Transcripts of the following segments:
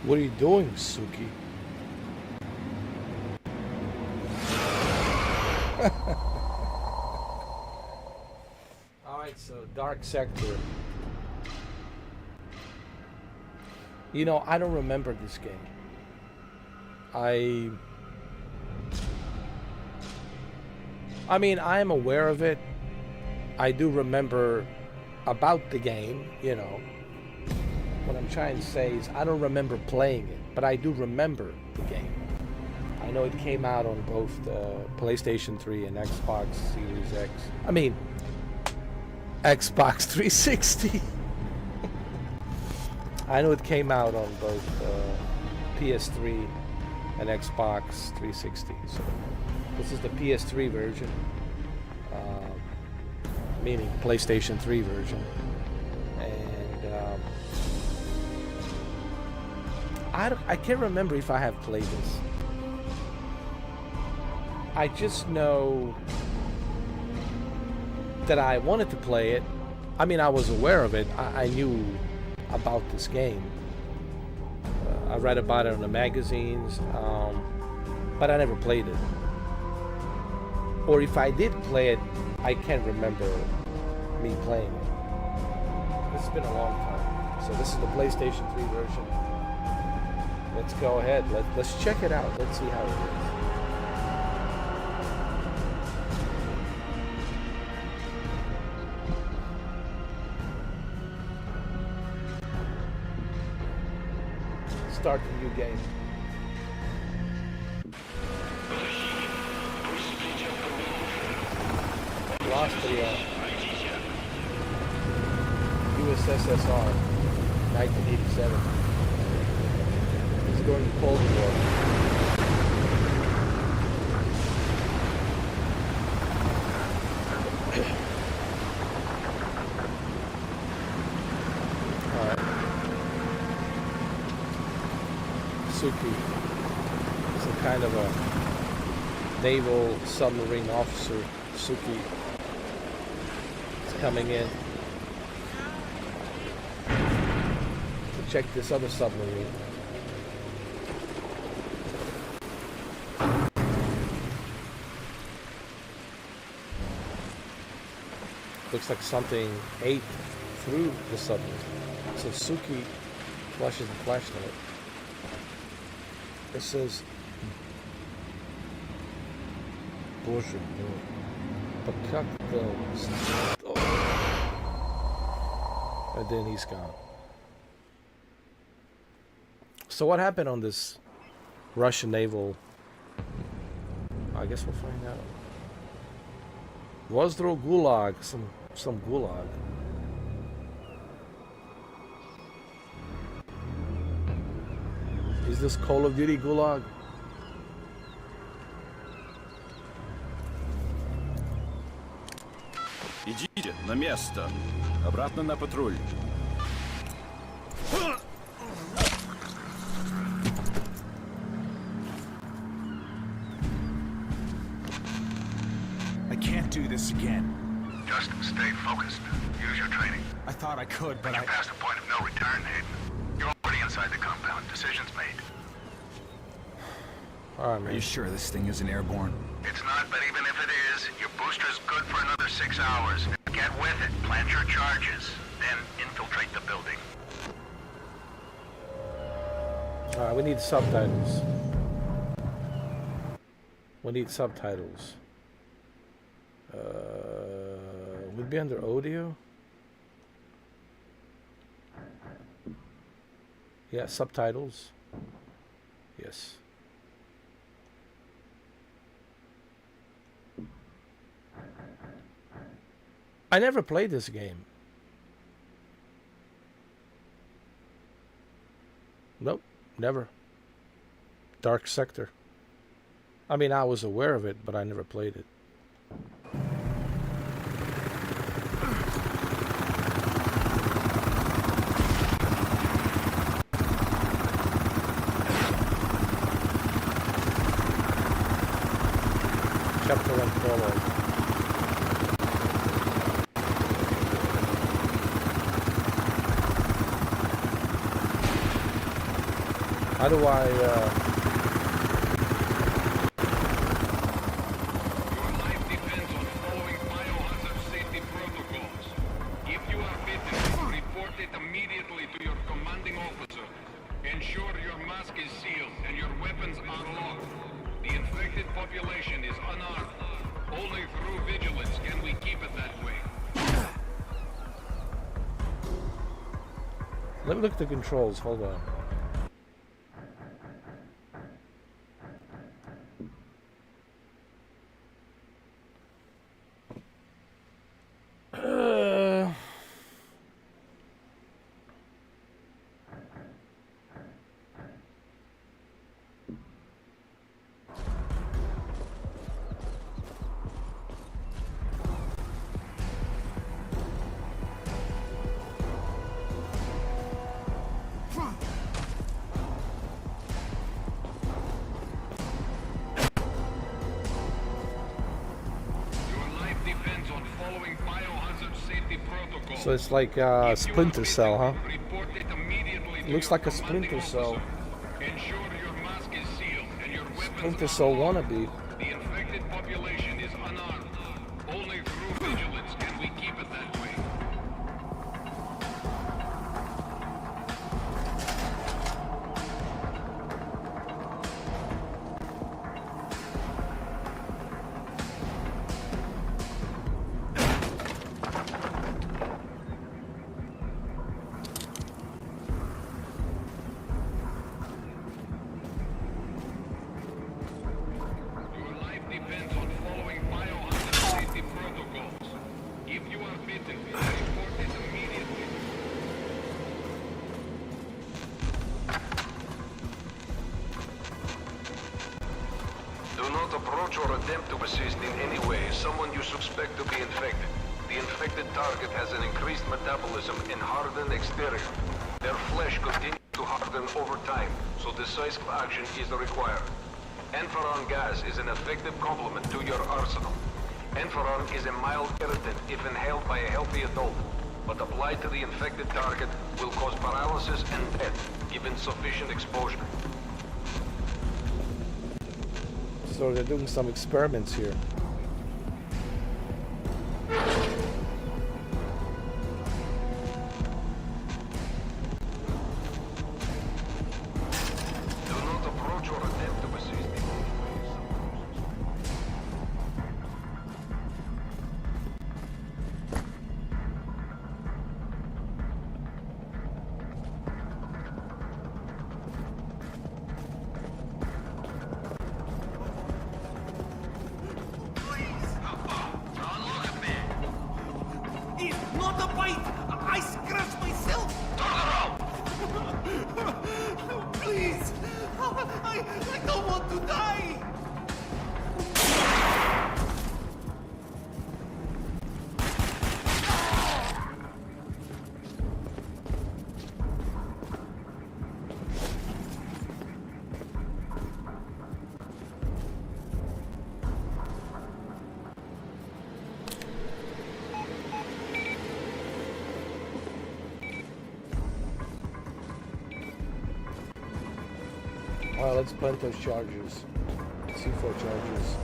What are you doing, Suki? Alright, so Dark Sector. You know, I don't remember this game. I mean, I am aware of it. I do remember about the game, you know. What I'm trying to say is I don't remember playing it, but I do remember the game. I know it came out on both PlayStation 3 and Xbox Series X. I mean, Xbox 360. I know it came out on both PS3 and Xbox 360. So this is the PS3 version, meaning PlayStation 3 version. And I can't remember if I have played this. I just know that I wanted to play it. I mean, I was aware of it. I knew about this game. I read about it in the magazines, but I never played it. Or if I did play it, I can't remember me playing it. It's been a long time. So this is the PlayStation 3 version. Let's go ahead. Let's check it out. Let's see how it is. Start the new game. Austria, USSR, 1987. He's going to Cold War. Alright. Suki is a kind of a naval submarine officer. Suki is coming in to check this other submarine. Looks like something ate through the submarine. So Suki flushes the flashlight. It says, Боже мой, как the... Oh. And then he's gone. So what happened on this Russian naval? I guess we'll find out. Was there a gulag? Some gulag. Is this Call of Duty gulag? Идите на место. Обратно на патруль. I can't do this again. Just stay focused. Use your training. I thought I could, but You're past the point of no return, Hayden. You're already inside the compound. Decisions made. Alright, man. Are you sure this thing isn't airborne? It's not, but even if it is, your booster's good for another 6 hours. Get with it. Plant your charges. Then infiltrate the building. Alright, we need subtitles. We need subtitles. Would be under audio? Yeah, subtitles. Yes. I never played this game. Nope, never. Dark Sector. I mean, I was aware of it, but I never played it. Chapter 1 Prologue. How do I, Your life depends on following biohazard safety protocols. If you are bitten, report it immediately to your commanding officer. Ensure your mask is sealed and your weapons are locked. The infected population is unarmed. Only through vigilance can we keep it that way. let me look at the controls, hold on. So it's like a Splinter Cell, huh? Looks like a Splinter Cell. Splinter Cell wannabe. The infected population is unarmed. Only through vigilance can we keep it that way. Do not approach or attempt to assist in any way someone you suspect to be infected. The infected target has an increased metabolism and hardened exterior. Their flesh continues to harden over time, so decisive action is required. Enferon gas is an effective complement to your arsenal. Enferon is a mild irritant if inhaled by a healthy adult, but applied to the infected target will cause paralysis and death, given sufficient exposure. So they're doing some experiments here. Do not approach or attempt to assist. It's not a bite! I scratched myself! Please! I don't want to die! Alright, let's plant those charges. C4 charges.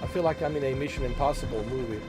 I feel like I'm in a Mission Impossible movie.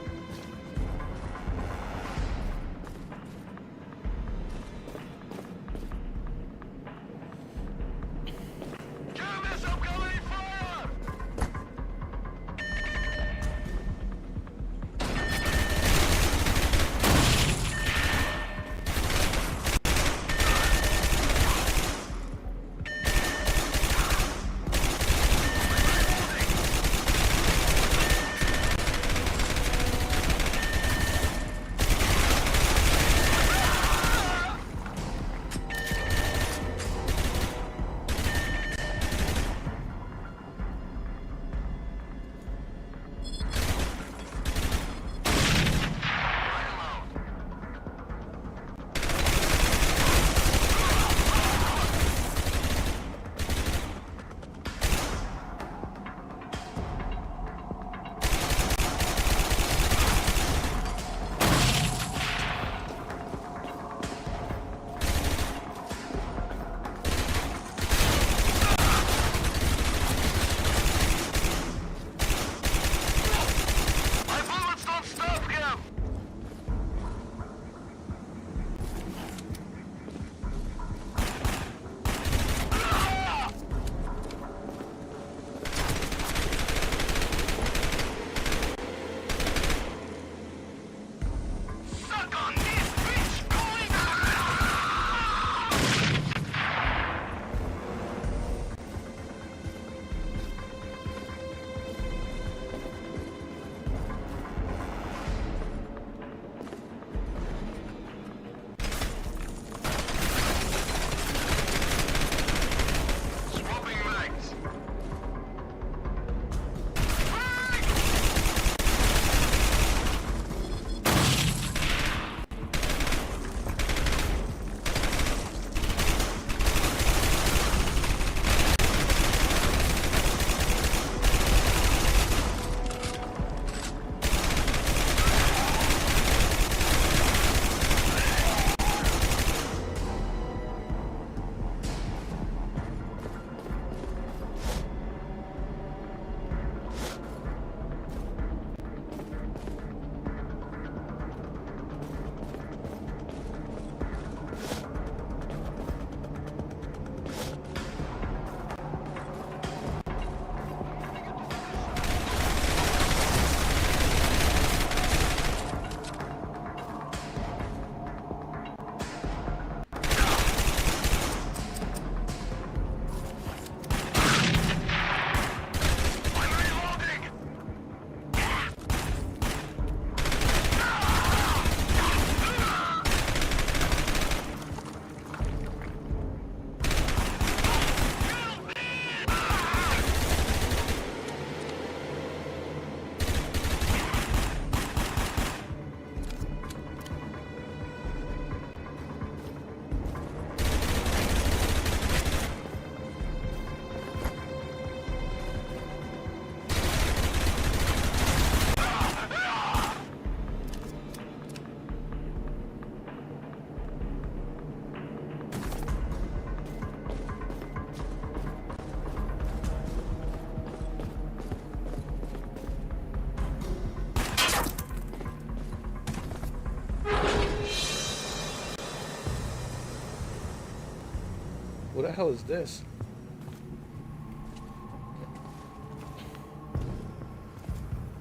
What the hell is this?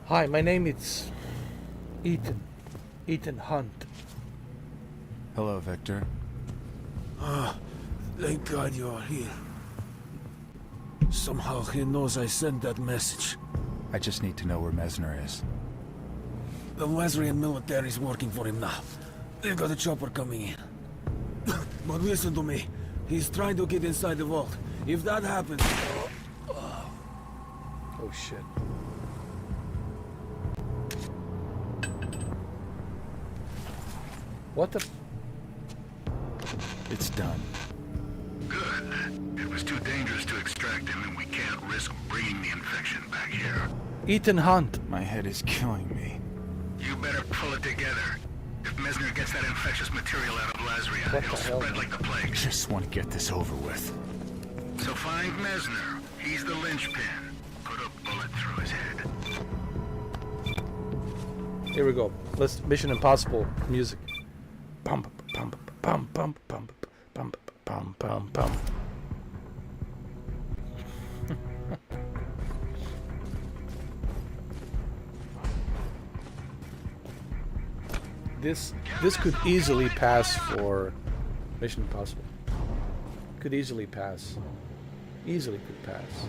Hi, my name is Ethan. Ethan Hunt. Hello, Victor. Thank God you're here. Somehow he knows I sent that message. I just need to know where Mesner is. The Lazarian military's working for him now. They've got a chopper coming in. But listen to me. He's trying to get inside the vault. If that happens... Oh shit. What the? It's done. Good. It was too dangerous to extract him, and we can't risk bringing the infection back here. Ethan Hunt. My head is killing me. You better pull it together. If Mesner gets that infectious material out of Lazaria, What it'll the hell, spread man? like the plague. Just want to get this over with. So find Mesner. He's the linchpin. Put a bullet through his head. Here we go. Let's Mission Impossible music. Pum pum pum pum pum pum pum pum pum. This could easily pass for Mission Impossible. Could easily pass. Easily could pass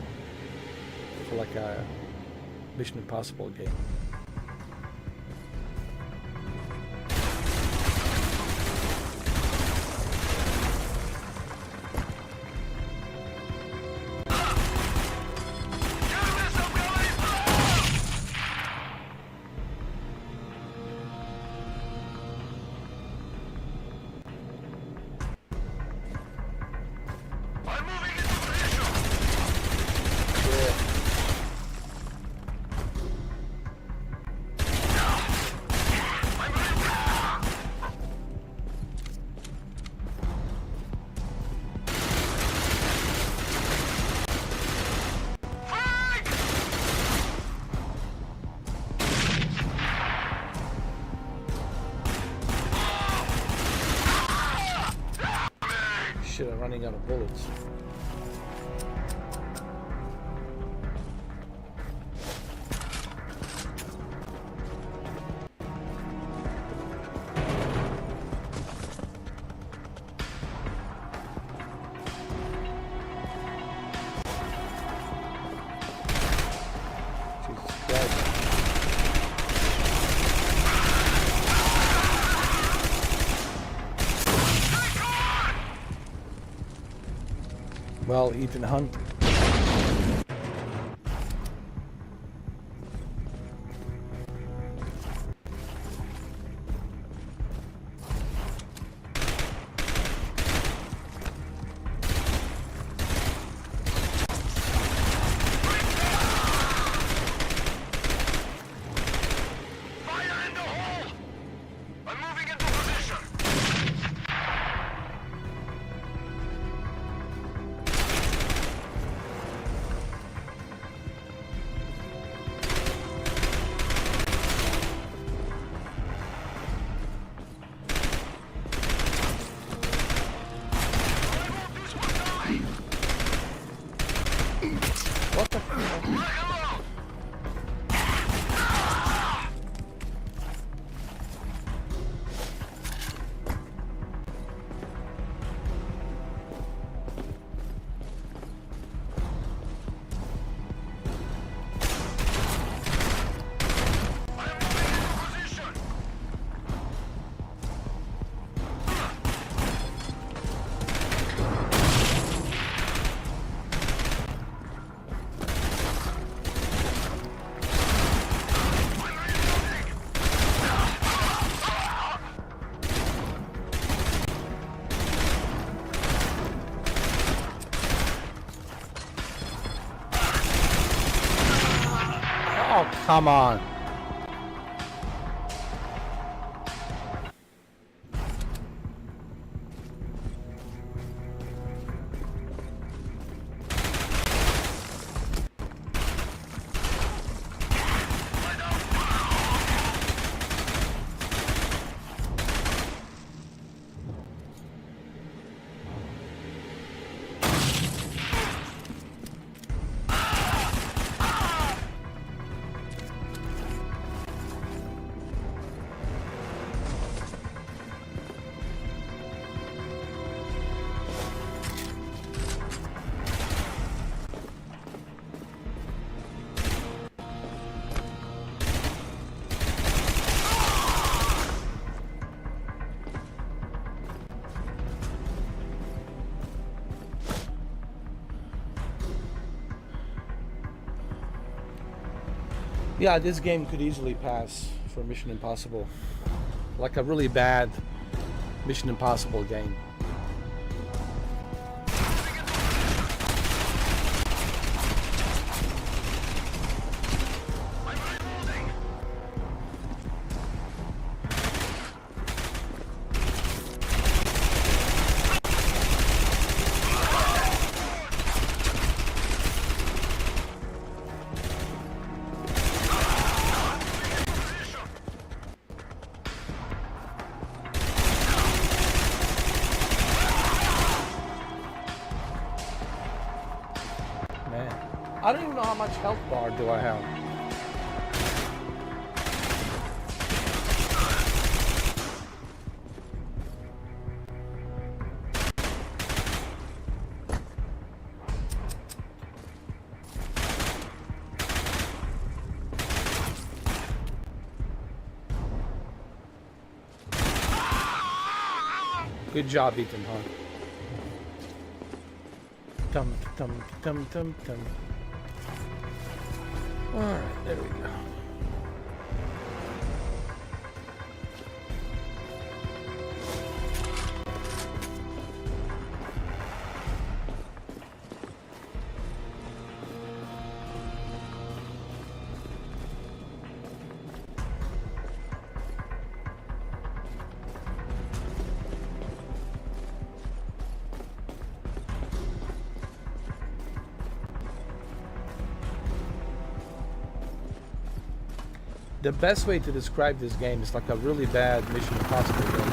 for like a Mission Impossible game. Shit, I'm running out of bullets. Jesus Christ. Well, Ethan Hunt. Fire in the hole! I'm moving into position. What the fuck? Oh, come on. Yeah, this game could easily pass for Mission Impossible. Like a really bad Mission Impossible game. I don't even know how much health bar do I have. Good job, Ethan Hunt. Tum tum tum tum tum. Alright, there we go. The best way to describe this game is like a really bad Mission Impossible game.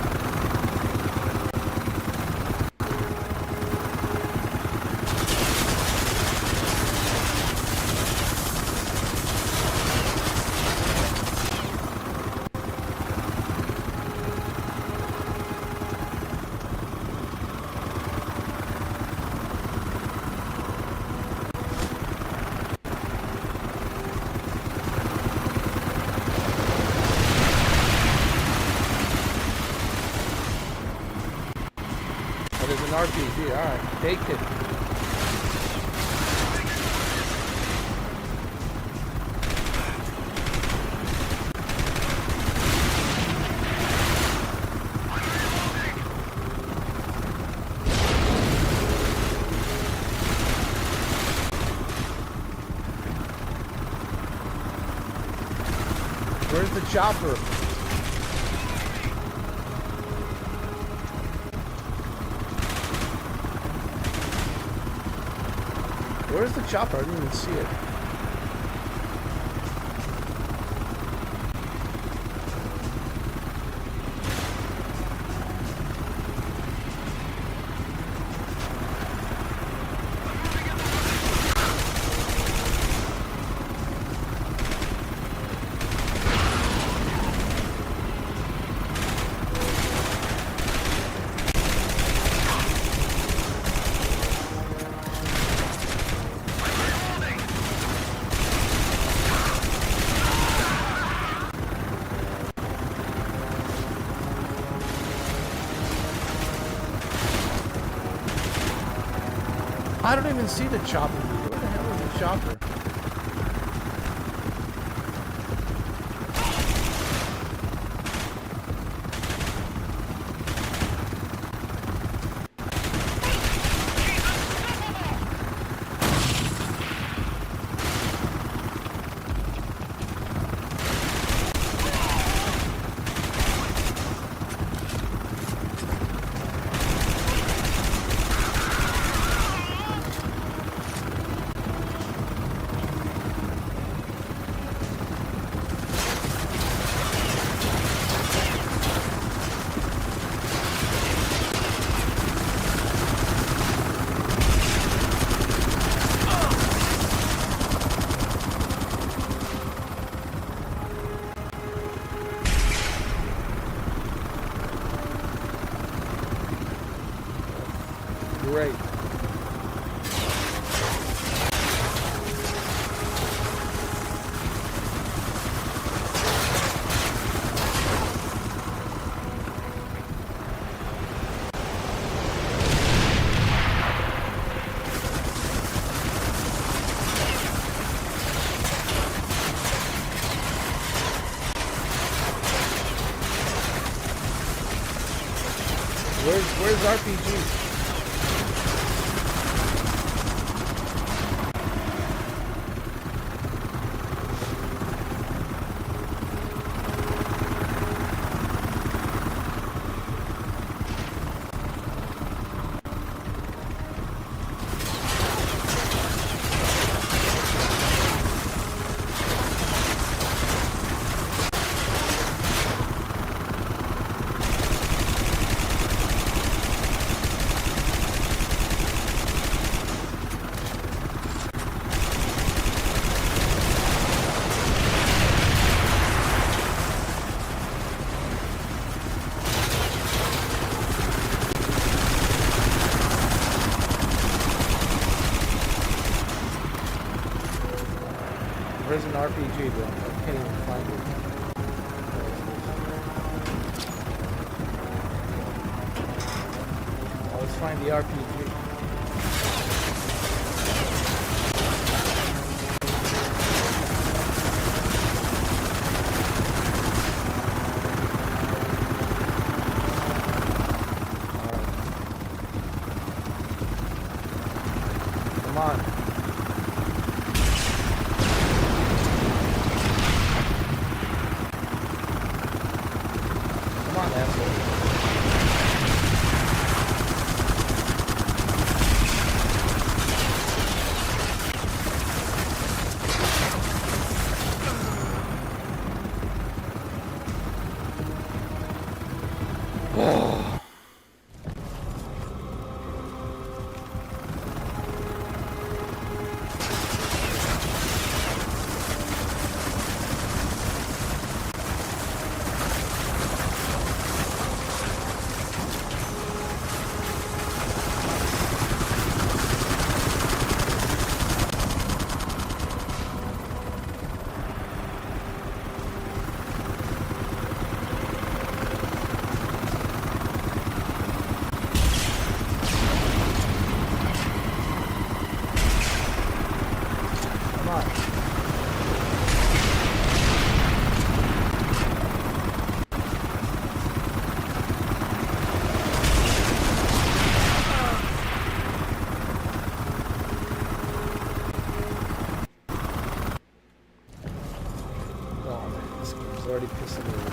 RPG, alright, take it. Where's the chopper? Where's the chopper? I didn't even see it. I don't even see the chopper. Where the hell is the chopper? Great. Where's RPG? Where's an RPG though? I can't even find it. Oh, let's find the RPG. Come on. Come on, asshole. Oh. Come on. Oh man, this game's already pissing me off.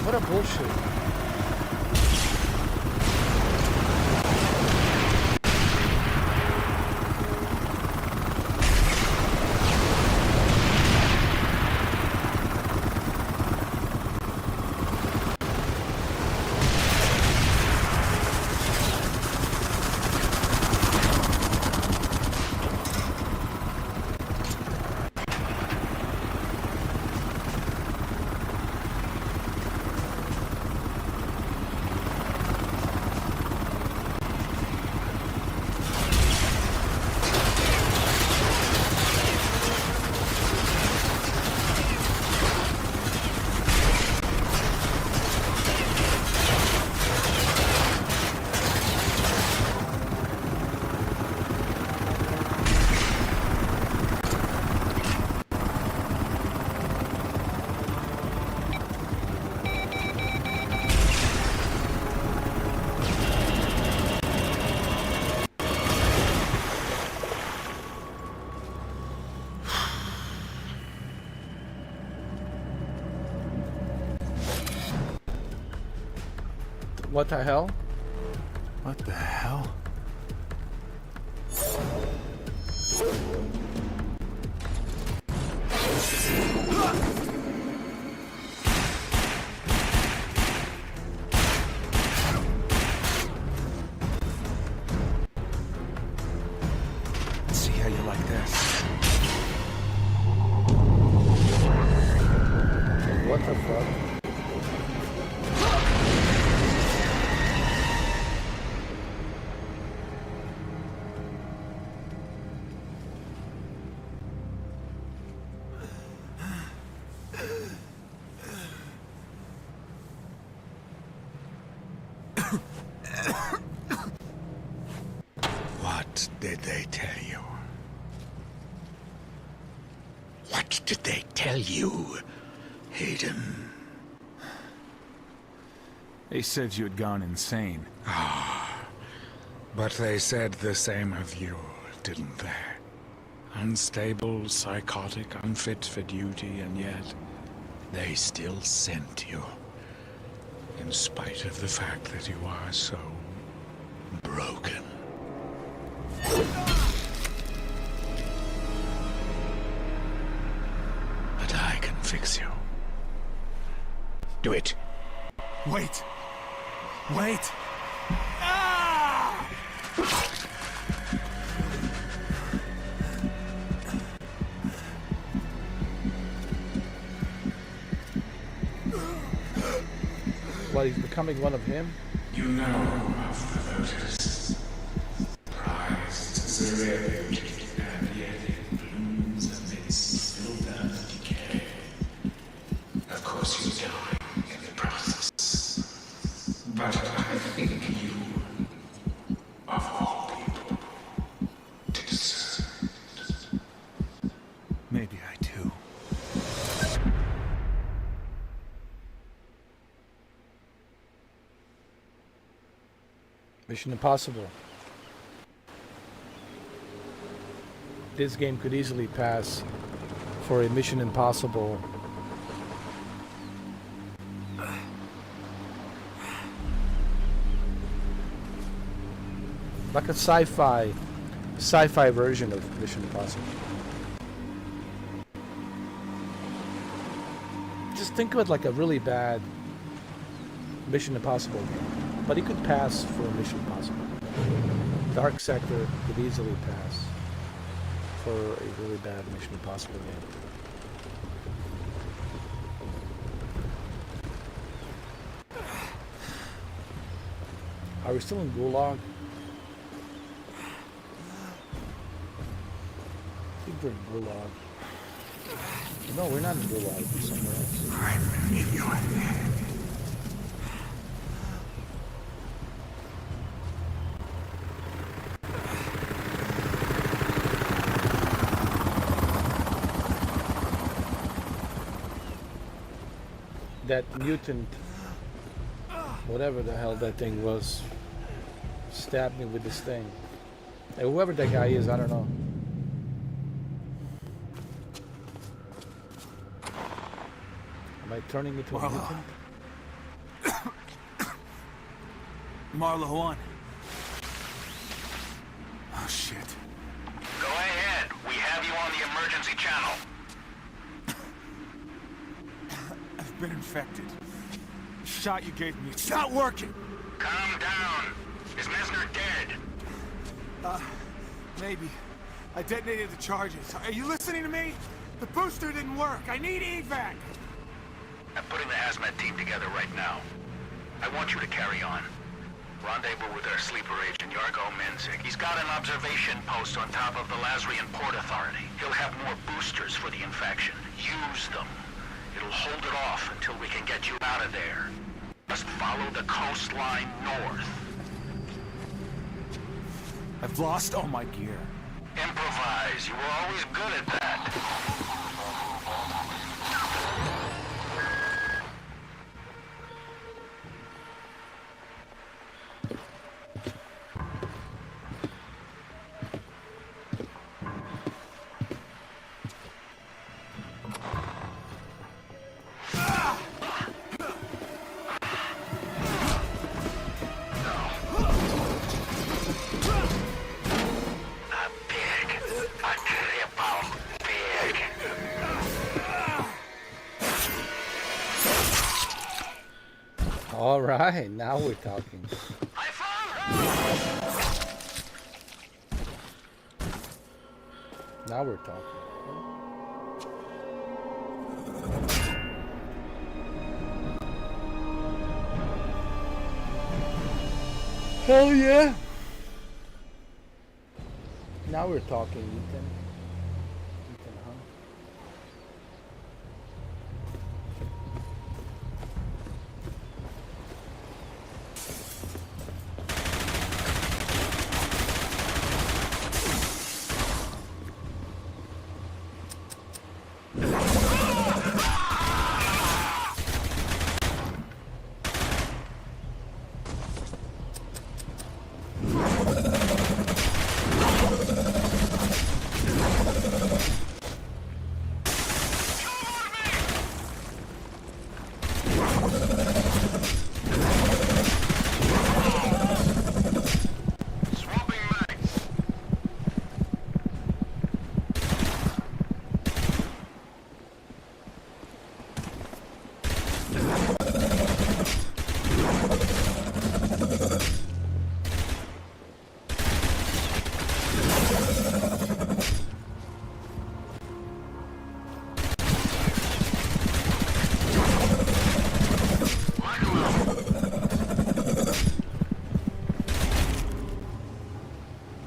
What a bullshit. What the hell? What the hell? Let's see how you like this. the fuck? What did they tell you? What did they tell you, Hayden? They said you had gone insane. But they said the same of you, didn't they? Unstable, psychotic, unfit for duty, and yet they still sent you. In spite of the fact that you are so broken. But I can fix you. Do it. Wait! Wait! What, he's becoming one of him? You know of the lotus, prized as a rare beauty, and yet it blooms amidst filth and decay. Of course you die in the process, but I think you, of all people, deserve it. Maybe I do. Mission Impossible. This game could easily pass for a Mission Impossible. Like a sci-fi version of Mission Impossible. Just think of it like a really bad Mission Impossible game. But it could pass for a Mission Impossible. Dark Sector could easily pass for a really bad Mission Impossible game. Are we still in Gulag? I think we're in Gulag. No, we're not in Gulag. We're somewhere else. I'm in your head. That mutant, whatever the hell that thing was, stabbed me with this thing. And whoever that guy is, I don't know. Am I turning into a mutant? Marla Juan. Oh, shit. Go ahead. We have you on the emergency channel. I've been infected. The shot you gave me, it's not working! Calm down. Is Mesner dead? Maybe. I detonated the charges. Are you listening to me? The booster didn't work. I need evac! I'm putting the hazmat team together right now. I want you to carry on. Rendezvous with our sleeper agent, Yargo Menzik. He's got an observation post on top of the Lazrian Port Authority. He'll have more boosters for the infection. Use them. It'll hold it off until we can get you out of there. Just follow the coastline north. I've lost all my gear. Improvise. You were always good at that. All right, now we're talking. I found her! Now we're talking. Hell yeah! Now we're talking, Ethan. Ethan, huh?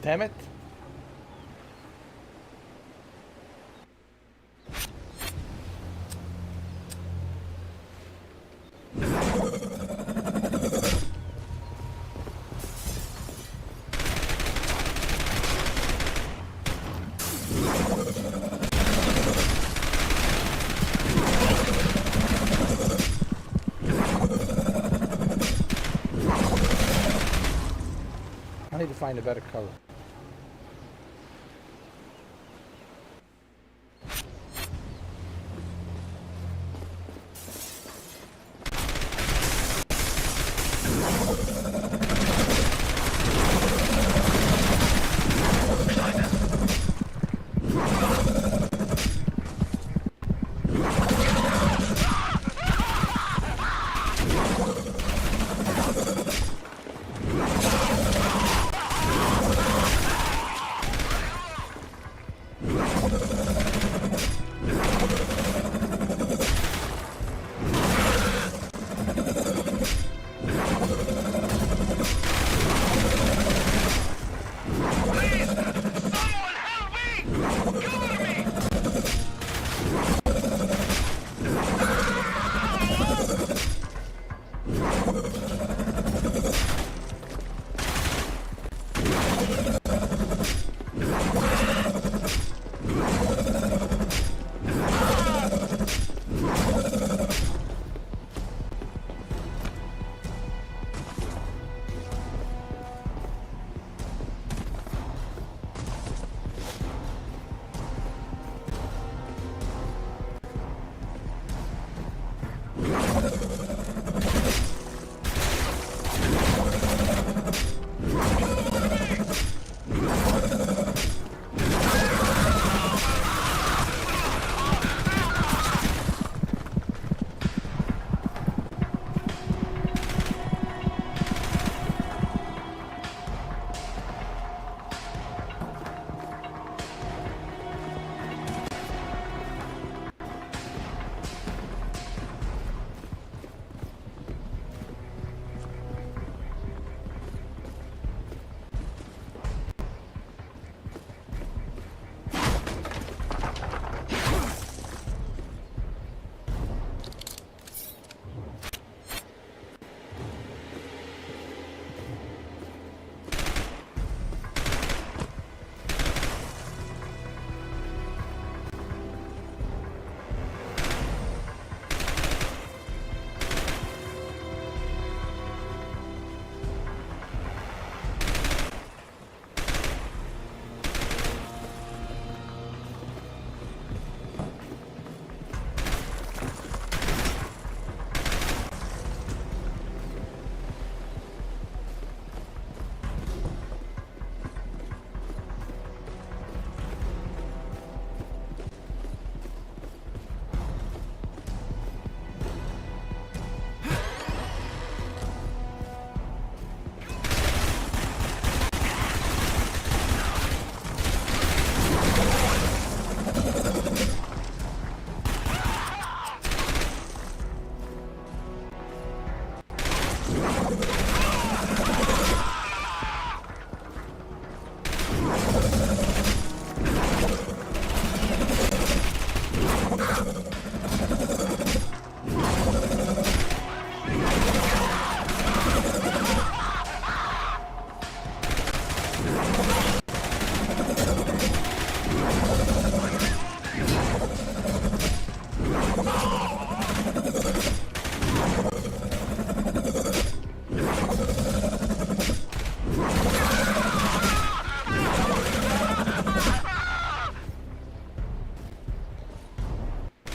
Damn it. I need to find a better color.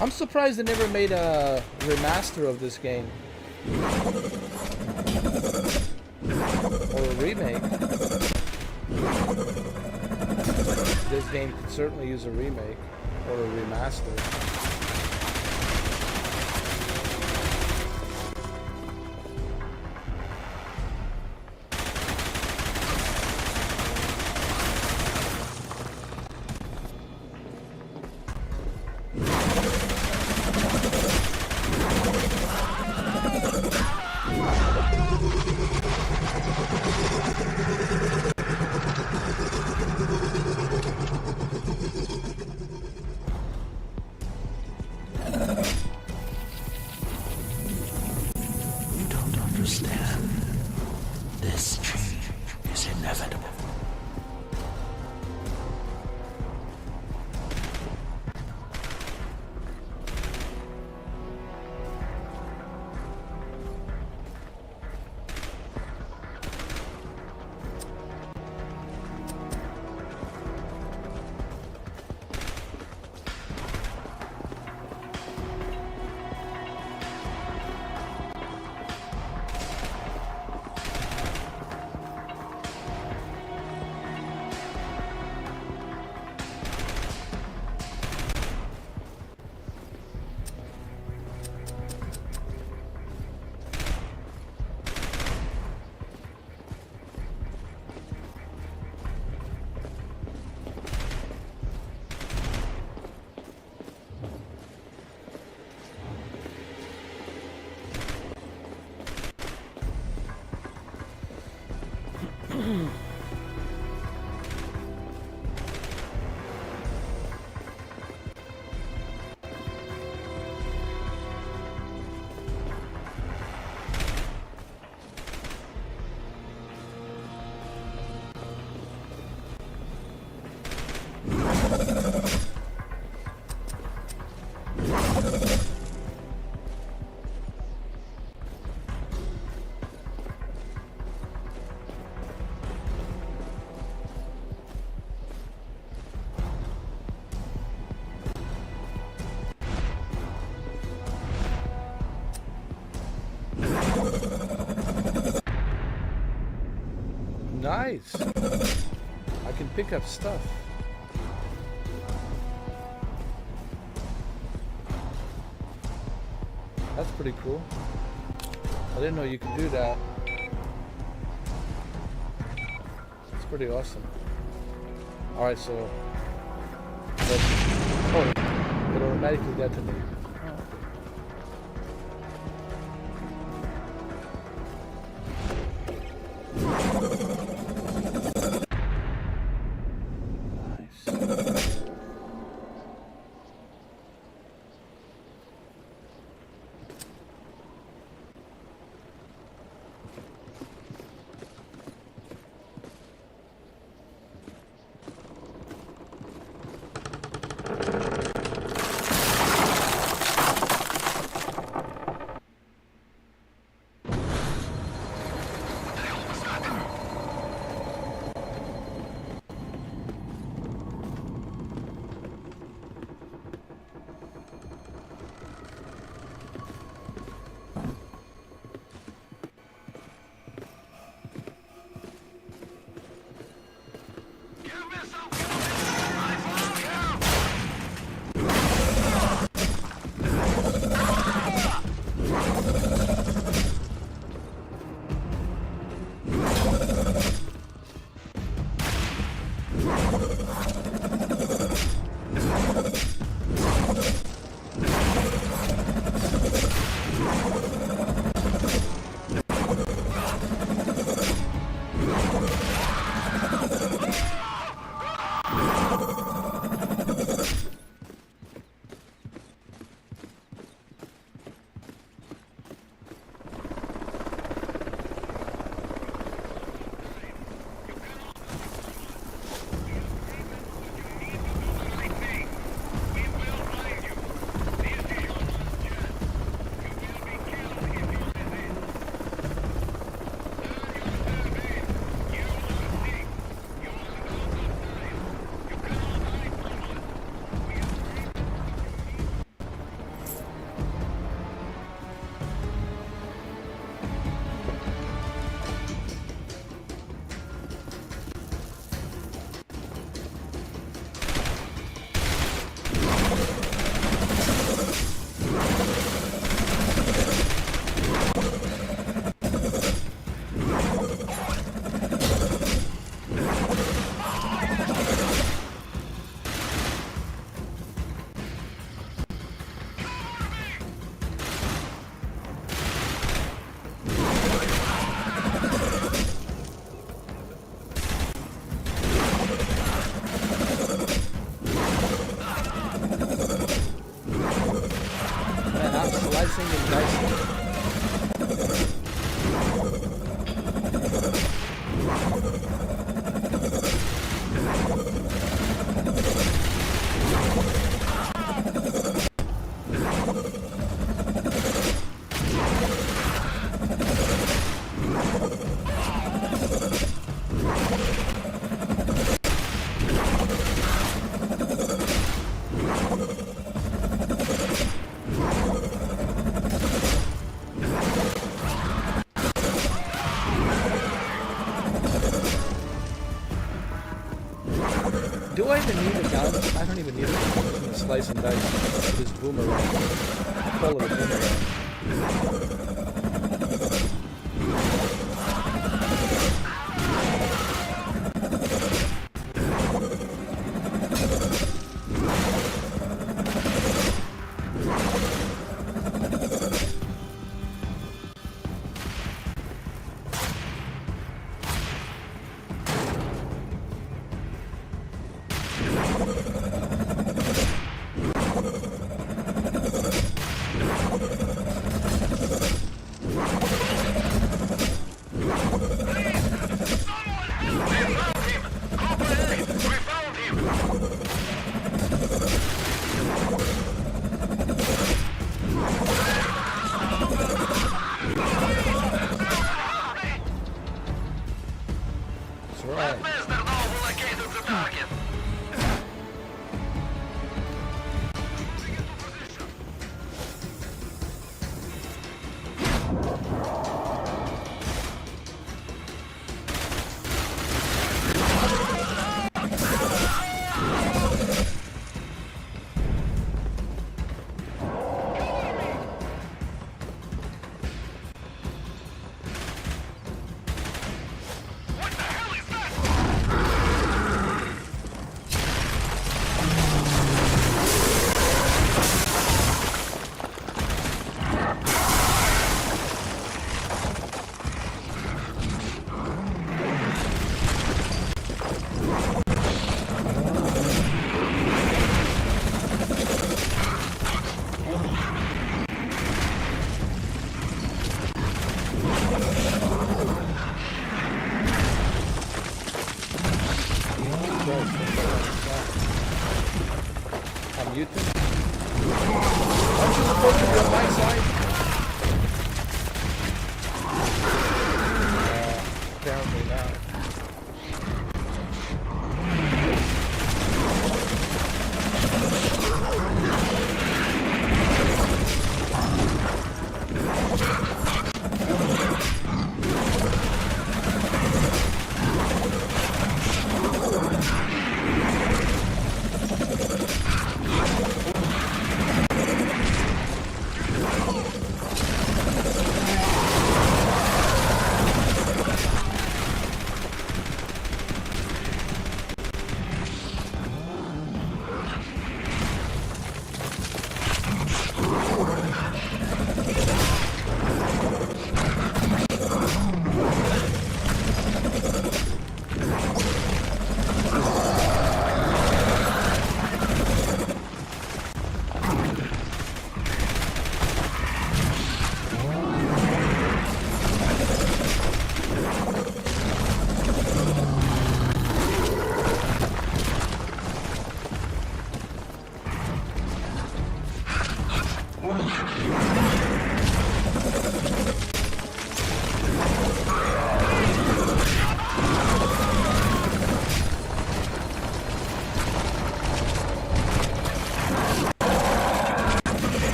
I'm surprised they never made a remaster of this game. Or a remake. This game could certainly use a remake or a remaster. You don't understand. This change is inevitable. Nice. I can pick up stuff. That's pretty cool. I didn't know you could do that. It's pretty awesome. Alright, so oh, it automatically detonated. slicing and dicing. Do I even need a gun? I don't even need a gun. I'm just gonna slice and dice with this boomerang. I call it a boomerang. I'm mutant. Aren't you supposed to be on my side? Apparently not.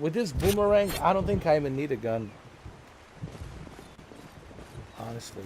with this boomerang, I don't think I even need a gun. Honestly.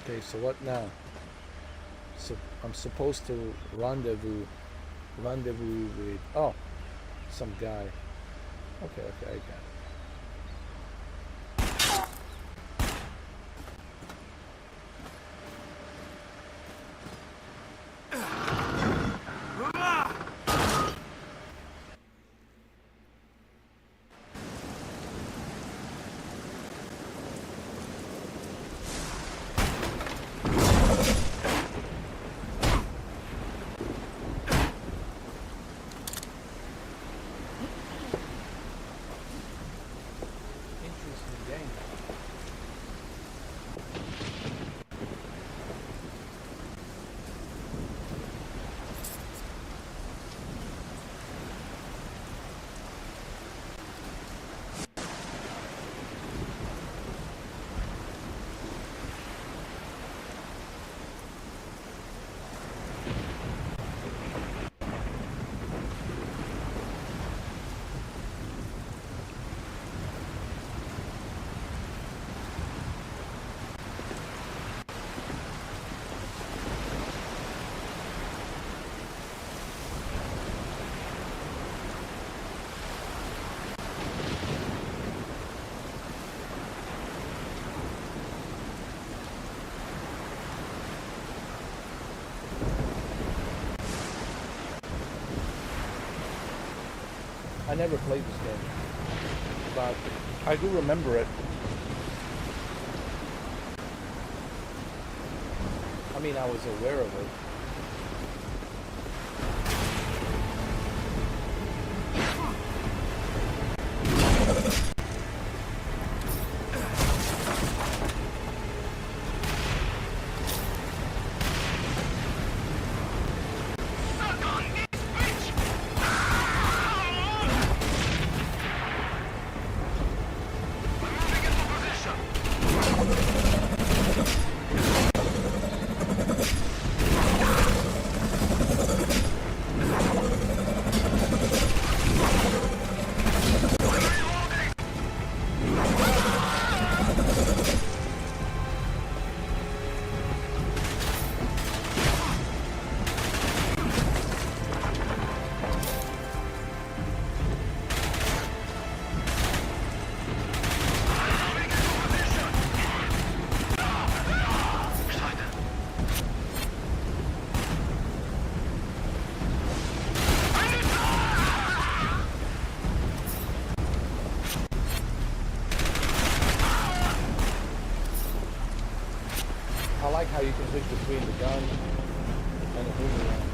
Okay, so what now? So I'm supposed to rendezvous with some guy. Okay, I got it. I never played this game, but I do remember it. I mean, I was aware of it. I like how you can switch between the gun and the boomerang.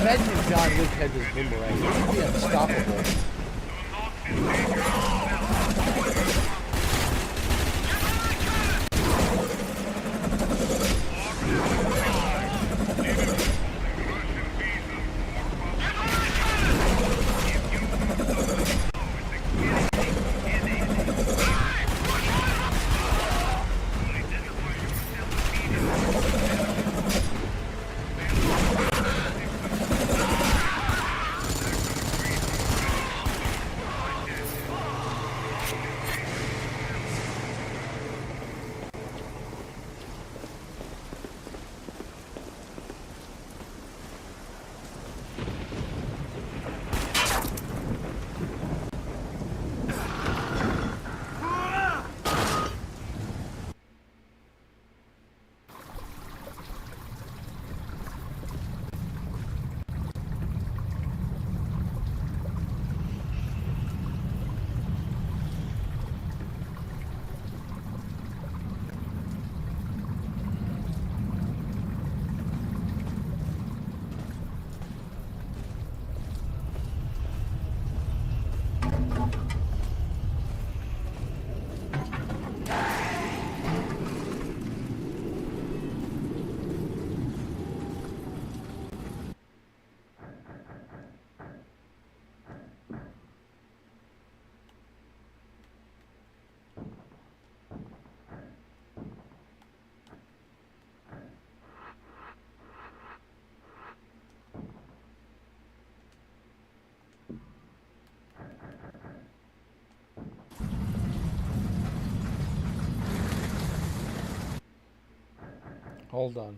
Imagine if John Wick had this boomerang. He would be unstoppable. Hold on.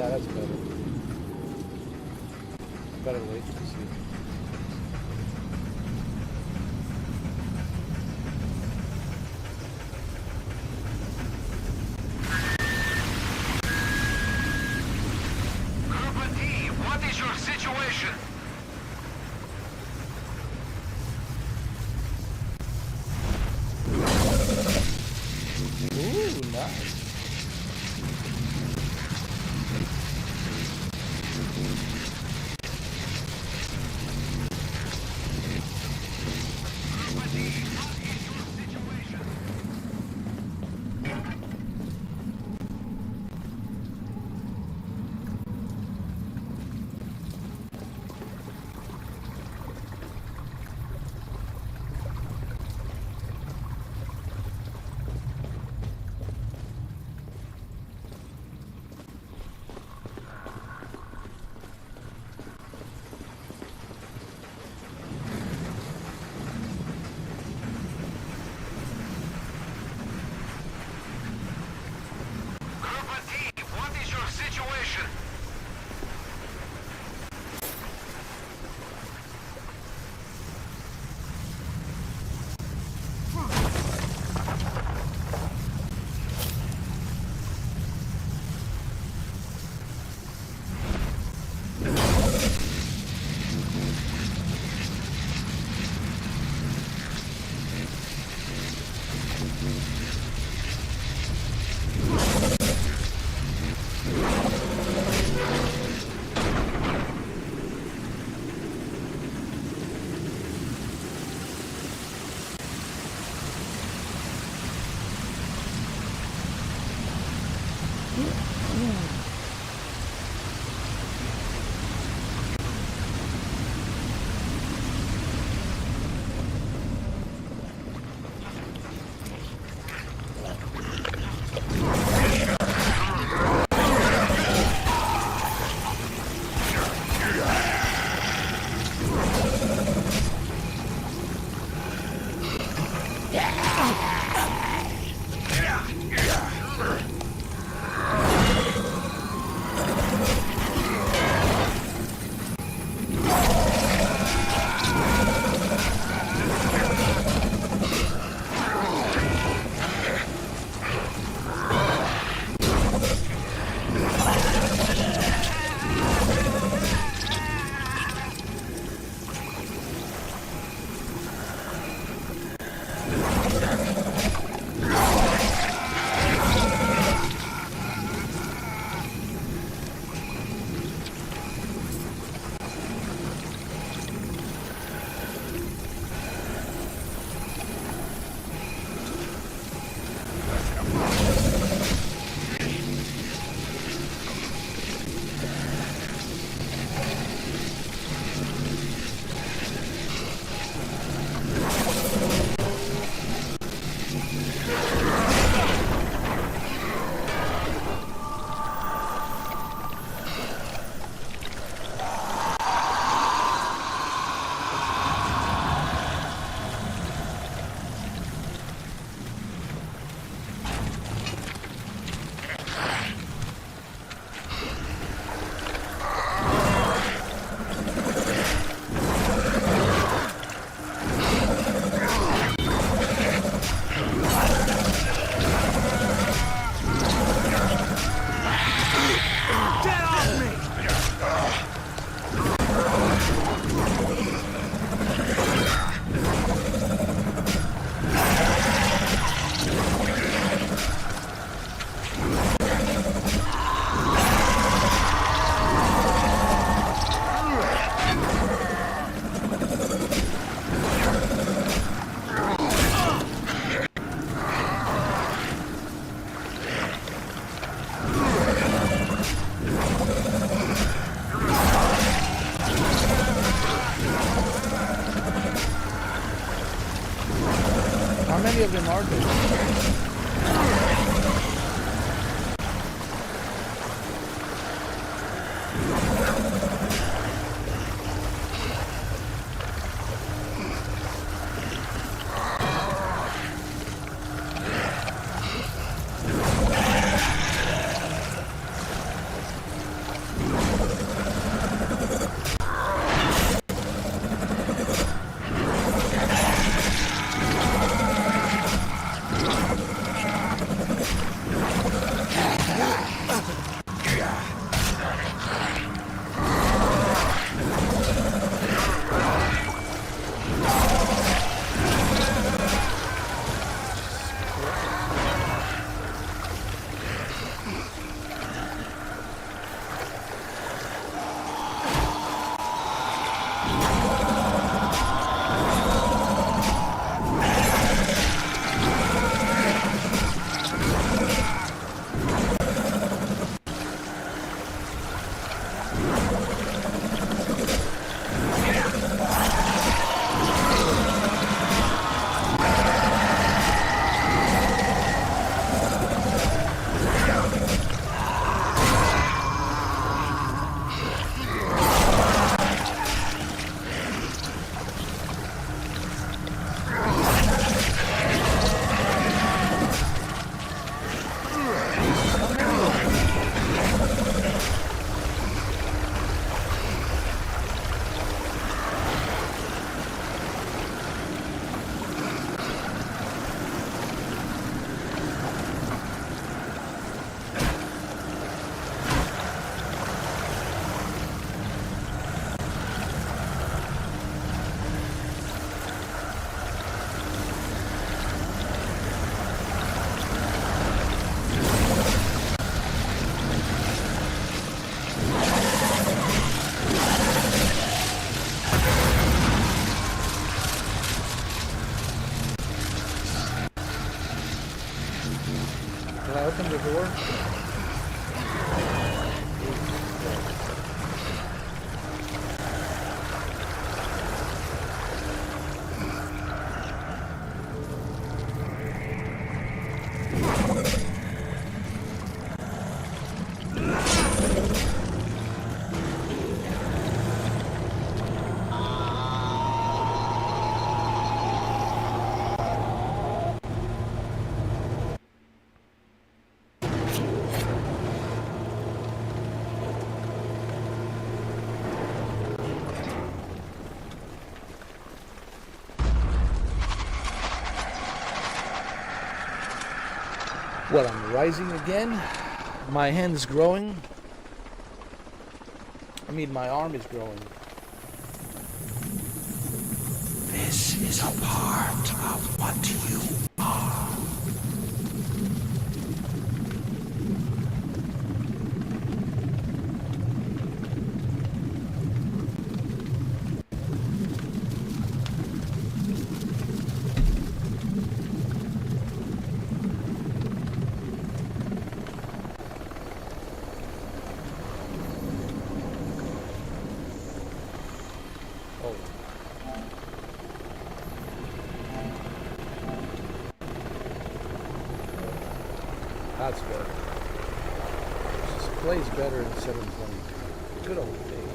Yeah, that's better. Better way to see. Group D, what is your situation? Ooh, nice. hard. Can I open the door? Well, I'm rising again. My hand's growing. I mean, my arm is growing. This is a part of what you are. That's better. This plays better in 720. Good old days.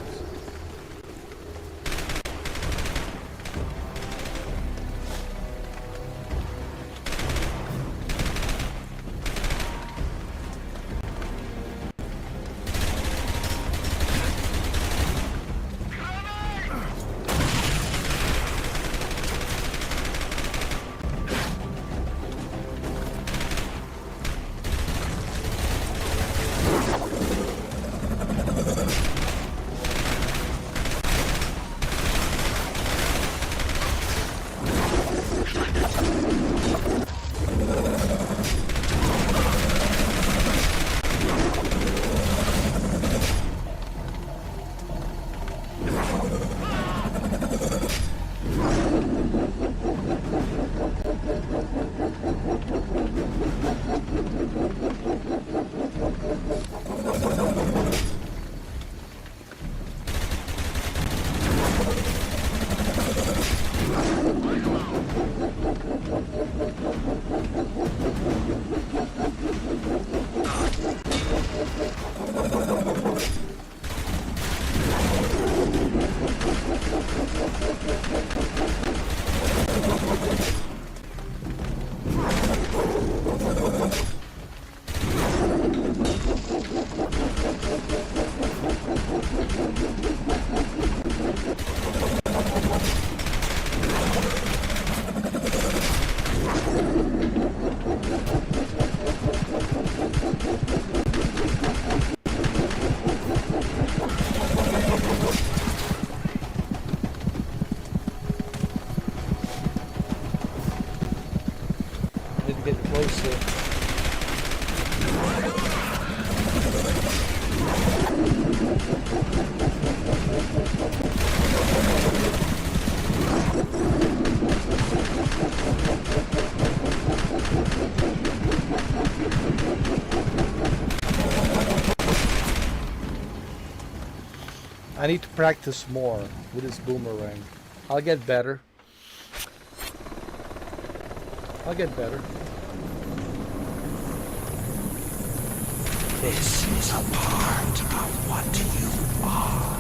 I need to practice more with this boomerang. I'll get better. I'll get better. This is a part of what you are.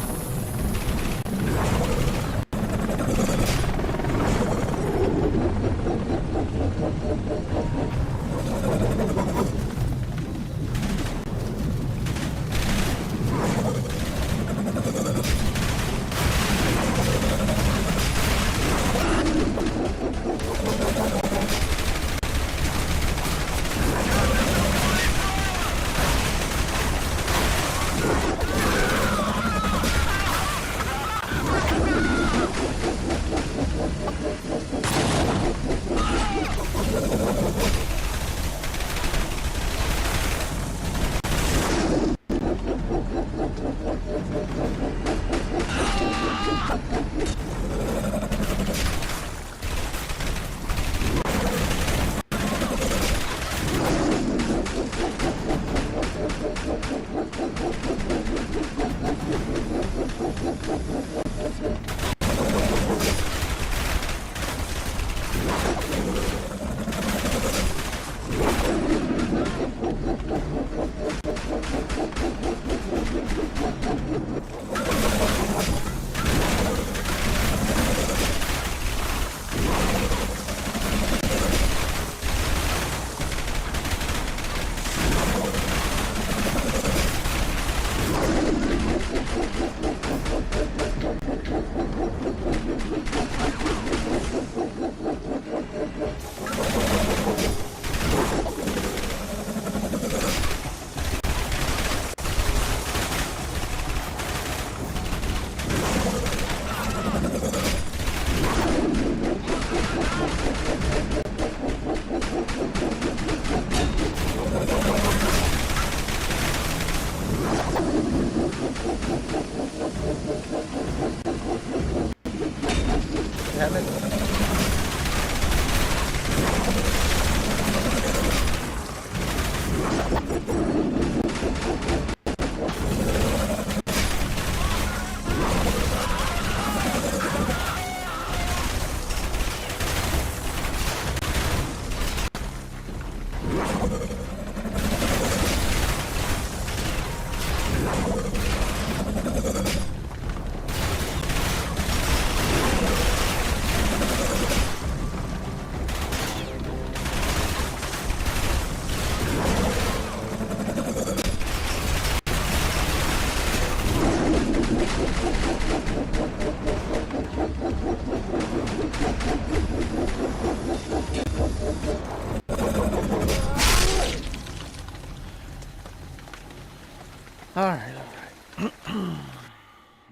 Alright.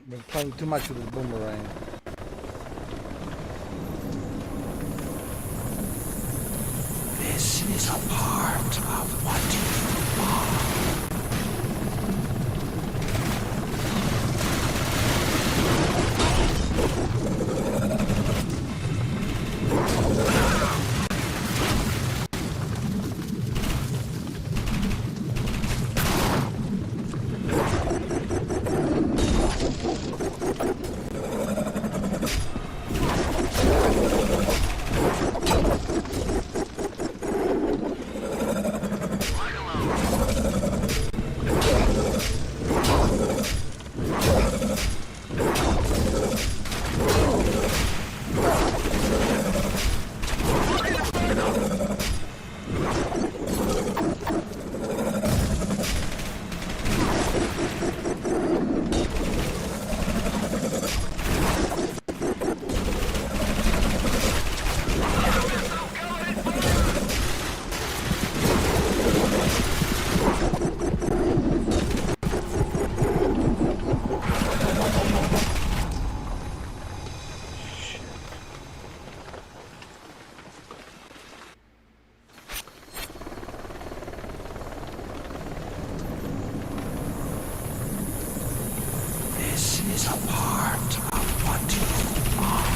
Been playing too much with the boomerang. This is a part of what you are. Is a part of what you are.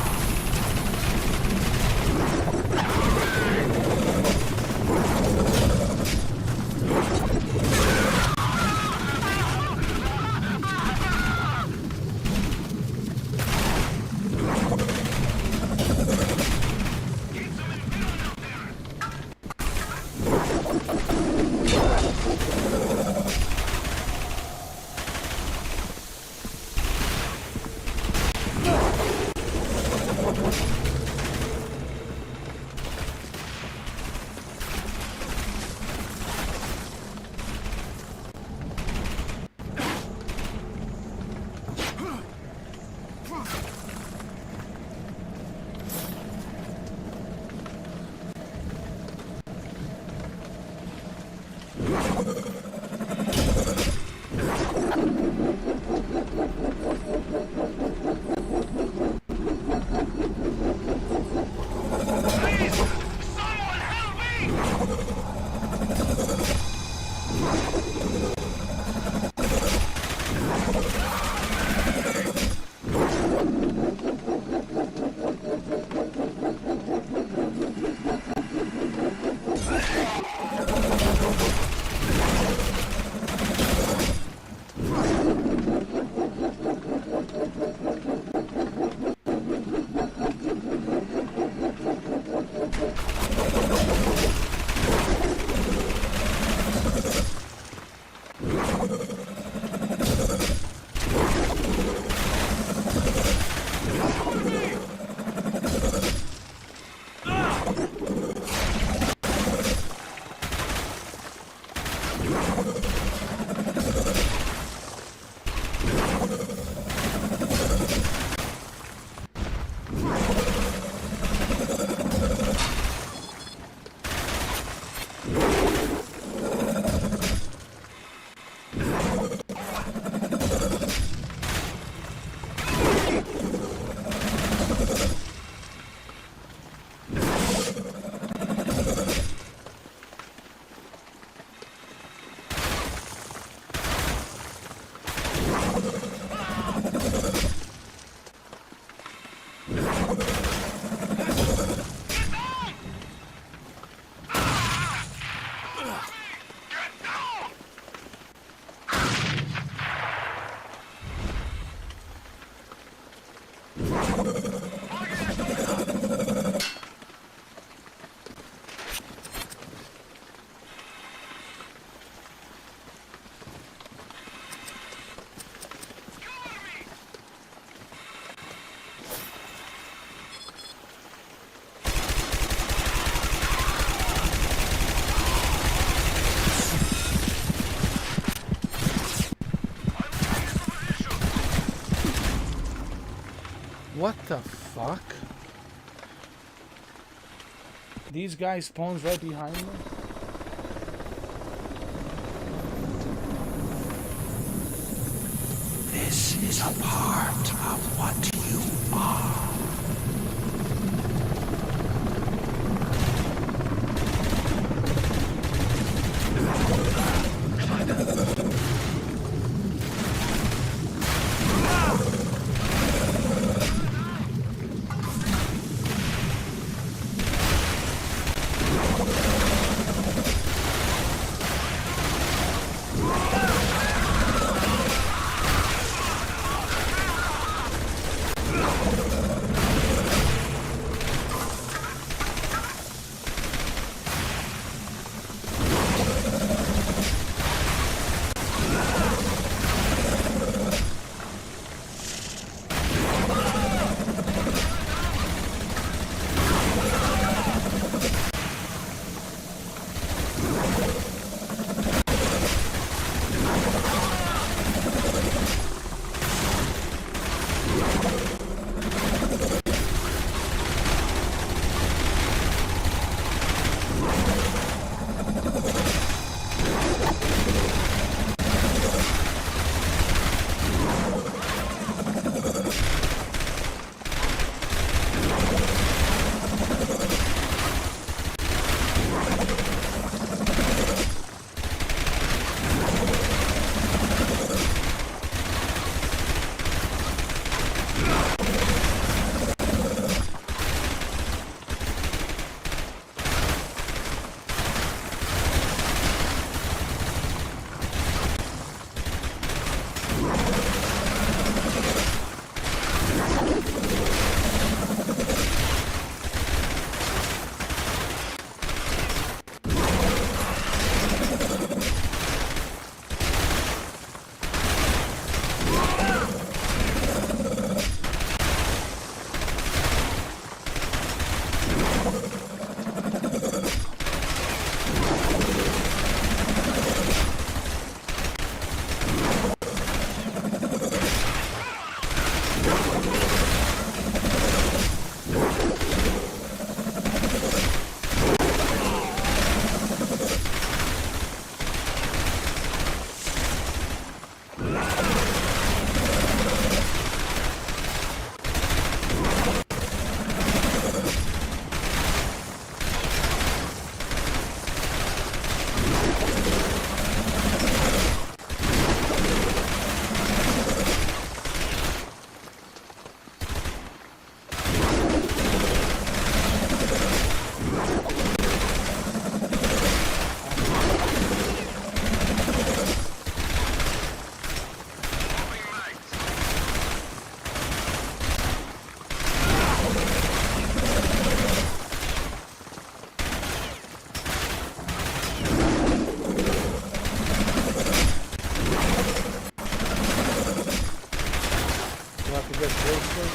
What the fuck? These guys spawns right behind me? This is a part of what you are. get close to it.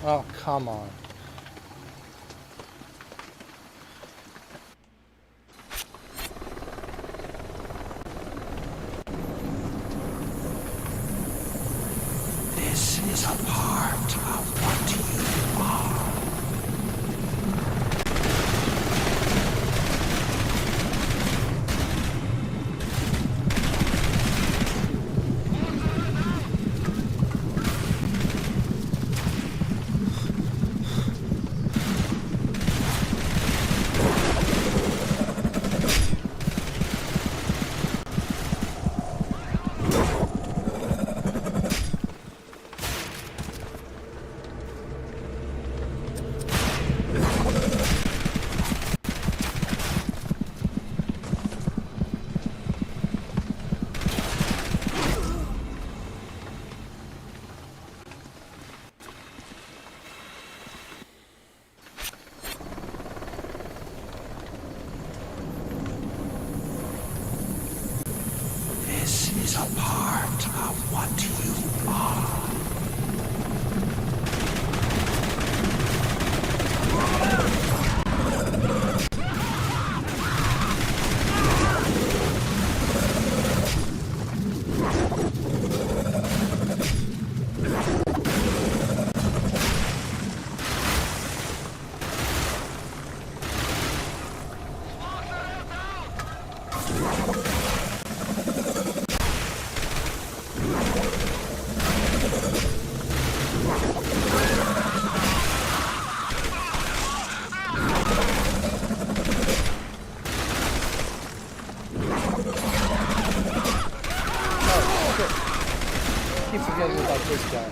Oh, come on. This is a part of what you are. This is a part of what you are. Keep forgetting about this guy.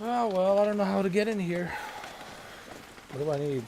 Oh, well, I don't know how to get in here. What do I need?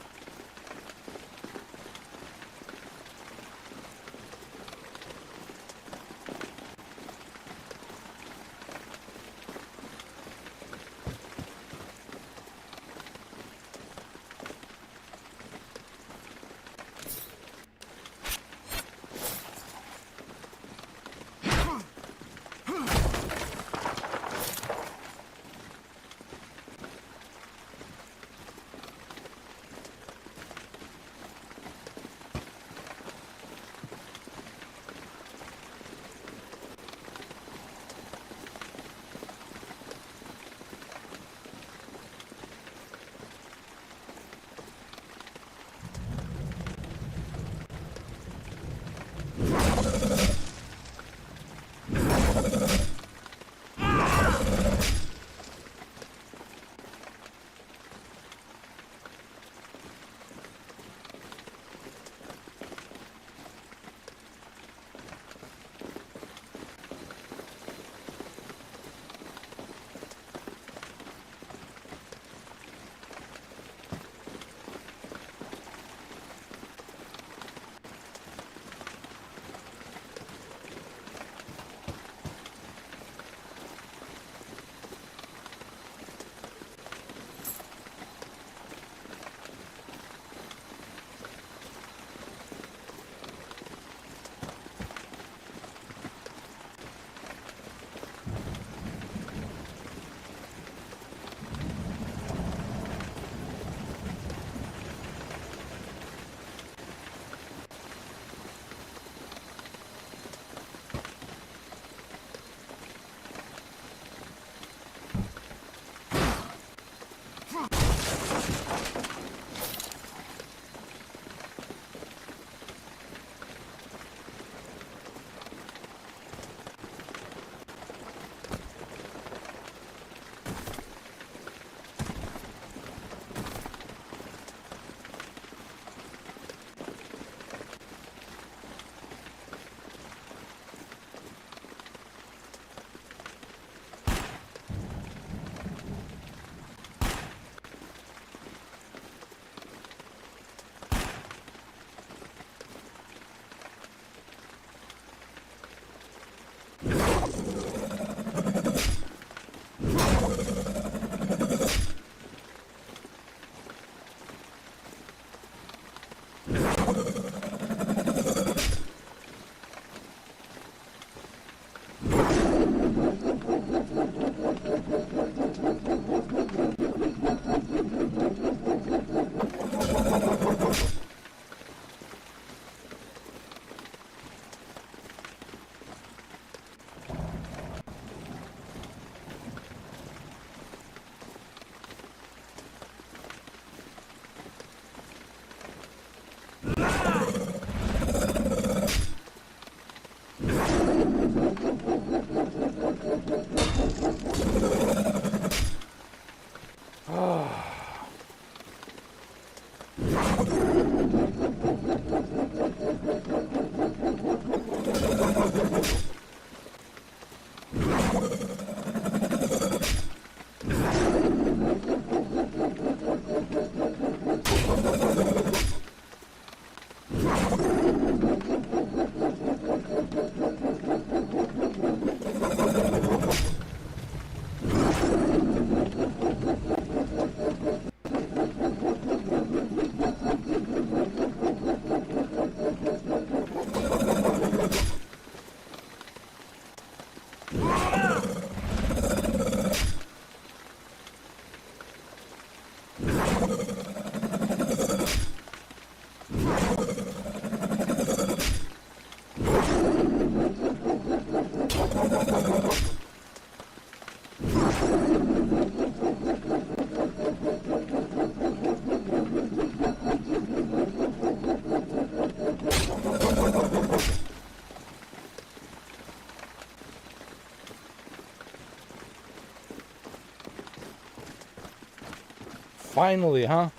Finally, huh?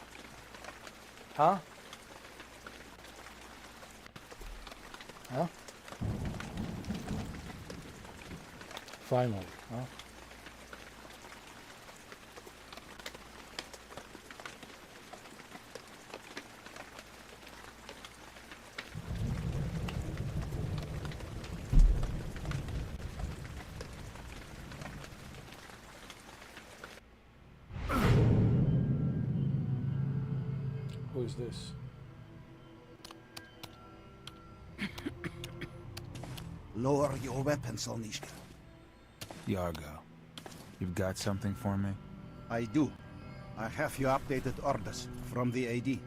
Huh? Huh? Finally, huh? Who is this? Lower your weapons, Onishka. Yargo, you've got something for me? I do. I have your updated orders from the AD.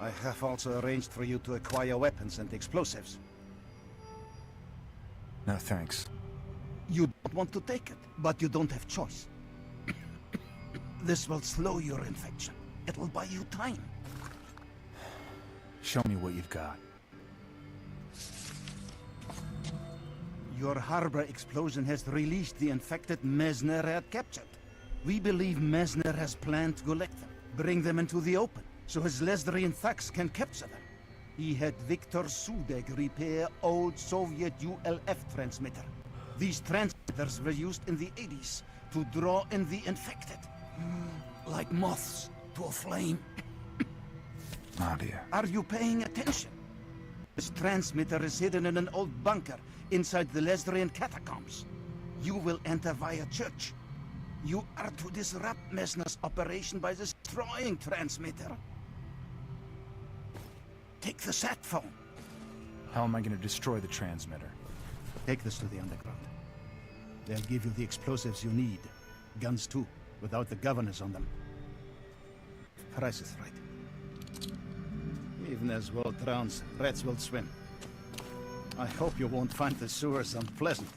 I have also arranged for you to acquire weapons and explosives. No thanks. You don't want to take it, but you don't have choice. This will slow your infection. It will buy you time. Show me what you've got. Your harbor explosion has released the infected Mesner had captured. We believe Mesner has planned to collect them, bring them into the open, so his Lesdrian thugs can capture them. He had Viktor Sudek repair old Soviet ULF transmitter. These transmitters were used in the 80s to draw in the infected. Like moths to a flame. Nadia. Are you paying attention? This transmitter is hidden in an old bunker inside the Lesdrian catacombs. You will enter via church. You are to disrupt Mesner's operation by destroying transmitter. Take the sat phone. How am I going to destroy the transmitter? Take this to the underground. They'll give you the explosives you need. Guns too, without the governors on them. If price is right. Even as world drowns, rats will swim. I hope you won't find the sewers unpleasant.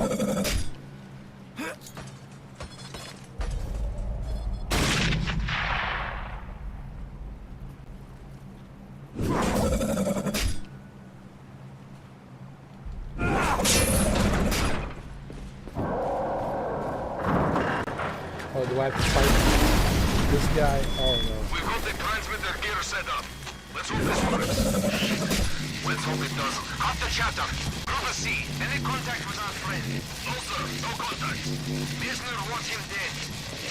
Oh, do I have to fight this guy? Oh no. We've got the transmitter gear set up. Let's hope this works. Let's hope it does. Cut the chatter. Brother C, any contact with our friend? No, sir. No contact. Mesner wants him dead.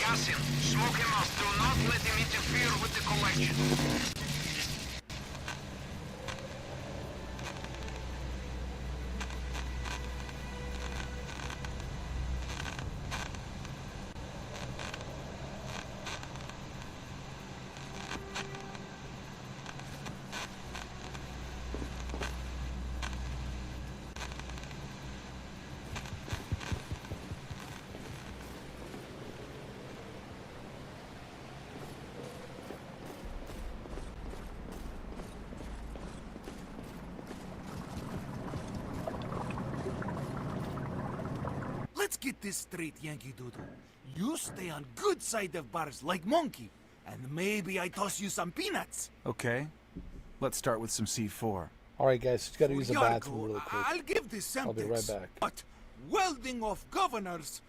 Gas him. Smoke him out. Do not let him interfere with the collection. Let's get this straight, Yankee Doodle. You stay on good side of bars like Monkey, and maybe I toss you some peanuts. Okay. Let's start with some C4. Alright guys, just gotta use the Yargo, bathroom really quick. I'll give this I'll be right sentence. back. But welding off governors,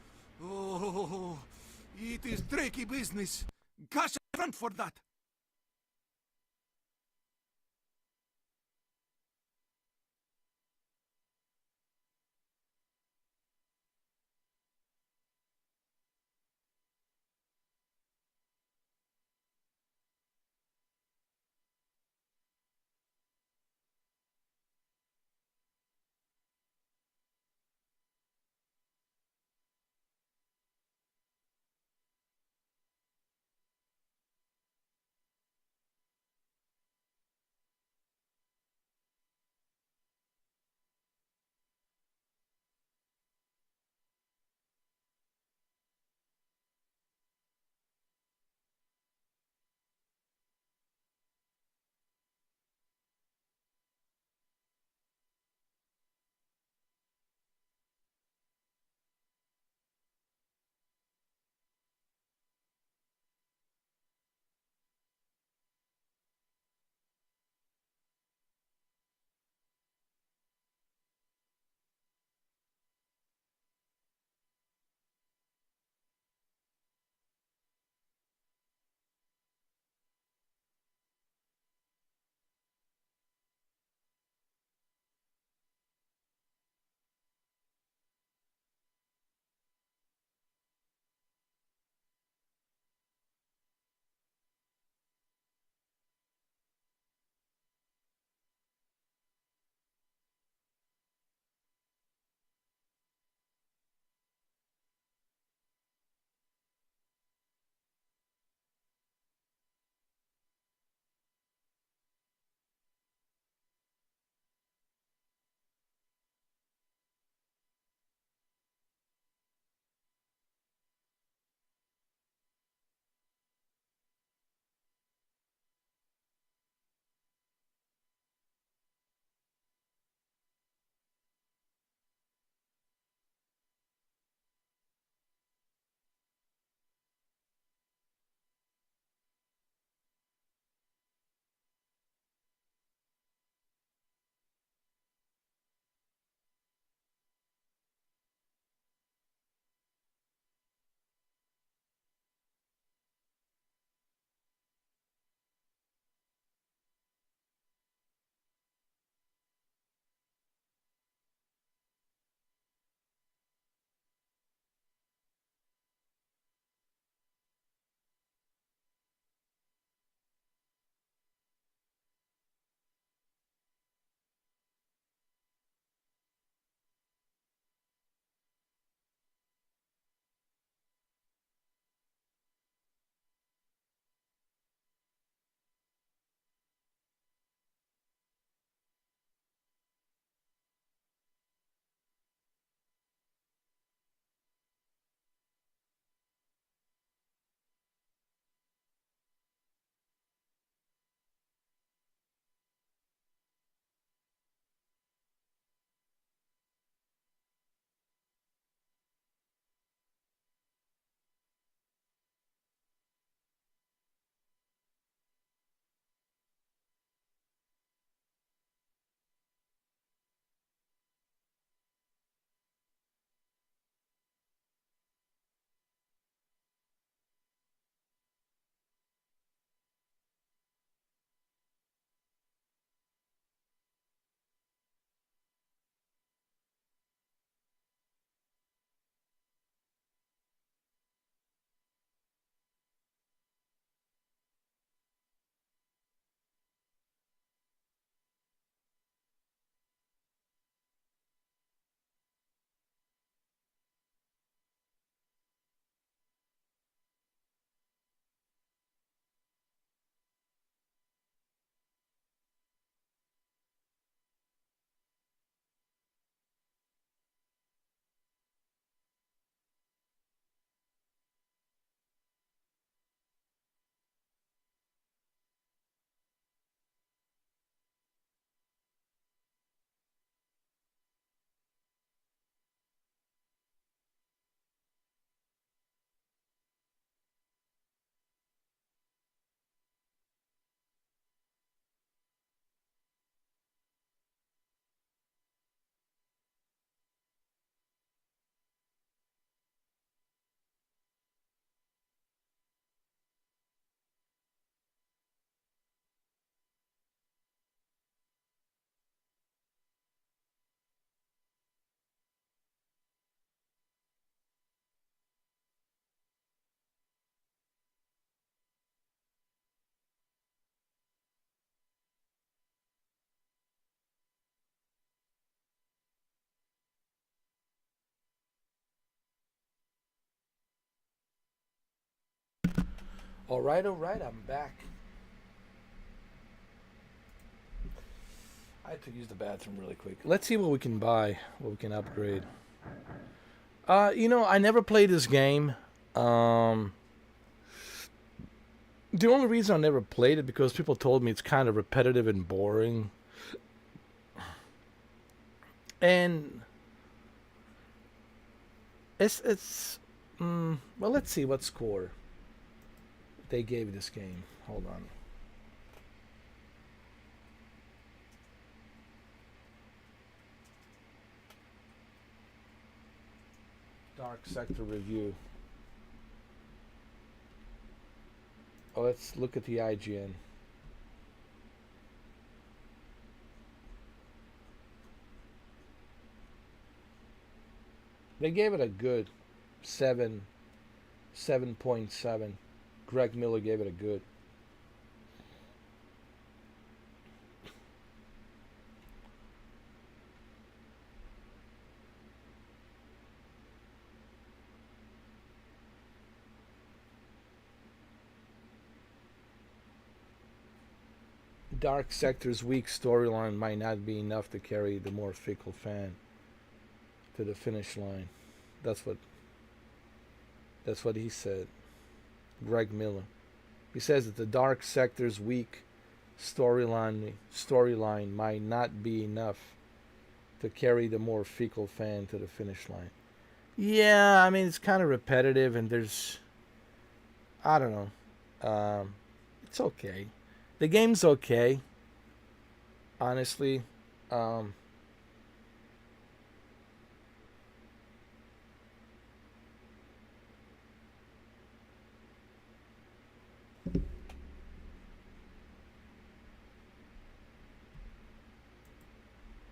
oh, it is tricky business. Cash front for that. All right, I'm back. I had to use the bathroom really quick. Let's see what we can buy, what we can upgrade. I never played this game. The only reason I never played it because people told me it's kind of repetitive and boring. And well, let's see what score they gave this game. Hold on. Dark Sector review. Oh, let's look at the IGN. They gave it a good 7.7. Greg Miller gave it a good. Dark Sector's weak storyline might not be enough to carry the more fickle fan to the finish line. That's what he said. Greg Miller. He says that the Dark Sector's weak storyline might not be enough to carry the more fickle fan to the finish line. Yeah, I mean it's kind of repetitive and there's I don't know. It's okay. The game's okay. Honestly.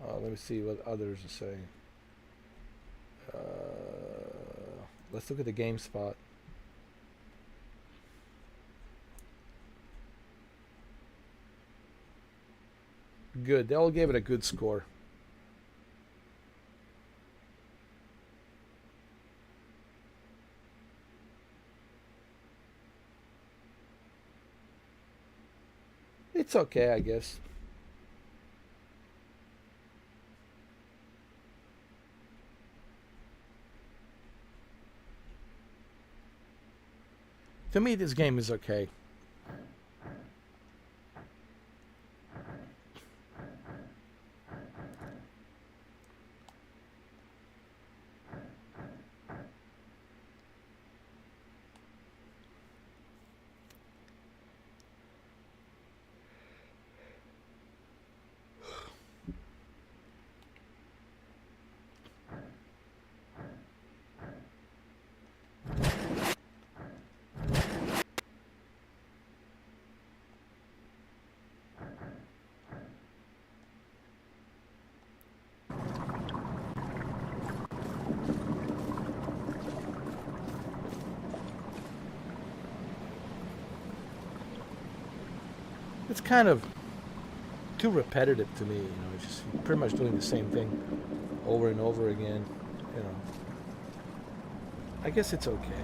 Let me see what others are saying. Let's look at the GameSpot. Good. They all gave it a good score. It's okay, I guess. To me, this game is okay. It's kind of too repetitive to me, it's just pretty much doing the same thing over and over again, I guess it's okay.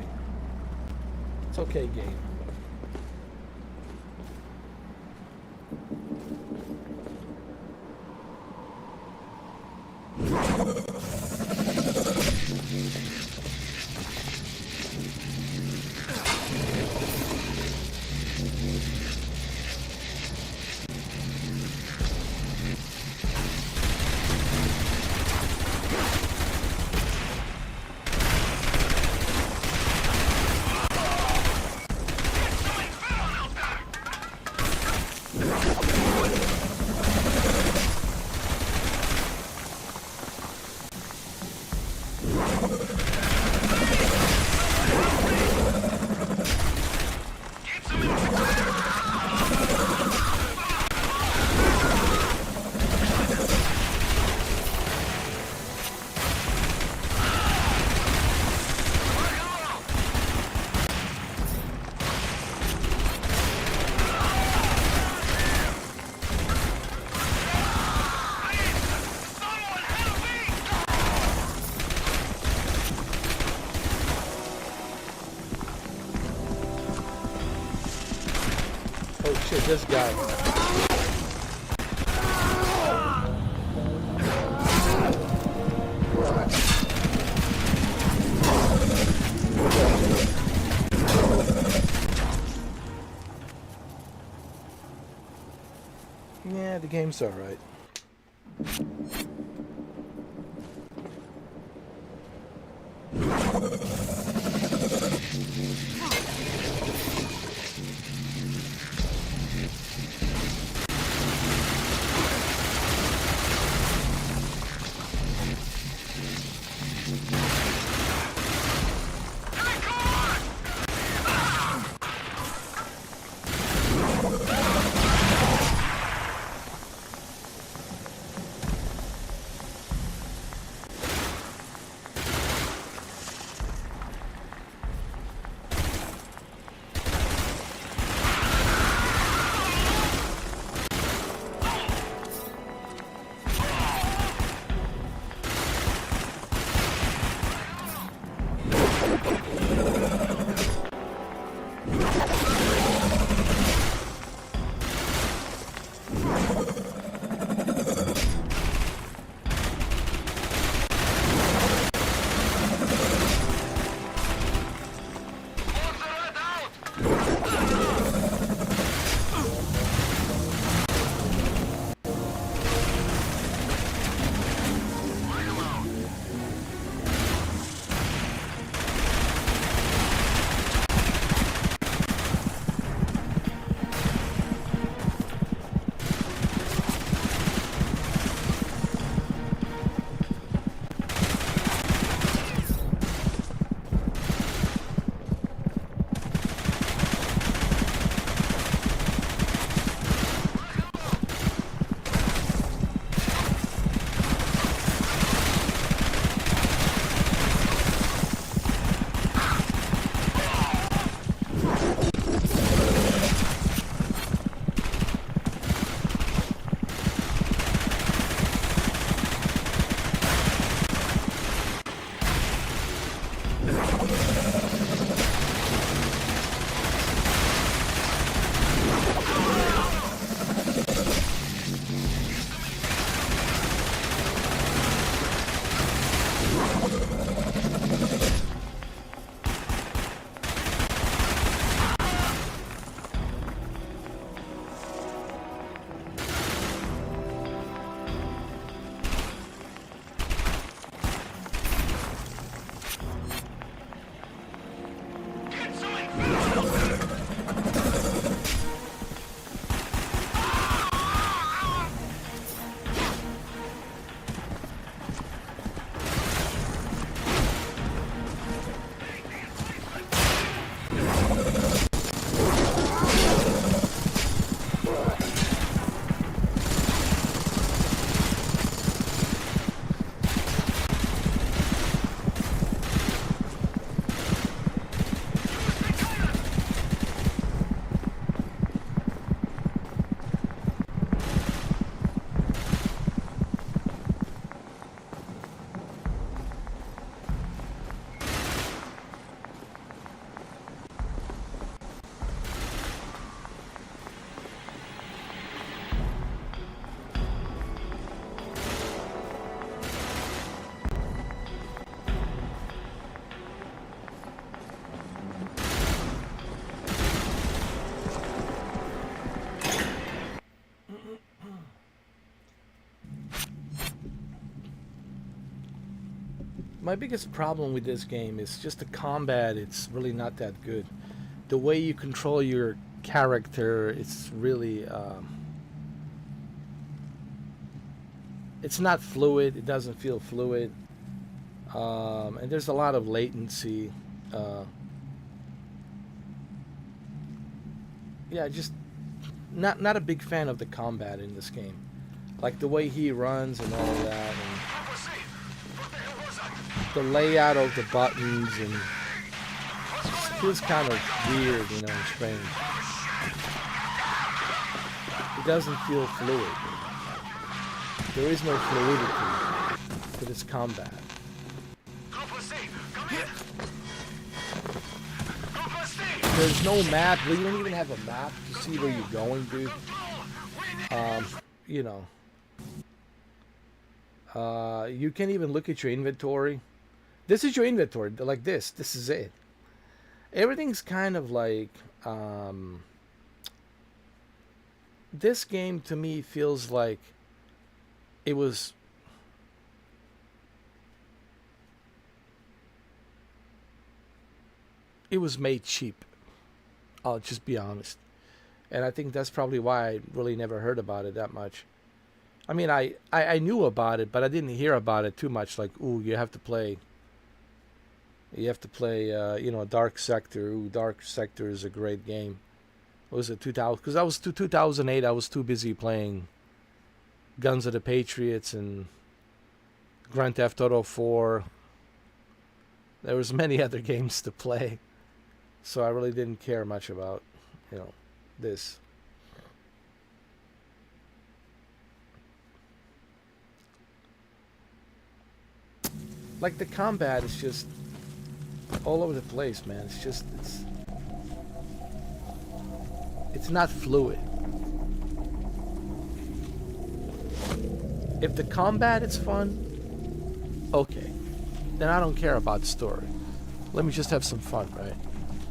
It's okay game. Shit, this guy. Yeah, the game's alright. My biggest problem with this game is just the combat. It's really not that good. The way you control your character, it's really it's not fluid. It doesn't feel fluid, and there's a lot of latency. Yeah, just not a big fan of the combat in this game, like the way he runs and all of that, and the layout of the buttons, and it feels kind of weird, you know, and strange. It doesn't feel fluid. There is no fluidity to this combat. There's no map. You don't even have a map to see where you're going, dude. You know. You can't even look at your inventory. This is your inventory, like this. This is it. Everything's kind of like... this game, to me, feels like it was... It was made cheap. I'll just be honest. And I think that's probably why I really never heard about it that much. I mean, I knew about it, but I didn't hear about it too much. Like, ooh, you have to play, you know, Dark Sector. Ooh, Dark Sector is a great game. What was it, 2000? Because I was 2008. I was too busy playing Guns of the Patriots and Grand Theft Auto 4. There was many other games to play, so I really didn't care much about, you know, this. Like, the combat is just all over the place, man. It's just, it's not fluid. If the combat is fun, okay, then I don't care about the story. Let me just have some fun, right?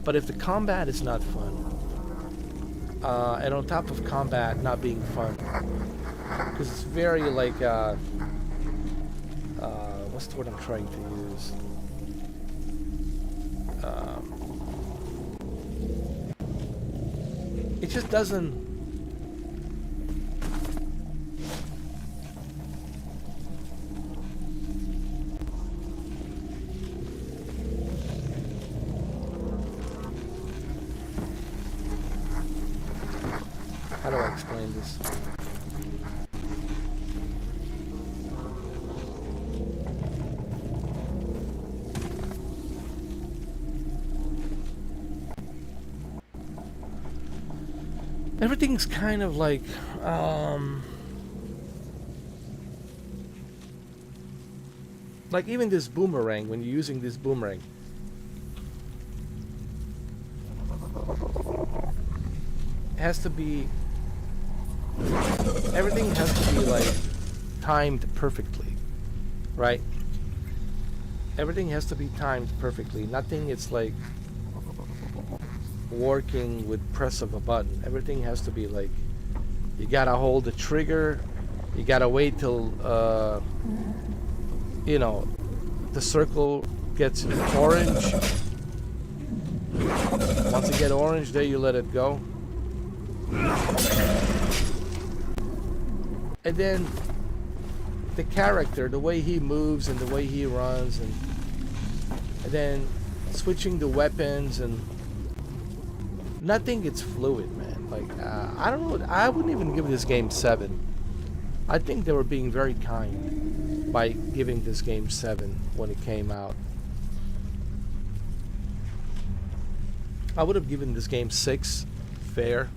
But if the combat is not fun, and on top of combat not being fun, because it's very like, what's the word I'm trying to use? It just doesn't... How do I explain this? Everything's kind of like, even this boomerang, when you're using this boomerang, it has to be, everything has to be like timed perfectly, right? Everything has to be timed perfectly. Nothing is like working with press of a button. Everything has to be like, you gotta hold the trigger, you gotta wait till you know, the circle gets orange. Once you get orange, there you let it go. And then the character, the way he moves and the way he runs, and then switching the weapons, and nothing gets fluid, man. Like, I don't know. I wouldn't even give this game 7. I think they were being very kind by giving this game 7 when it came out. I would have given this game 6, fair.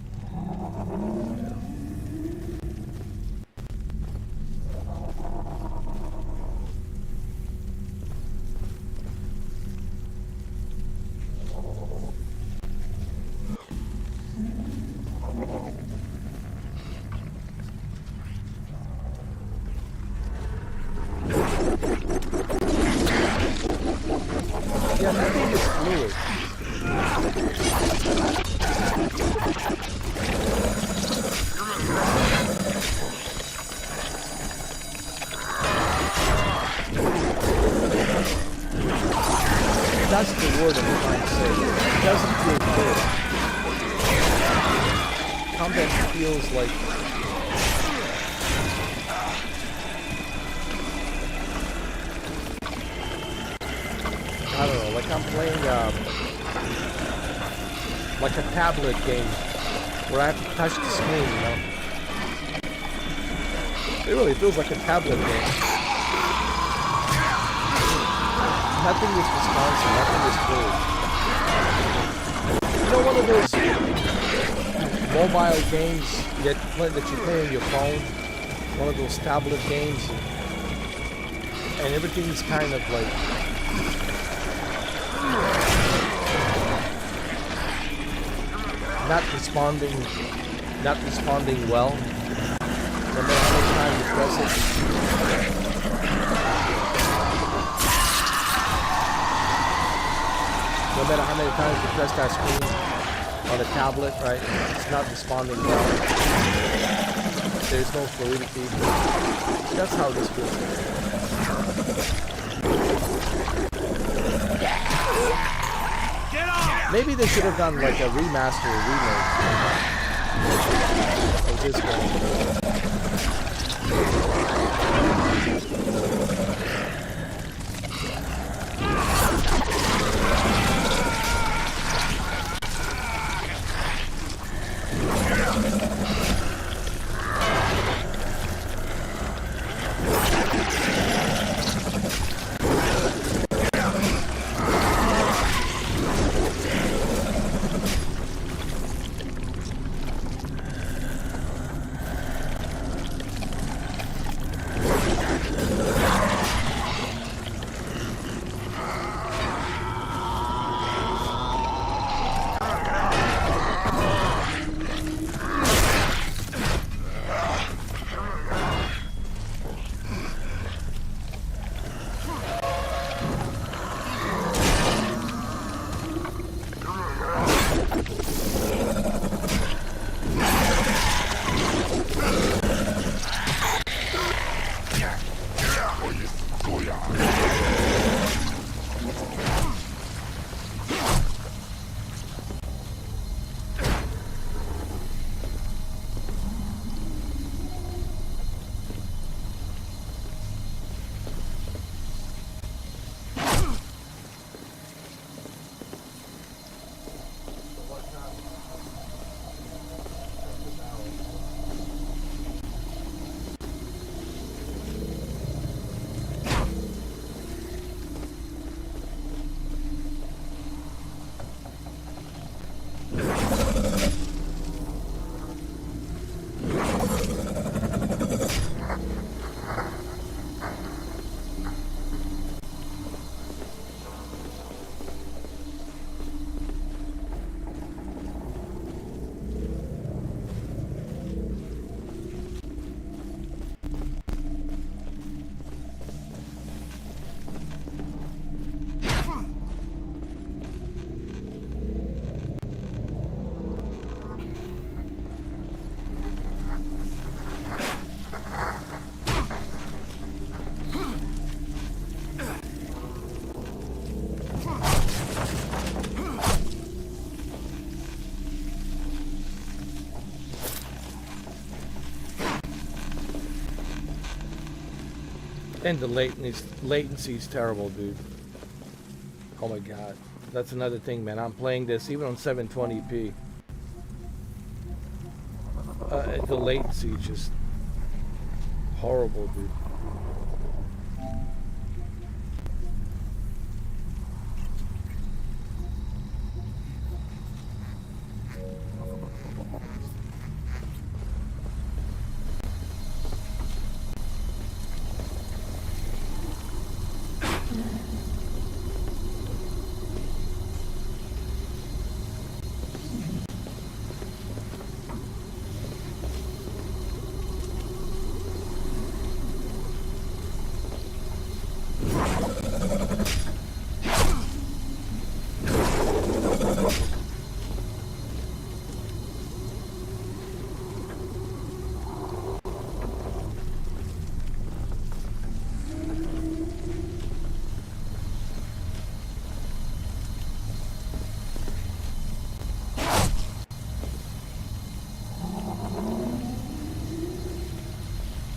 Yeah, nothing is fluid. That's the word I'm trying to say. It doesn't feel good. Combat feels like... I don't know, like I'm playing like a tablet game where I have to touch the screen, you know? It really feels like a tablet game. Nothing is responsive, nothing is fluid. You know, one of those mobile games that you play on your phone, one of those tablet games, and everything is kind of like... not responding well. No matter how many times you press it. No matter how many times you press that screen on a tablet, right? It's not responding well. There's no fluidity. That's how this feels. Maybe they should have done like a remaster or remake of this game. And the latency is terrible, dude. Oh my god. That's another thing, man. I'm playing this even on 720p. The latency is just horrible, dude.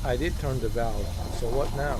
I did turn the valve, so what now?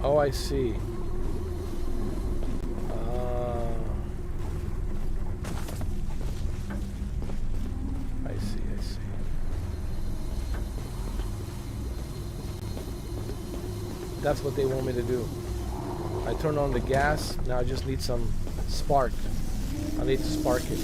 Oh, I see. I see. That's what they want me to do. I turn on the gas. Now I just need some spark. I need to spark it.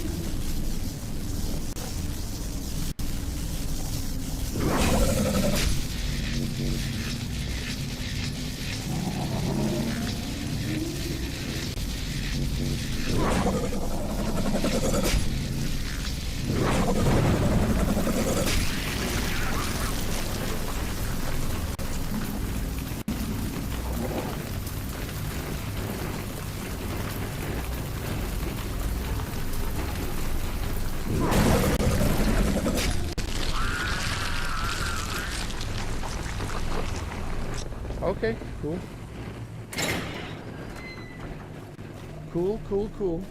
Okay, cool. Cool.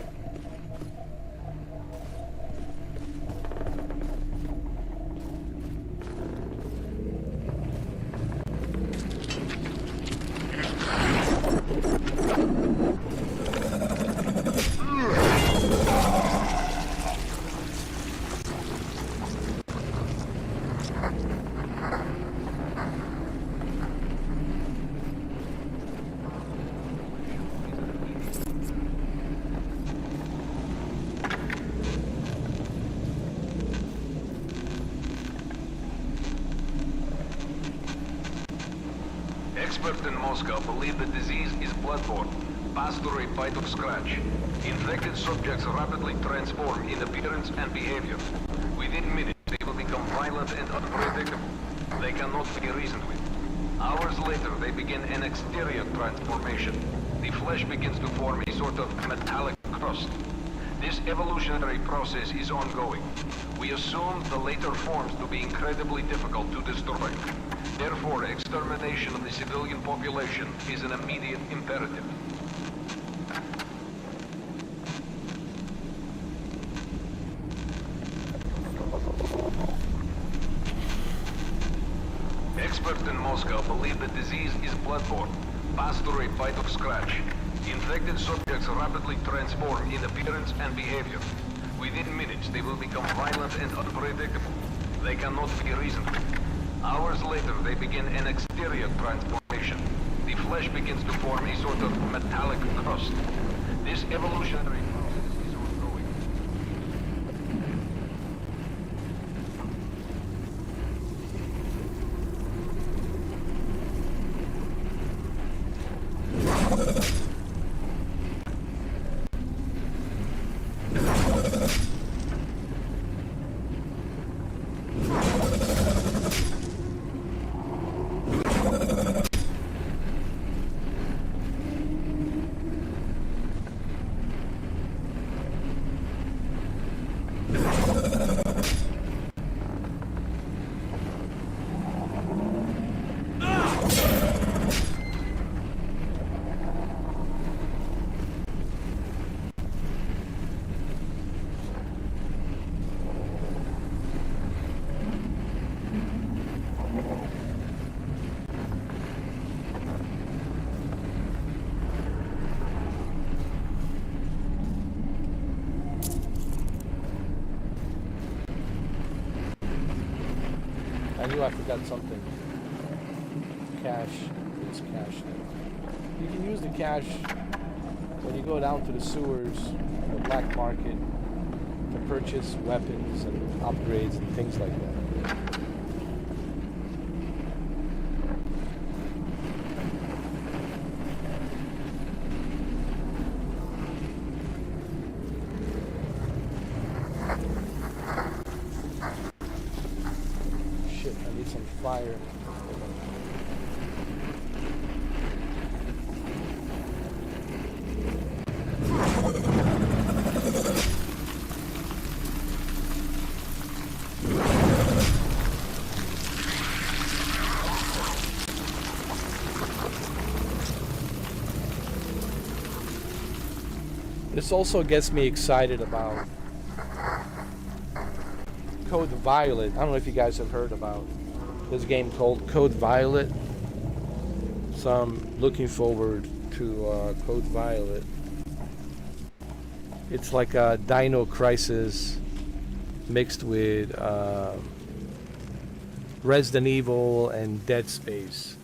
Experts in Moscow believe the disease is bloodborne, passed through a bite or scratch. Infected subjects rapidly transform in appearance and behavior. Within minutes, they will become violent and unpredictable. They cannot be reasoned with. Hours later, they begin an exterior transformation. The flesh begins to form a sort of metallic crust. This evolutionary process is ongoing. We assume the later forms to be incredibly difficult to destroy. Therefore, extermination of the civilian population is an immediate imperative. Experts in Moscow believe the disease is bloodborne, passed through a bite or scratch. Infected subjects rapidly transform in appearance and behavior. Within minutes, they will become violent and unpredictable. They cannot be reasoned with. Hours later, they begin an exterior transformation. The flesh begins to form a sort of metallic crust. This evolutionary process is ongoing. I knew I forgot something. Cash. It's cash. You can use the cash when you go down to the sewers, the black market, to purchase weapons and upgrades and things like that. Shit, I need some fire. This also gets me excited about Code Violet. I don't know if you guys have heard about this game called Code Violet. So I'm looking forward to Code Violet. It's like a Dino Crisis mixed with Resident Evil and Dead Space.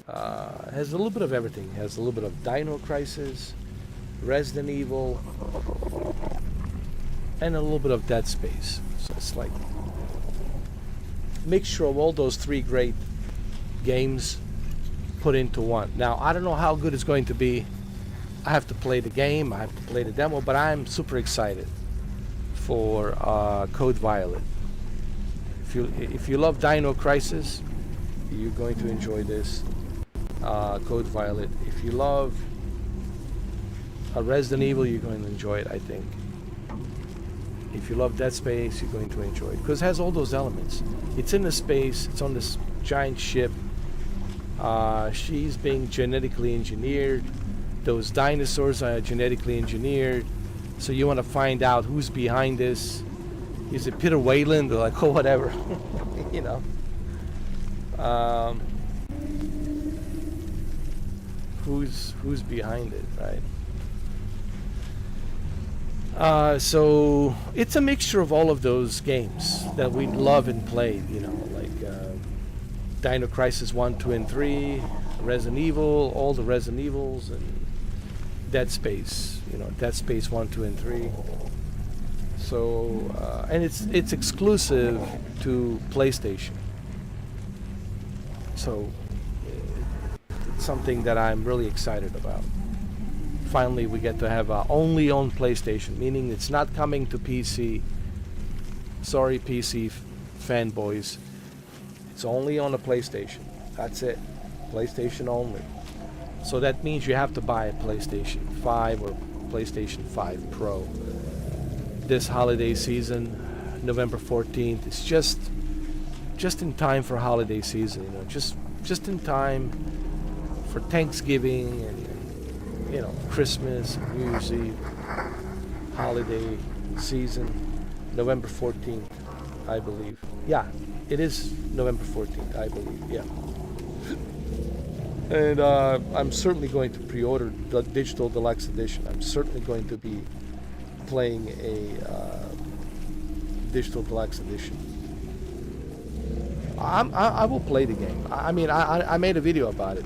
Has a little bit of everything. Has a little bit of Dino Crisis, Resident Evil, and a little bit of Dead Space. So it's like a mixture of all those three great games put into one. Now, I don't know how good it's going to be. I have to play the game, I have to play the demo, but I'm super excited for Code Violet. If you love Dino Crisis, you're going to enjoy this Code Violet. If you love Resident Evil, you're going to enjoy it, I think. If you love Dead Space, you're going to enjoy it because it has all those elements. It's in the space, it's on this giant ship. She's being genetically engineered. Those dinosaurs are genetically engineered. So you want to find out who's behind this. Is it Peter Wayland or like, oh, whatever, you know. Who's behind it, right? So it's a mixture of all of those games that we love and played, you know, like Dino Crisis 1, 2, and 3, Resident Evil, all the Resident Evils, and Dead Space, you know, Dead Space 1, 2, and 3. So, and it's exclusive to PlayStation. So, it's something that I'm really excited about. Finally, we get to have only on PlayStation, meaning it's not coming to PC. Sorry, PC fanboys. It's only on a PlayStation. That's it. PlayStation only. So that means you have to buy a PlayStation 5 or PlayStation 5 Pro this holiday season, November 14th. It's just in time for holiday season, you know, just in time for Thanksgiving and you know, Christmas, New Year's Eve, holiday season, November 14th, I believe. Yeah, it is November 14th, I believe. Yeah. And I'm certainly going to pre-order the Digital Deluxe Edition. I'm certainly going to be playing a Digital Deluxe Edition. I will play the game. I mean, I made a video about it.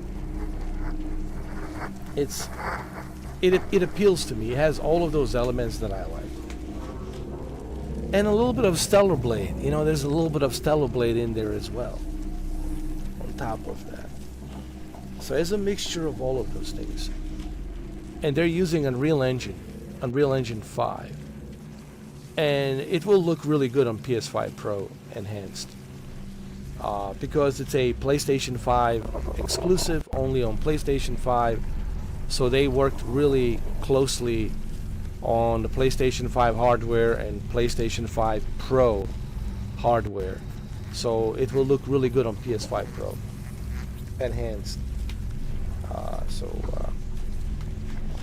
It appeals to me. It has all of those elements that I like. And a little bit of Stellar Blade. You know, there's a little bit of Stellar Blade in there as well. On top of that. So it's a mixture of all of those things. And they're using Unreal Engine 5. And it will look really good on PS5 Pro Enhanced. Because it's a PlayStation 5 exclusive, only on PlayStation 5. So they worked really closely on the PlayStation 5 hardware and PlayStation 5 Pro hardware. So it will look really good on PS5 Pro Enhanced.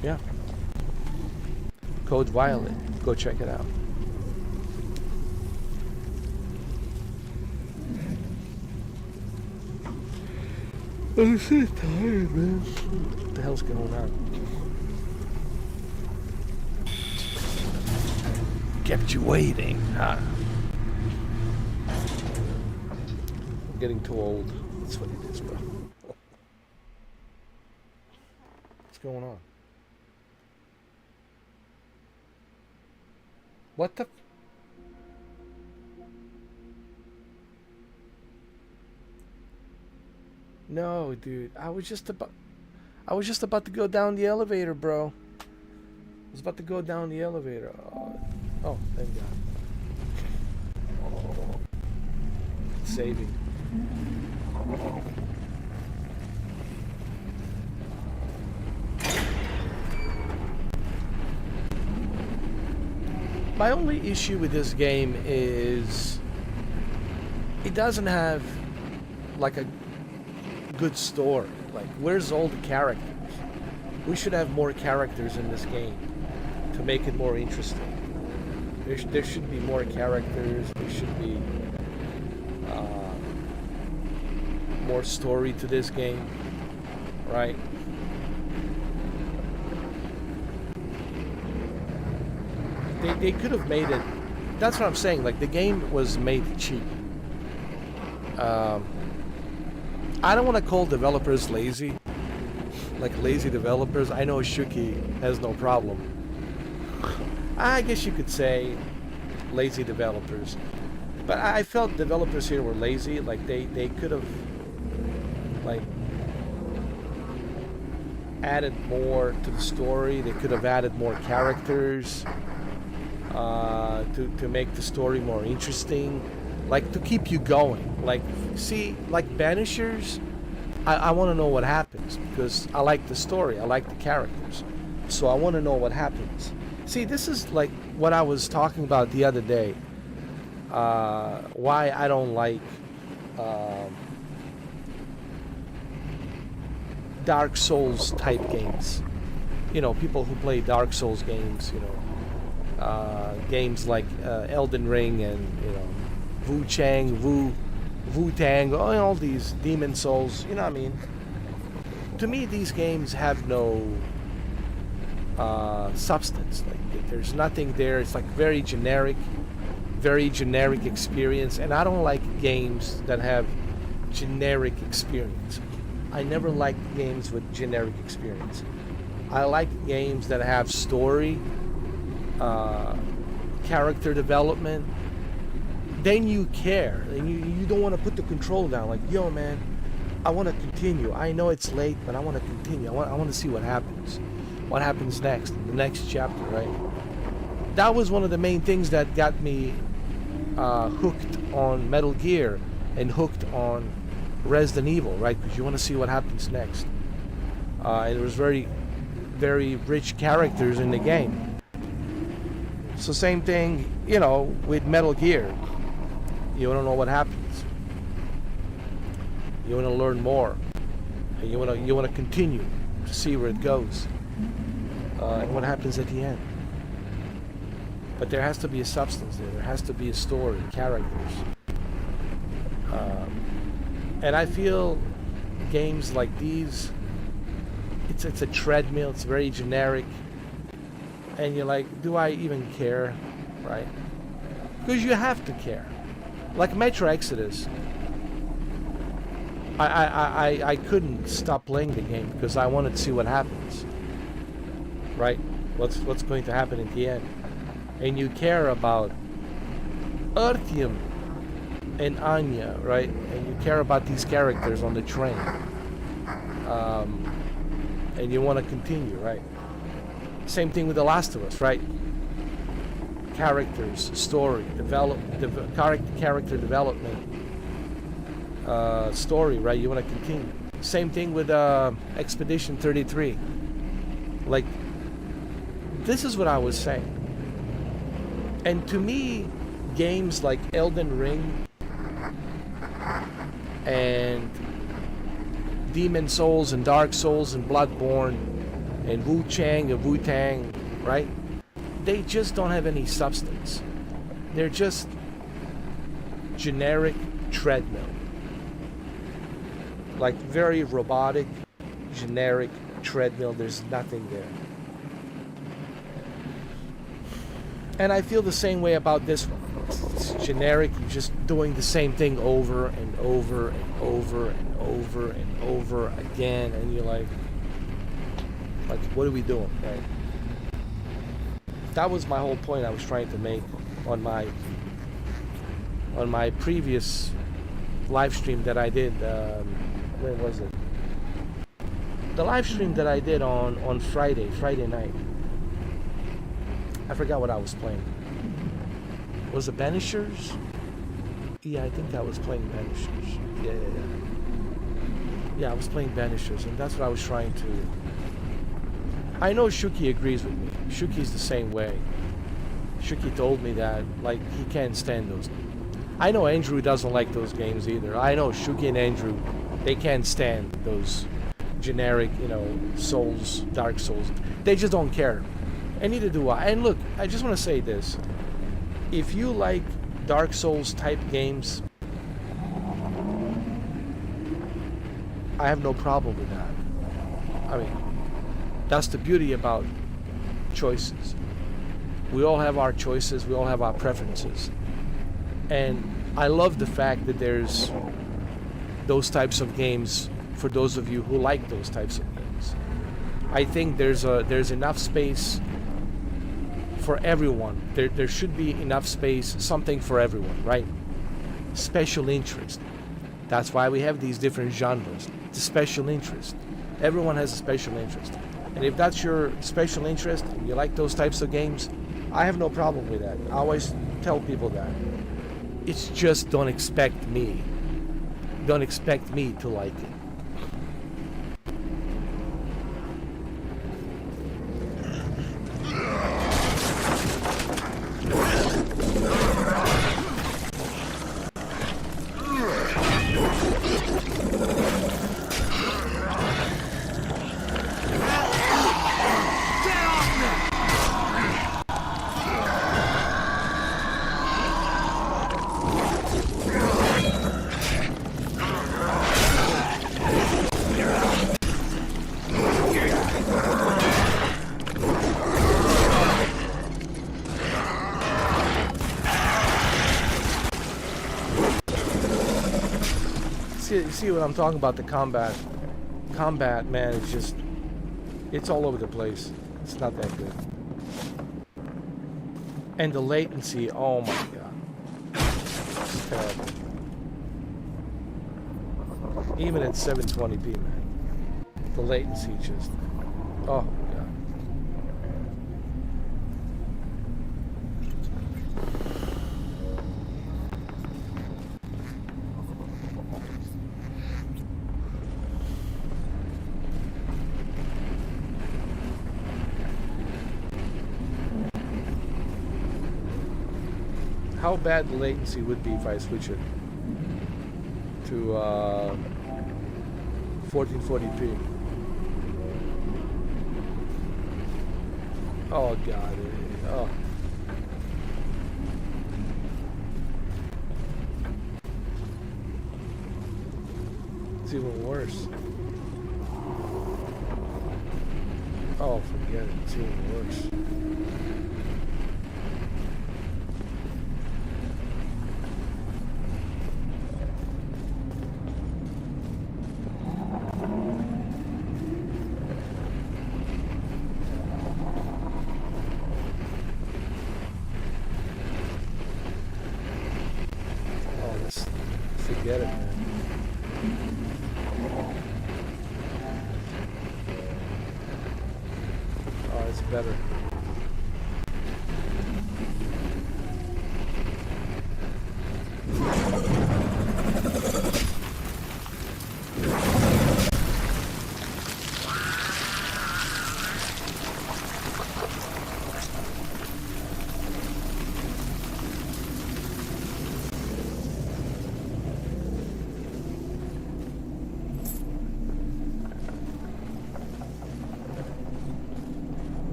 Yeah. Code Violet. Go check it out. I'm so tired, man. What the hell's going on? Kept you waiting, huh? I'm getting too old. That's what it is, bro. What's going on? What the? No, dude. I was just about to go down the elevator, bro. I was about to go down the elevator. Oh, thank God. Saving. My only issue with this game is it doesn't have like a good story. Like, where's all the characters? We should have more characters in this game to make it more interesting. There should be more characters. There should be more story to this game. right? They could have made it. That's what I'm saying. Like, the game was made cheap. I don't want to call developers lazy, like lazy developers. I know Shuki has no problem. I guess you could say lazy developers, but I felt developers here were lazy. Like, they could have like added more to the story. They could have added more characters to make the story more interesting, like to keep you going. Like, see, like Banishers, I want to know what happens because I like the story, I like the characters, so I want to know what happens. See, this is like what I was talking about the other day, why I don't like Dark Souls type games. You know, people who play Dark Souls games, you know, games like Elden Ring and, you know, Wu-Tang, all these Demon Souls, you know what I mean? To me, these games have no substance. Like, there's nothing there. It's like very generic experience, and I don't like games that have generic experience. I never liked games with generic experience. I like games that have story, character development. Then you care, and you don't want to put the control down. Like, yo, man, I want to continue. I know it's late, but I want to continue. I want to see what happens. What happens next, the next chapter, right? That was one of the main things that got me hooked on Metal Gear and hooked on Resident Evil, right? Because you want to see what happens next. And there was very, very rich characters in the game. So same thing, you know, with Metal Gear. You want to know what happens. You want to learn more. And you want to continue to see where it goes. And what happens at the end. But there has to be a substance there. There has to be a story, characters. And I feel games like these, it's a treadmill. It's very generic. And you're like, do I even care, right? Because you have to care. Like Metro Exodus, I couldn't stop playing the game because I wanted to see what happens, right? What's going to happen in the end? And you care about Artyom and Anya, right? And you care about these characters on the train, and you want to continue, right? Same thing with The Last of Us, right? Characters, story, character development, story, right? You want to continue. Same thing with Expedition 33. Like, this is what I was saying. And to me, games like Elden Ring and Demon Souls and Dark Souls and Bloodborne and Wu-Tang, right? They just don't have any substance. They're just generic treadmill. Like, very robotic, generic treadmill. There's nothing there. And I feel the same way about this one. It's generic. You're just doing the same thing over and over and over and over and over again. And you're like, what are we doing, right? That was my whole point I was trying to make on my previous live stream that I did. When was it? The live stream that I did on Friday night. I forgot what I was playing. Was it Banishers? Yeah, I think I was playing Banishers. Yeah, I was playing Banishers, and that's what I was trying to... I know Shuki agrees with me. Shuki's the same way. Shuki told me that, like, he can't stand those. I know Andrew doesn't like those games either. I know Shuki and Andrew, they can't stand those generic, you know, Souls, Dark Souls. They just don't care. And neither do I. And look, I just want to say this. If you like Dark Souls type games, I have no problem with that. I mean, that's the beauty about choices. We all have our choices, we all have our preferences. And I love the fact that there's those types of games for those of you who like those types of games. I think there's enough space for everyone. There should be enough space, something for everyone, right? Special interest. That's why we have these different genres. It's a special interest. Everyone has a special interest. And if that's your special interest, you like those types of games, I have no problem with that. I always tell people that. It's just don't expect me to like it. See what I'm talking about, the combat. Combat, man, it's all over the place. It's not that good. And the latency, oh my god. It's terrible. Even at 720p, man. The latency just, oh my god. How bad the latency would be if I switch it to 1440p. Oh god. Oh. It's even worse. Oh, forget it. It's even worse. Forget it, man. Oh, it's better.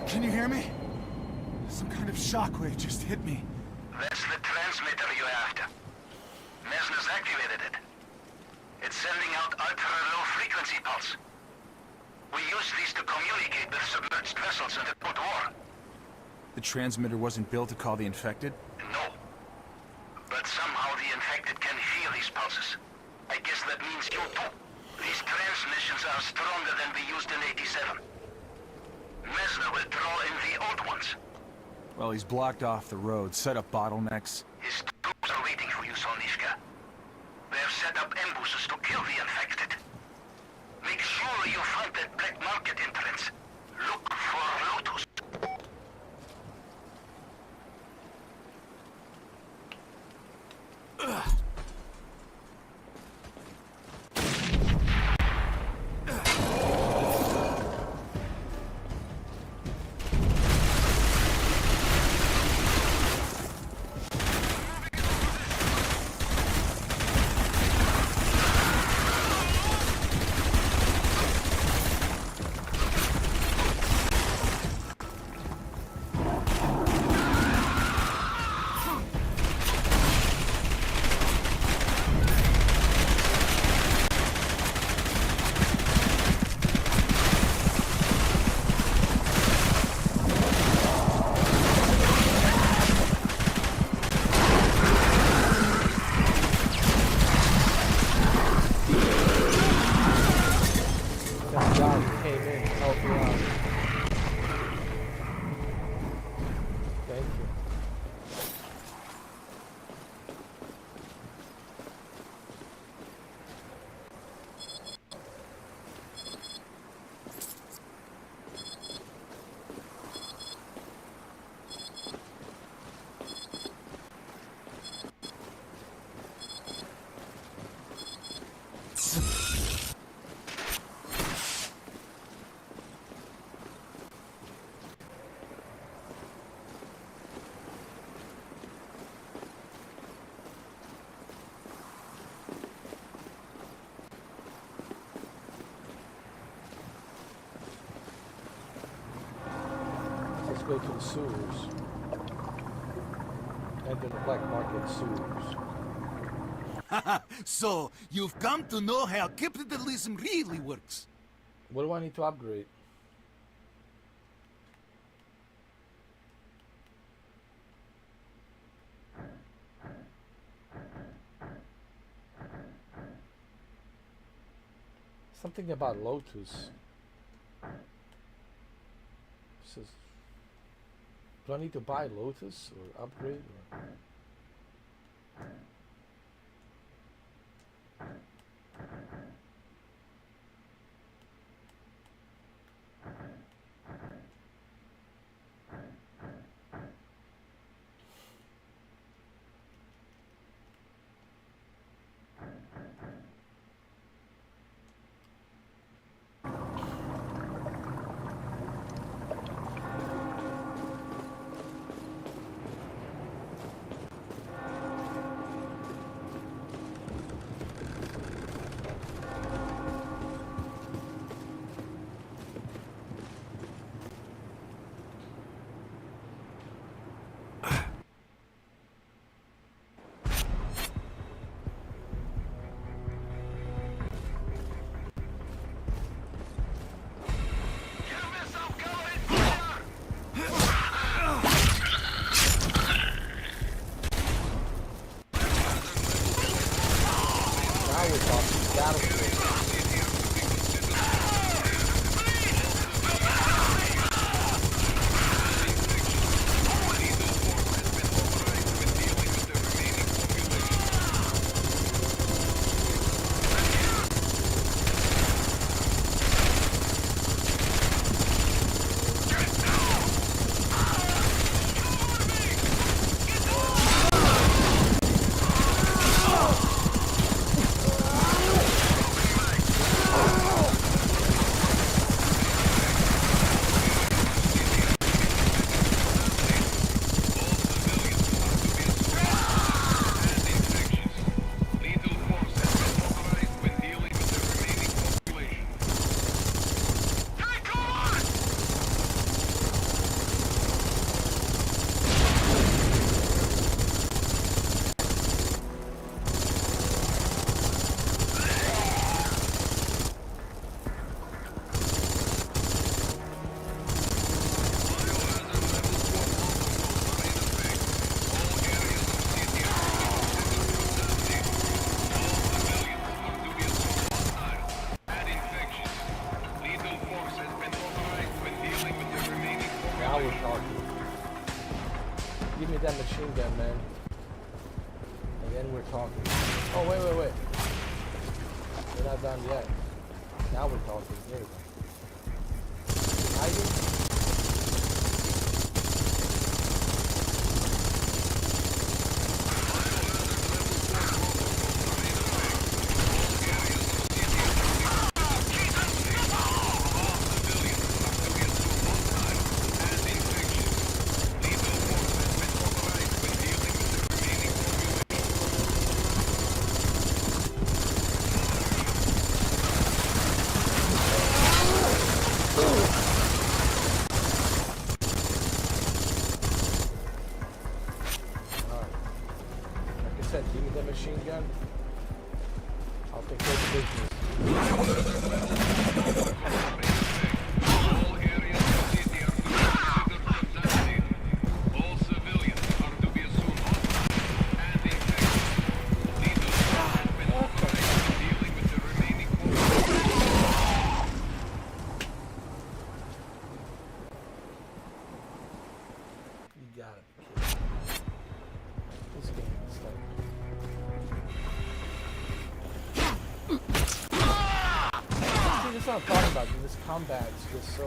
Can you hear me? Some kind of shockwave just hit me. That's the transmitter you're after. Mesner's activated it. It's sending out ultra-low frequency pulse. We use these to communicate with submerged vessels in the Cold War. The transmitter wasn't built to call the infected? No. But somehow the infected can hear these pulses. I guess that means you too. These transmissions are stronger than we used in 87. Mesner will draw in the old ones. Well, he's blocked off the road, set up bottlenecks. His troops are waiting for you, Solnishka. They have set up ambushes to kill the infected. Make sure you find that black market entrance. Look for Lotus. go to the sewers. Enter the black market sewers. So, you've come to know how capitalism really works. What do I need to upgrade? Something about Lotus. Says, do I need to buy Lotus or upgrade? Or? Give me that machine gun, man. And then we're talking. Oh, wait. We're not done yet. Now we're talking. Here we go. Hiding. Give me the machine gun. I'll take care of the business. All areas of the city are to be considered contaminated. All civilians are to be assumed hostile and infected. Lethal force has been authorized in dealing with the remaining You gotta be kidding. This game is like... See, that's what I'm talking about. This combat is just so...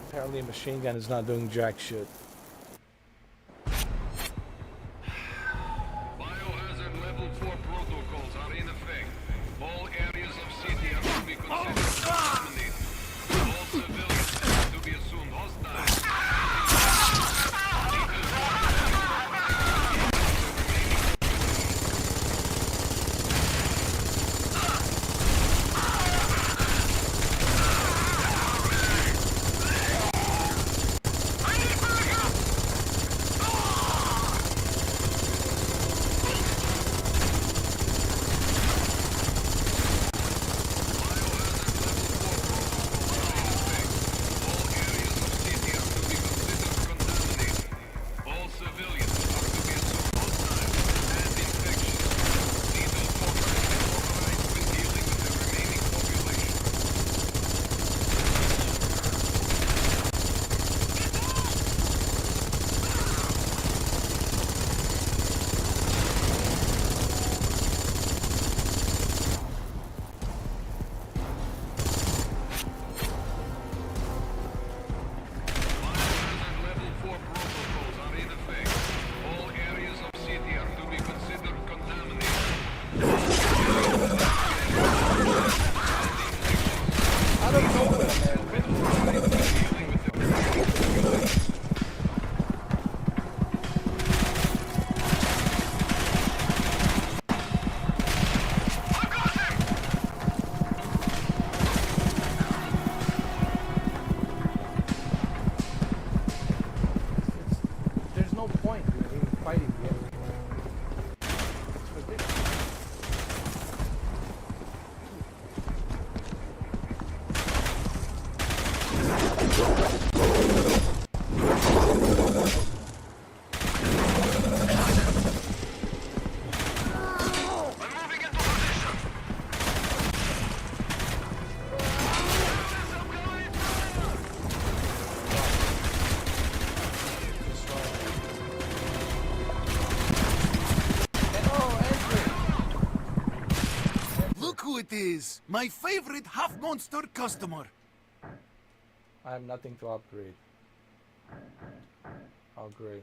Apparently a machine gun is not doing jack shit. Biohazard level 4 protocols are in effect. All areas of city are to be considered contaminated. All civilians are to be assumed hostile. There's no point in even fighting the enemy. It's ridiculous. Look who it is! My favorite half-monster customer! I have nothing to upgrade. Upgrade.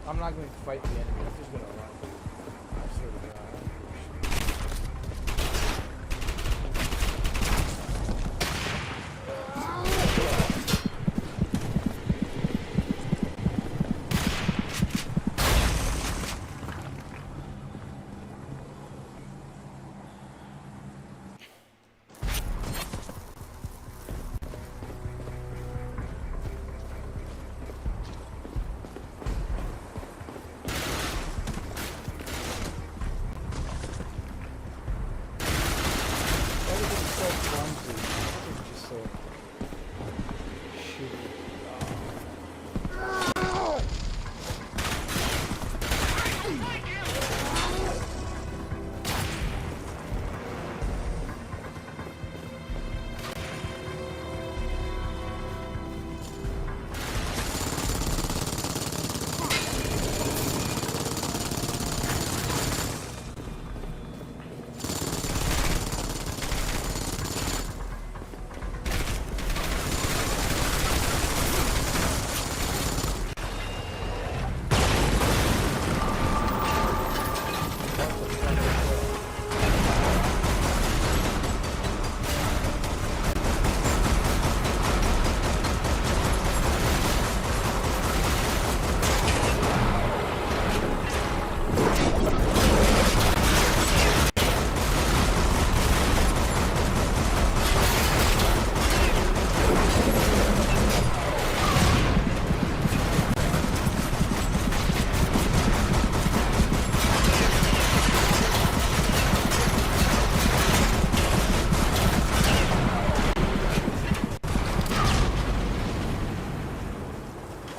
I'm not going to fight the enemy. I'm just going to run. I swear to God.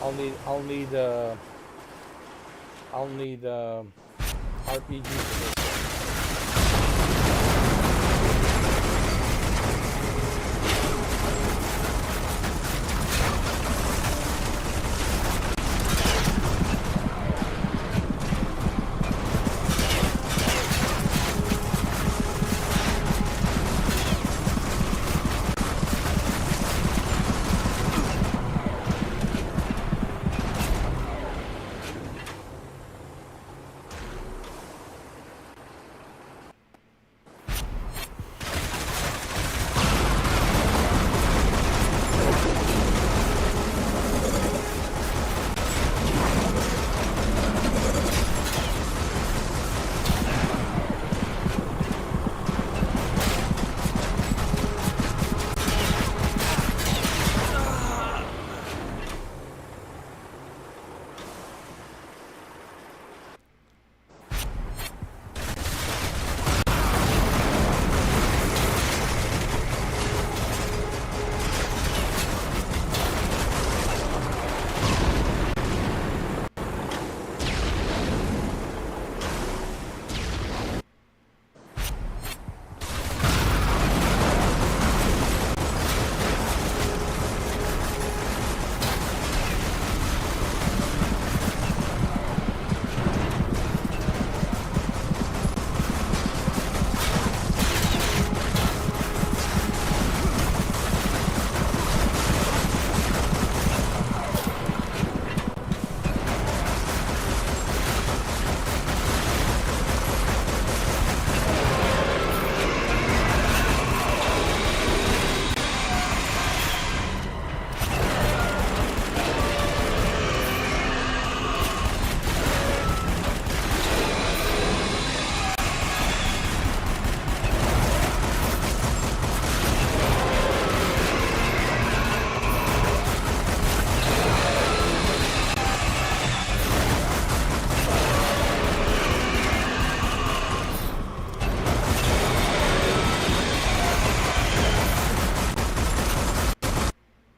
I'll need RPG for this.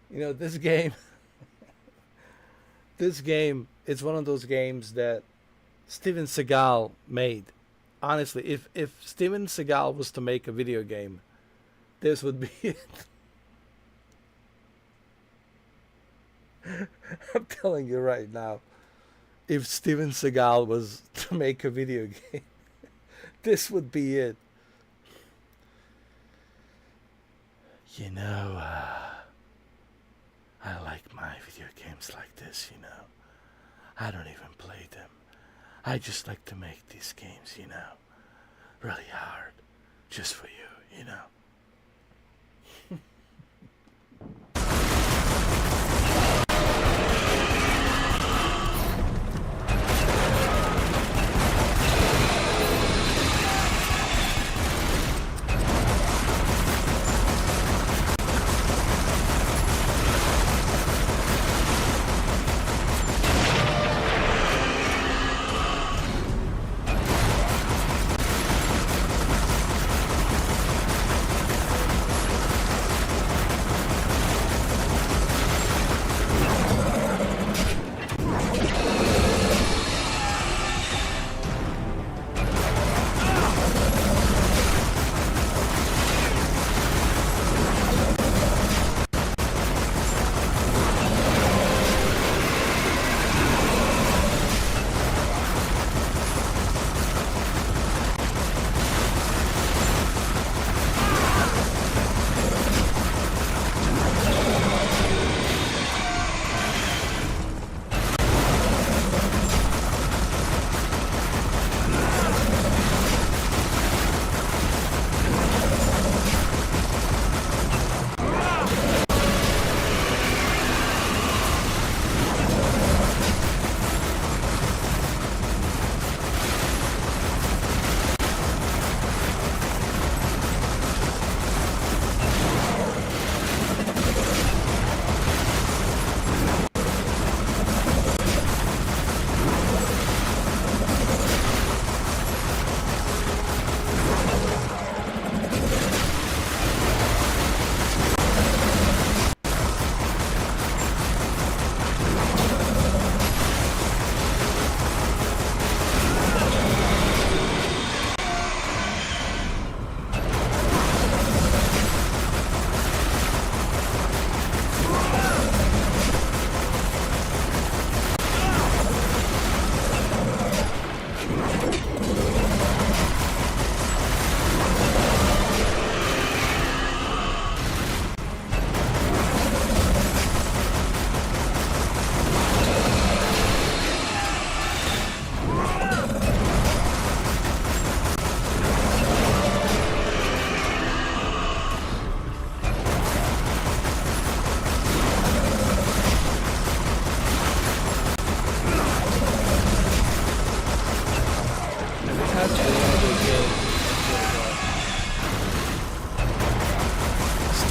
You know, this game it's one of those games that Steven Seagal made. Honestly, if Steven Seagal was to make a video game, this would be it. I'm telling you right now, if Steven Seagal was to make a video game, this would be it. You know, I like my video games like this, you know. I don't even play them. I just like to make these games, you know, really hard, just for you, you know.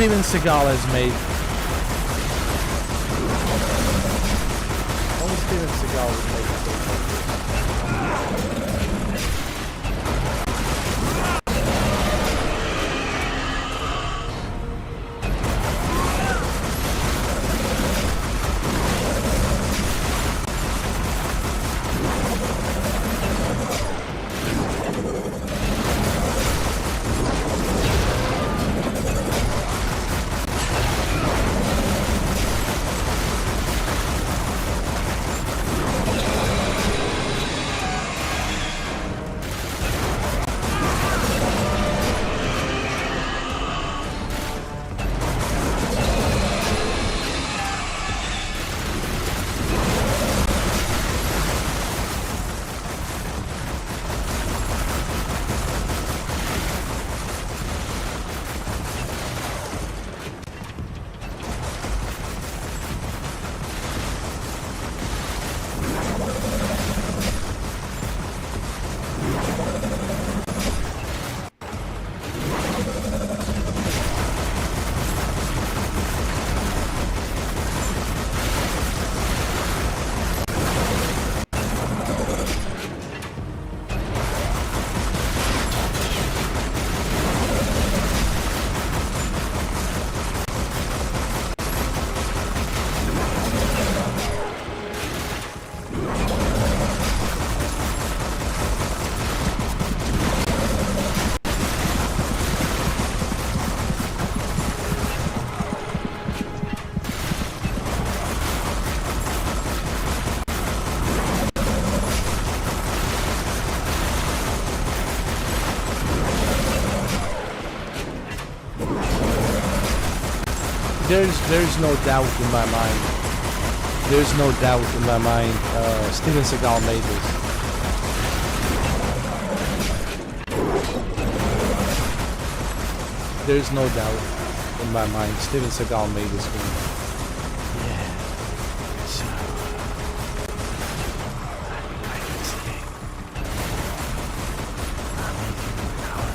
Steven Seagal has made. Only Steven Seagal has made a game like this. There's no doubt in my mind. There's no doubt in my mind. Steven Seagal made this. There's no doubt in my mind. Steven Seagal made this game. Yeah. So I like this game. I'm making it now.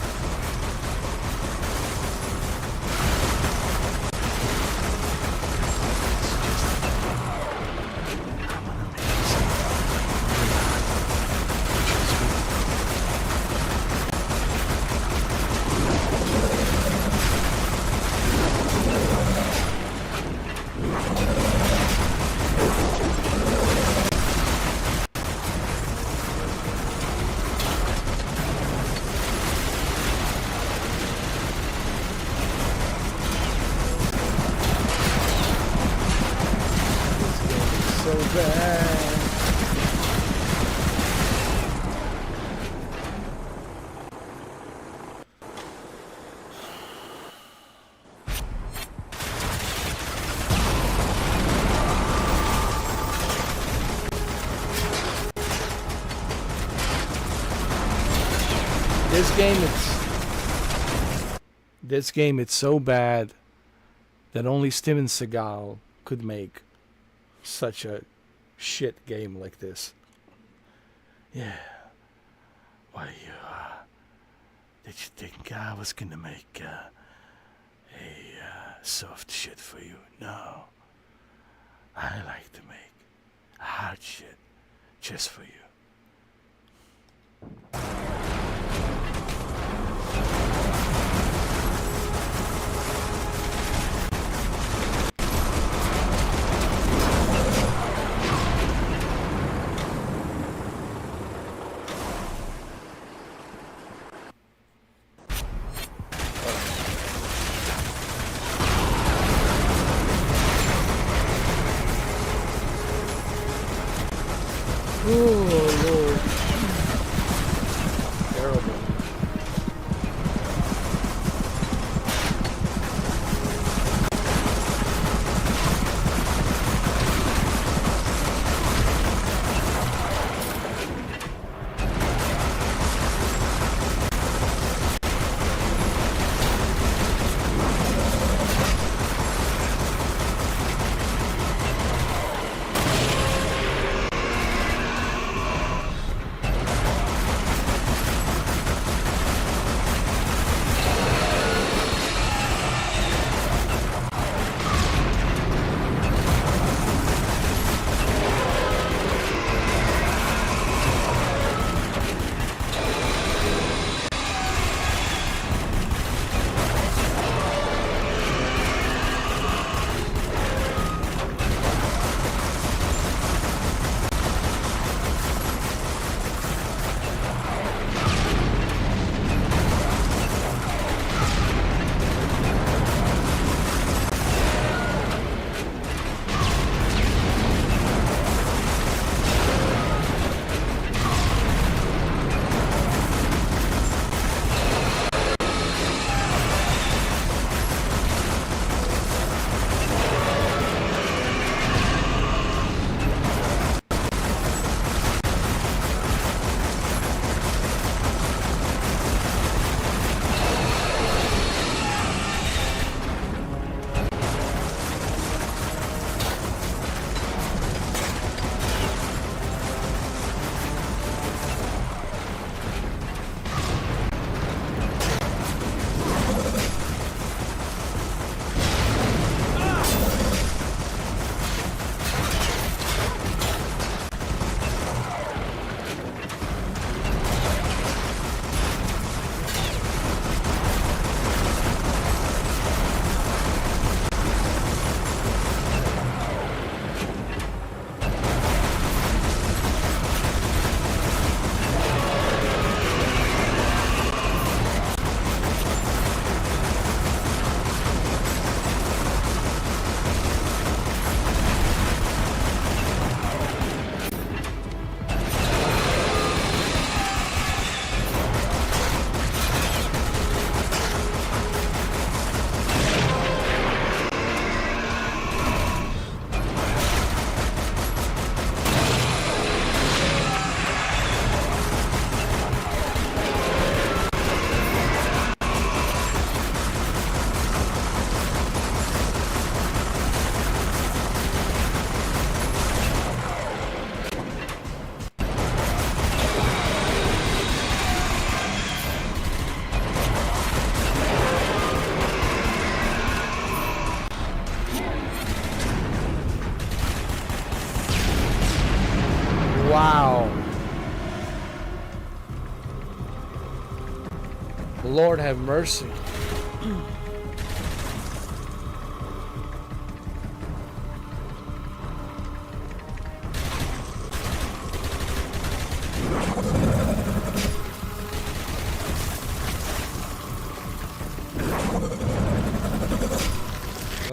This game, it's so bad that only Steven Seagal could make such a shit game like this. Yeah. Why, did you think I was gonna make a soft shit for you? No. I like to make hard shit just for you. Oh, Lord. Terrible. Lord have mercy. Let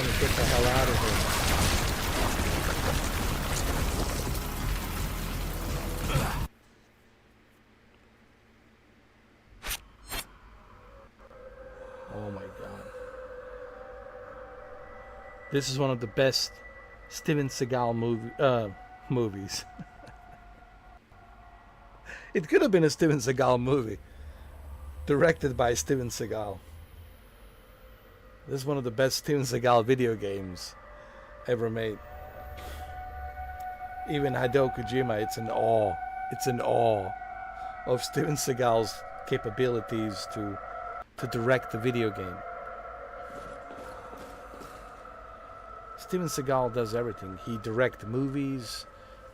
me get the hell out of here. Oh my god. This is one of the best Steven Seagal movies. It could have been a Steven Seagal movie. Directed by Steven Seagal. This is one of the best Steven Seagal video games ever made. Even Hideo Kojima, it's in awe. It's in awe of Steven Seagal's capabilities to direct the video game. Steven Seagal does everything. He directs movies,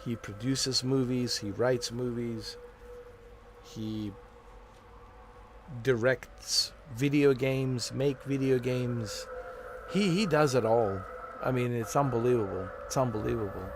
he produces movies, he writes movies, he directs video games, make video games. He does it all. I mean, it's unbelievable. It's unbelievable.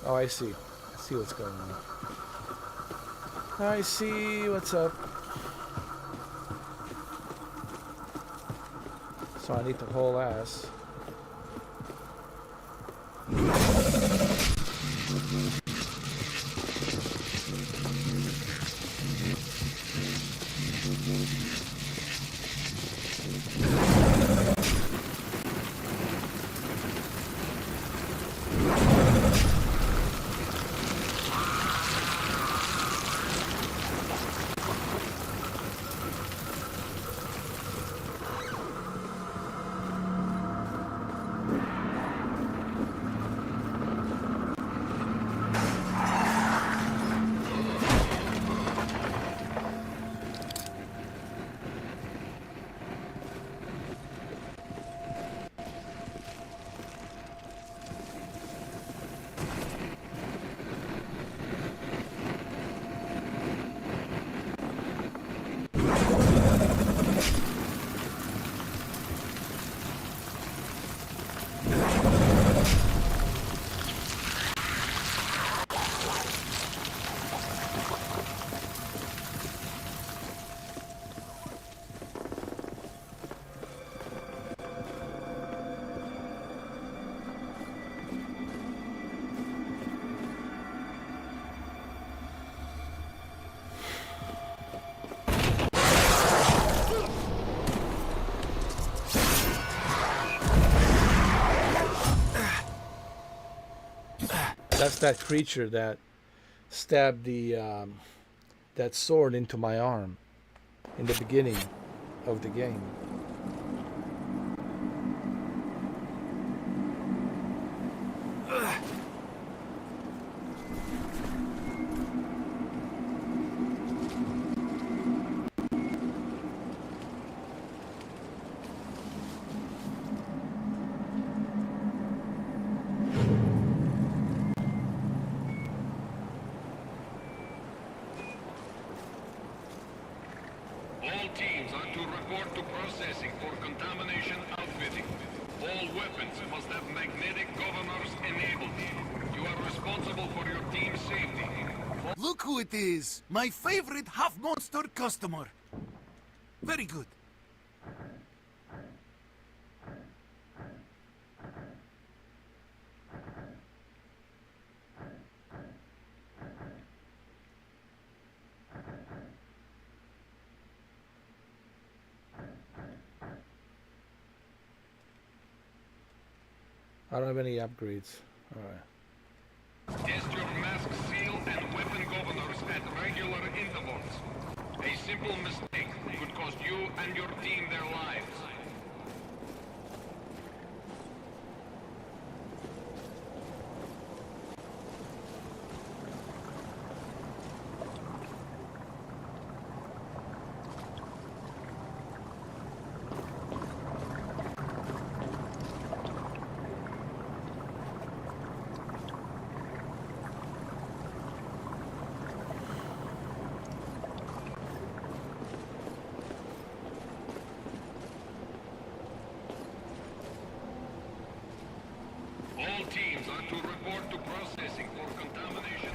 Oh, I see. I see what's going on. I see what's up. So I need to haul ass. That's that creature that stabbed the that sword into my arm in the beginning of the game. All teams are to report to processing for contamination outfitting. All weapons must have magnetic governors enabled. You are responsible for your team's safety. Look who it is! My favorite half-monster customer! Very good. I don't have any upgrades. All right. Test your mask seal and weapon governors at regular intervals. A simple mistake could cost you and your team their lives. All teams are to report to processing for contamination.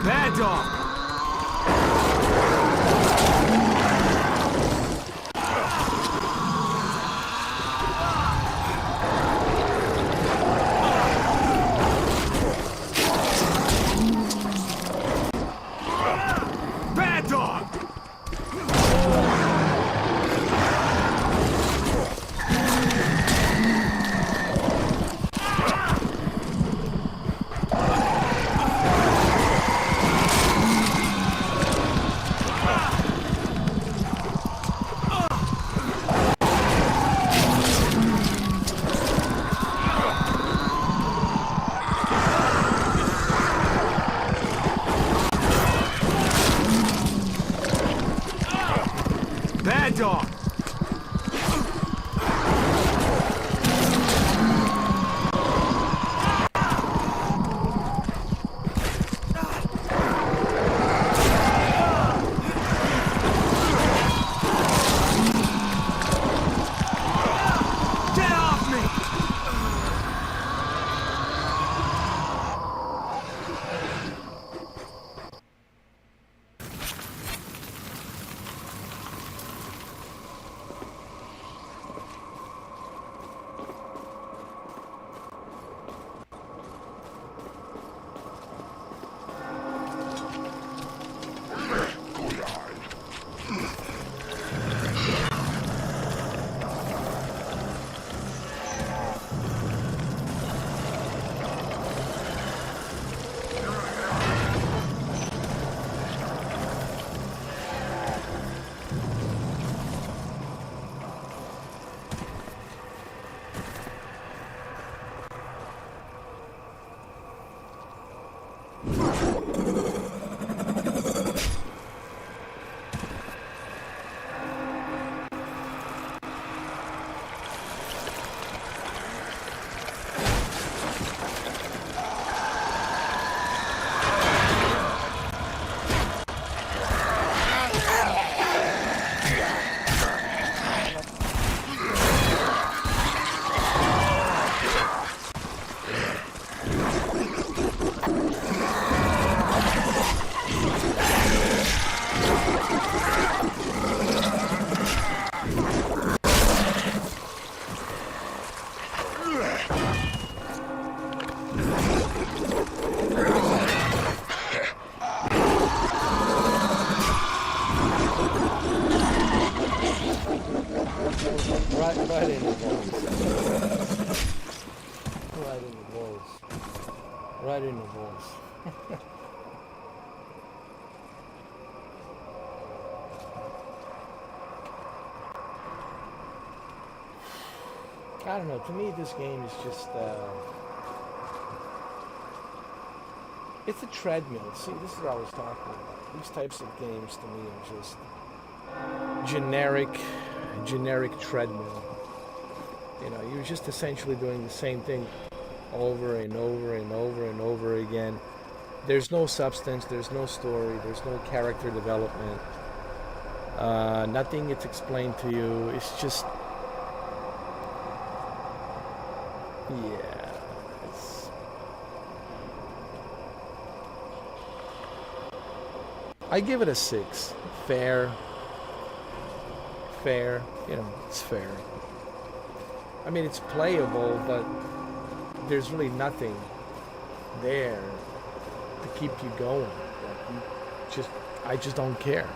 Bad dog! Bad dog! Bad dog! Get off me! Right in the balls. Right in the balls. Right in the balls. I don't know, to me this game is just it's a treadmill. See, this is what I was talking about. These types of games to me are just generic treadmill. You know, you're just essentially doing the same thing over and over and over and over again. There's no substance, there's no story, there's no character development. Nothing gets explained to you. It's just, yeah, I give it a 6. fair. You know, it's fair. I mean, it's playable, but there's really nothing there to keep you going. I just don't care.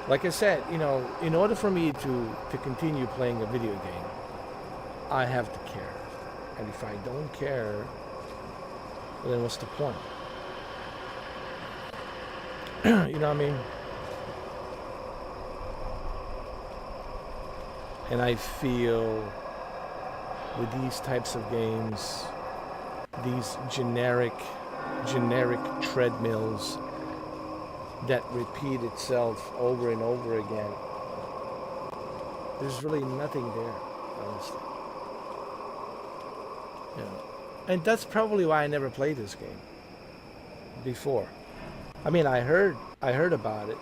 Like I said, you know, in order for me to continue playing a video game, I have to care. And if I don't care, well, then what's the point? You know what I mean? And I feel with these types of games, these generic treadmills that repeat itself over and over again, there's really nothing there, honestly. Yeah. And that's probably why I never played this game before. I mean, I heard about it,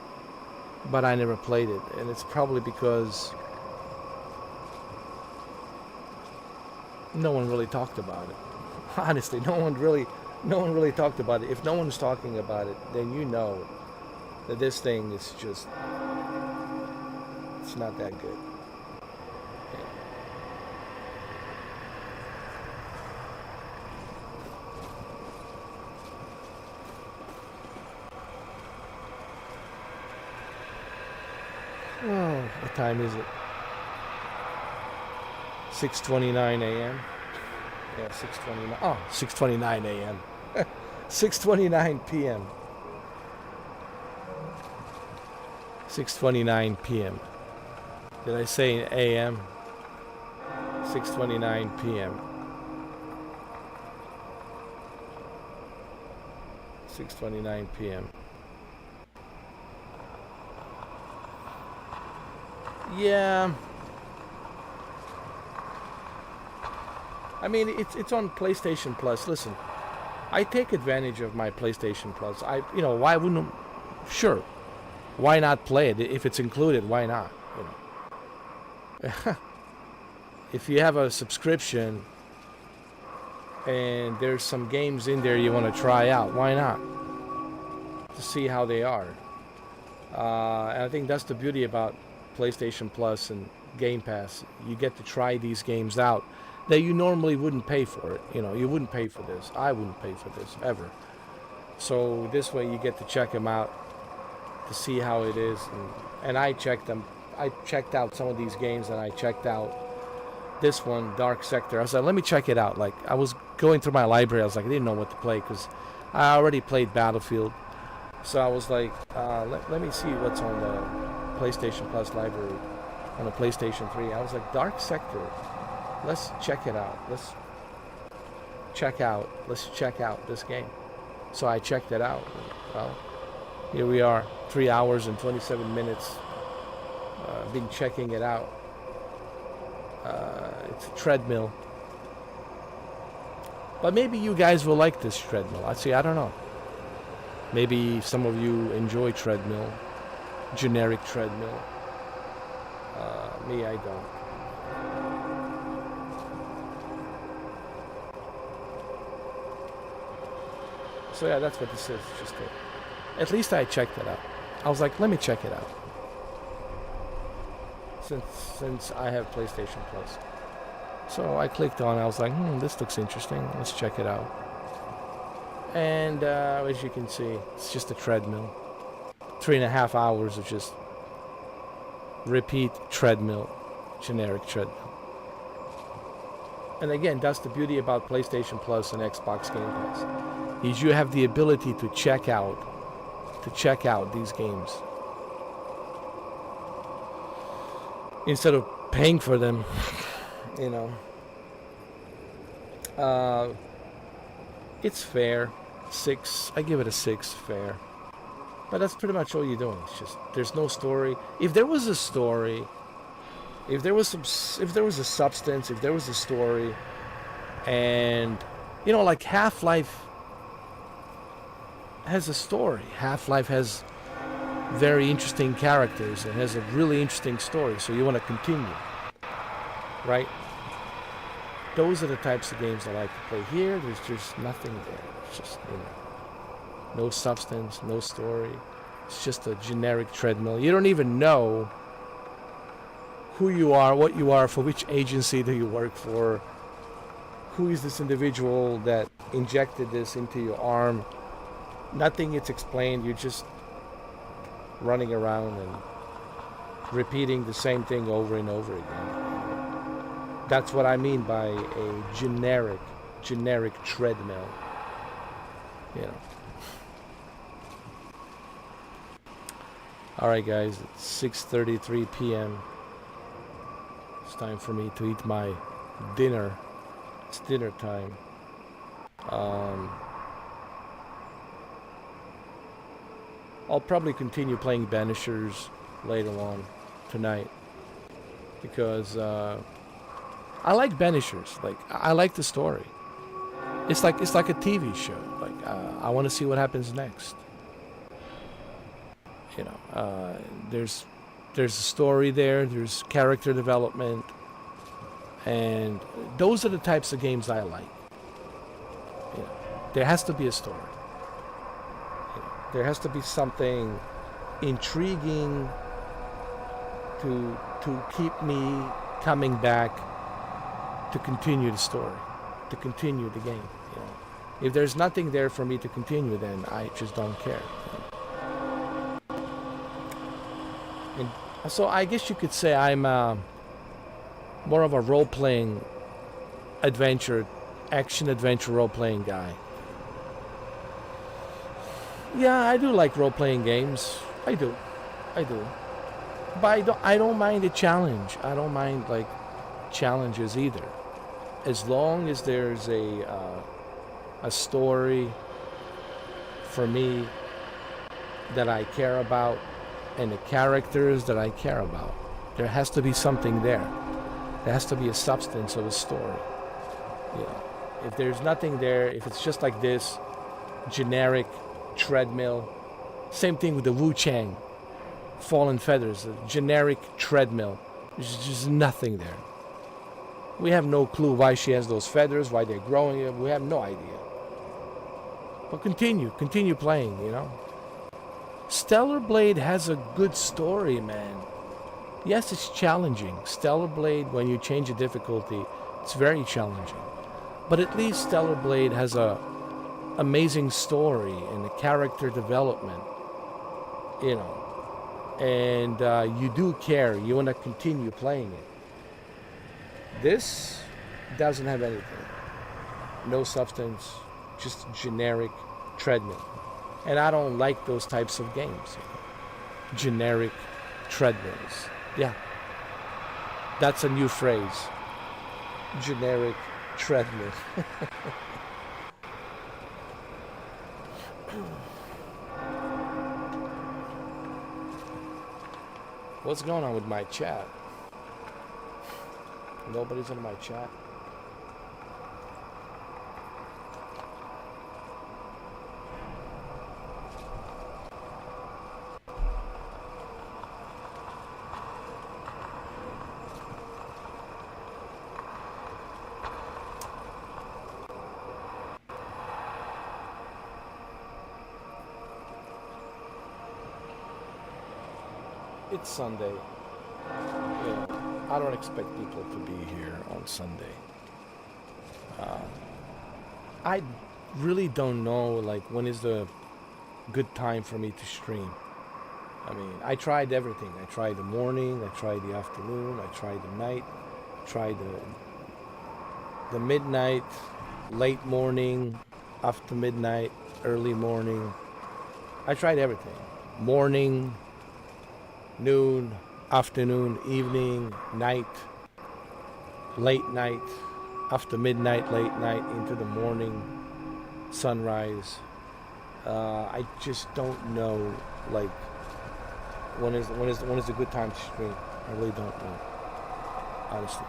but I never played it, and it's probably because no one really talked about it. Honestly, no one really talked about it. If no one's talking about it, then you know that this thing is just, it's not that good. Oh, what time is it? 6:29 a.m. Yeah, 6:29. Oh, 6:29 a.m. 6:29 p.m. 6:29 p.m. Did I say a.m.? 6:29 p.m. 6:29 p.m. Yeah. I mean, it's on PlayStation Plus. Listen, I take advantage of my PlayStation Plus. You know, why wouldn't? Sure, why not play it if it's included? Why not? You know, if you have a subscription and there's some games in there you want to try out, why not? To see how they are. And I think that's the beauty about PlayStation Plus and Game Pass. You get to try these games out that you normally wouldn't pay for it. You know, you wouldn't pay for this. I wouldn't pay for this ever. So this way you get to check them out to see how it is. And I checked them. I checked out some of these games, and I checked out this one, Dark Sector. I was like, let me check it out. Like, I was going through my library. I was like, I didn't know what to play because I already played Battlefield. So I was like, let me see what's on the PlayStation Plus library on the PlayStation 3. I was like, Dark Sector. Let's check it out. Let's check out this game. So I checked it out. Well, here we are, 3 hours and 27 minutes. Been checking it out. It's a treadmill. But maybe you guys will like this treadmill. I don't know. Maybe some of you enjoy treadmill, generic treadmill. Me, I don't. So yeah, that's what this is. Just at least I checked it out. I was like, let me check it out. Since I have PlayStation Plus. So I clicked on it. I was like, this looks interesting. Let's check it out. And as you can see, it's just a treadmill. 3.5 hours of just repeat treadmill, generic treadmill. And again, that's the beauty about PlayStation Plus and Xbox Game Pass. Is you have the ability to check out these games instead of paying for them. You know, it's fair. 6. I give it a 6. Fair. But that's pretty much all you're doing. It's just there's no story. If there was a story, if there was a substance, if there was a story, and you know, like Half-Life has a story. Half-Life has very interesting characters and has a really interesting story, so you want to continue, right? Those are the types of games I like to play. Here, there's just nothing there. It's just, you know, no substance, no story. It's just a generic treadmill. You don't even know who you are, what you are, for which agency do you work for, who is this individual that injected this into your arm. Nothing is explained. You're just running around and repeating the same thing over and over again. That's what I mean by a generic treadmill. You know. Alright guys, it's 6:33 p.m. It's time for me to eat my dinner. It's dinner time. I'll probably continue playing Banishers later on tonight because I like Banishers. Like, I like the story. It's like a TV show. Like, I want to see what happens next. You know, there's a story there. There's character development, and those are the types of games I like. You know, there has to be a story. You know, there has to be something intriguing to keep me coming back to continue the story, to continue the game. You know, if there's nothing there for me to continue, then I just don't care. You know? And so I guess you could say I'm more of a role-playing action-adventure role-playing guy. Yeah, I do like role-playing games. I do. But I don't mind the challenge. I don't mind like challenges either, as long as there's a story for me that I care about and the characters that I care about. There has to be something there. There has to be a substance of a story. You know, if there's nothing there, if it's just like this generic treadmill, same thing with the Wu Chang Fallen Feathers, a generic treadmill. There's just nothing there. We have no clue why she has those feathers, why they're growing. We have no idea. But continue playing, you know. Stellar Blade has a good story, man. Yes, it's challenging. Stellar Blade, when you change the difficulty, it's very challenging. But at least Stellar Blade has a amazing story and a character development, you know. And you do care. You want to continue playing it. This doesn't have anything. No substance, just generic treadmill. And I don't like those types of games. You know? Generic treadmills. Yeah. That's a new phrase. Generic treadmill. What's going on with my chat? Nobody's in my chat. It's Sunday. Yeah, I don't expect people to be here on Sunday. I really don't know, like, when is the good time for me to stream. I mean, I tried everything. I tried the morning, I tried the afternoon, I tried the night, I tried the midnight, late morning, after midnight, early morning. I tried everything. Morning, noon, afternoon, evening, night, late night, after midnight, late night, into the morning, sunrise. I just don't know, like, when is a good time to stream. I really don't know, honestly.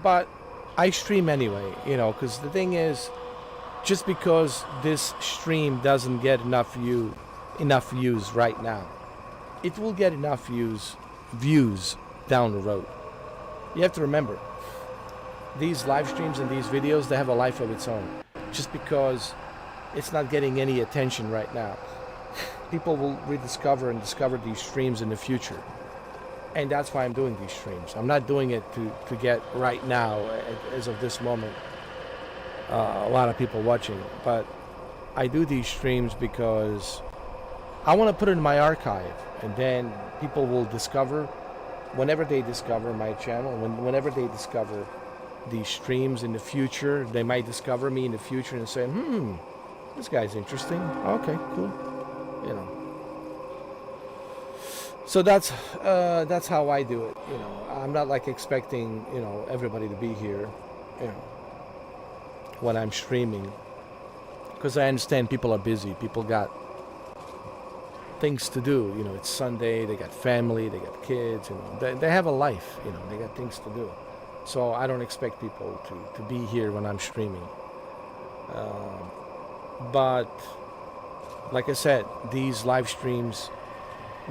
But I stream anyway, you know, because the thing is, just because this stream doesn't get enough views right now, it will get enough views down the road. You have to remember, these live streams and these videos, they have a life of its own. Just because it's not getting any attention right now, people will rediscover and discover these streams in the future. And that's why I'm doing these streams. I'm not doing it to get right now, as of this moment, a lot of people watching. But I do these streams because I want to put it in my archive. And then people will discover, whenever they discover my channel, whenever they discover these streams in the future, they might discover me in the future and say, this guy's interesting. Okay, cool. You know. So that's how I do it. You know, I'm not like expecting, you know, everybody to be here, you know, when I'm streaming, because I understand people are busy. People got things to do. You know, it's Sunday. They got family. They got kids. You know, they have a life. You know, they got things to do. So I don't expect people to be here when I'm streaming. But like I said, these live streams,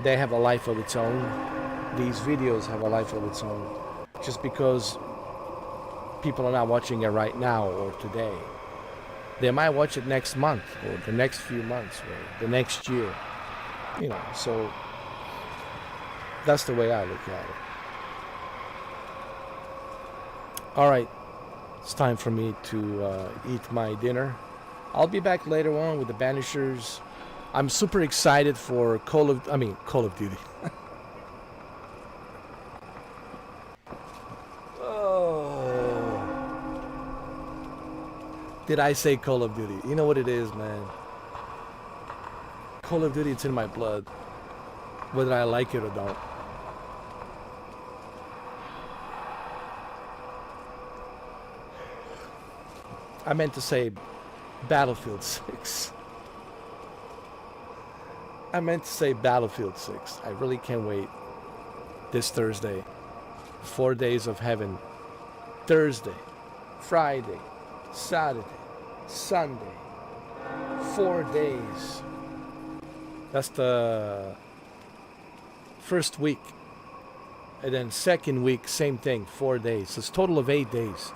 they have a life of its own. These videos have a life of its own. Just because people are not watching it right now or today, they might watch it next month or the next few months or the next year. You know, so that's the way I look at it. All right, it's time for me to eat my dinner. I'll be back later on with the Banishers. I'm super excited for Call of Duty. Oh. Did I say Call of Duty? You know what it is, man. Call of Duty, it's in my blood, whether I like it or don't. I meant to say Battlefield 6. I meant to say Battlefield 6. I really can't wait. This Thursday. 4 days of heaven. Thursday, Friday, Saturday, Sunday. 4 days. That's the first week. And then second week, same thing, 4 days. So it's a total of 8 days.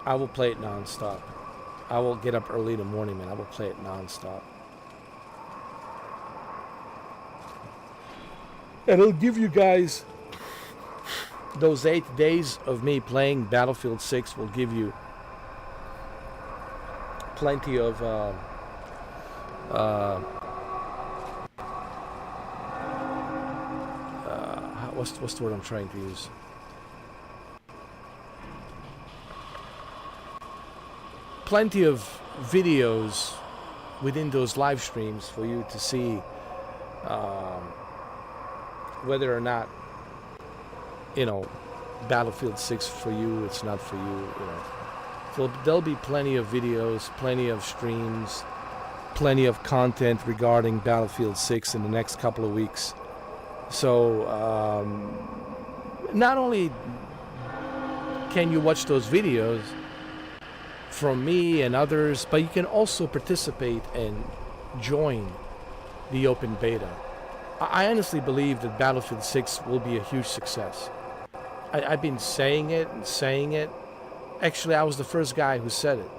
I will play it non-stop. I will get up early in the morning, man. I will play it non-stop. And it'll give you guys, those 8 days of me playing Battlefield 6 will give you plenty of what's the word I'm trying to use? Plenty of videos within those live streams for you to see whether or not, you know, Battlefield 6 for you, it's not for you, you know. So there'll be plenty of videos, plenty of streams, plenty of content regarding Battlefield 6 in the next couple of weeks. So not only can you watch those videos from me and others, but you can also participate and join the open beta. I honestly believe that Battlefield 6 will be a huge success. I've been saying it and saying it. Actually, I was the first guy who said it.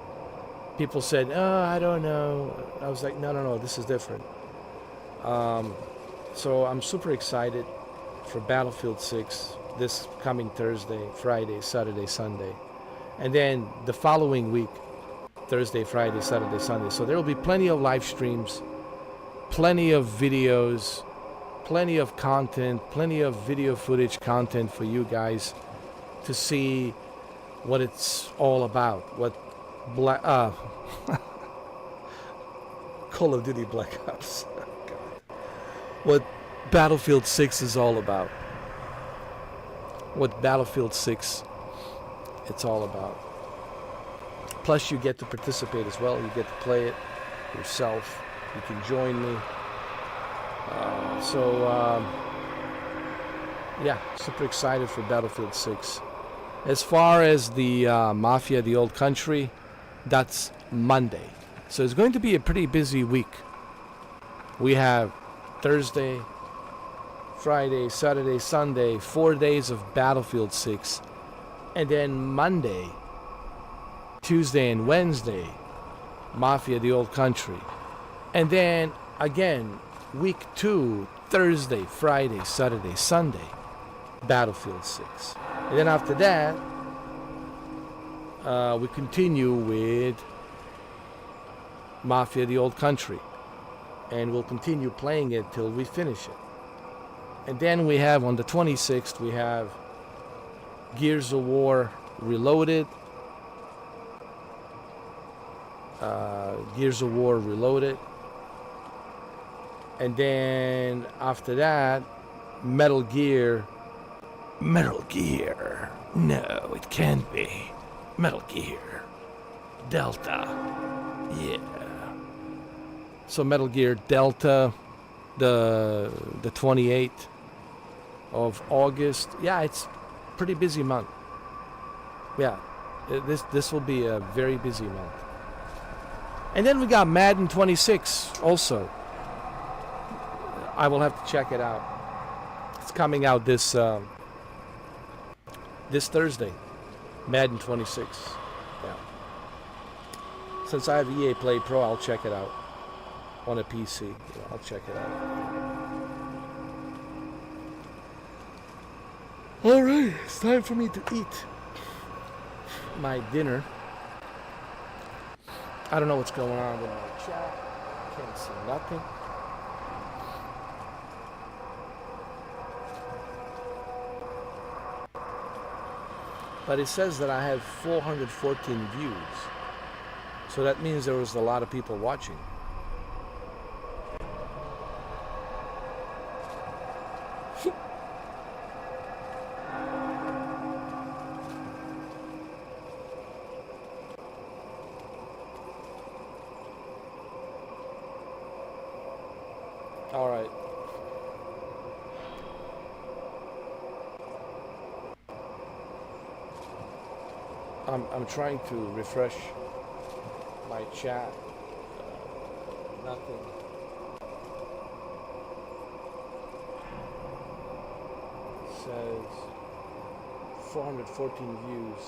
People said, oh, I don't know. I was like, no, this is different. So I'm super excited for Battlefield 6 this coming Thursday, Friday, Saturday, Sunday. And then the following week, Thursday, Friday, Saturday, Sunday. So there will be plenty of live streams, plenty of videos, plenty of content, plenty of video footage content for you guys to see what it's all about. What Call of Duty Black Ops. What Battlefield 6 is all about. What Battlefield 6 it's all about. Plus you get to participate as well. You get to play it yourself. You can join me. Yeah, super excited for Battlefield 6. As far as the Mafia, the Old Country, that's Monday. So it's going to be a pretty busy week. We have Thursday, Friday, Saturday, Sunday, 4 days of Battlefield 6. And then Monday, Tuesday and Wednesday, Mafia, the Old Country. And then again, week 2, Thursday, Friday, Saturday, Sunday, Battlefield 6. And then after that, we continue with Mafia: The Old Country. And we'll continue playing it till we finish it. And then we have, on the 26th, we have Gears of War Reloaded. Gears of War Reloaded. And then after that, Metal Gear. No, it can't be. Metal Gear Delta. Yeah. So Metal Gear Delta, the 28th of August. Yeah, it's pretty busy month. Yeah, this will be a very busy month. And then we got Madden 26 also. I will have to check it out. It's coming out this Thursday. Madden 26. Yeah. Since I have EA Play Pro, I'll check it out on a PC. Yeah, I'll check it out. All right, it's time for me to eat my dinner. I don't know what's going on with my chat. Can't see nothing. But it says that I have 414 views. So that means there was a lot of people watching. All right. I'm trying to refresh my chat. Nothing. It says 414 views.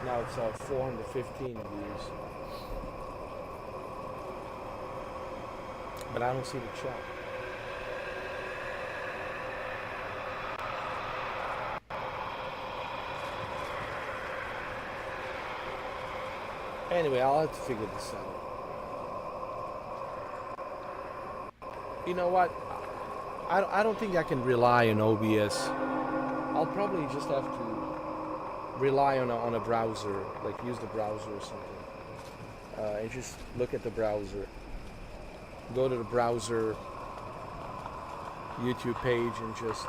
Now it's 415 views. But I don't see the chat. Anyway, I'll have to figure this out. You know what? I don't think I can rely on OBS. I'll probably just have to rely on a browser, like use the browser or something. And just look at the browser. Go to the browser YouTube page and just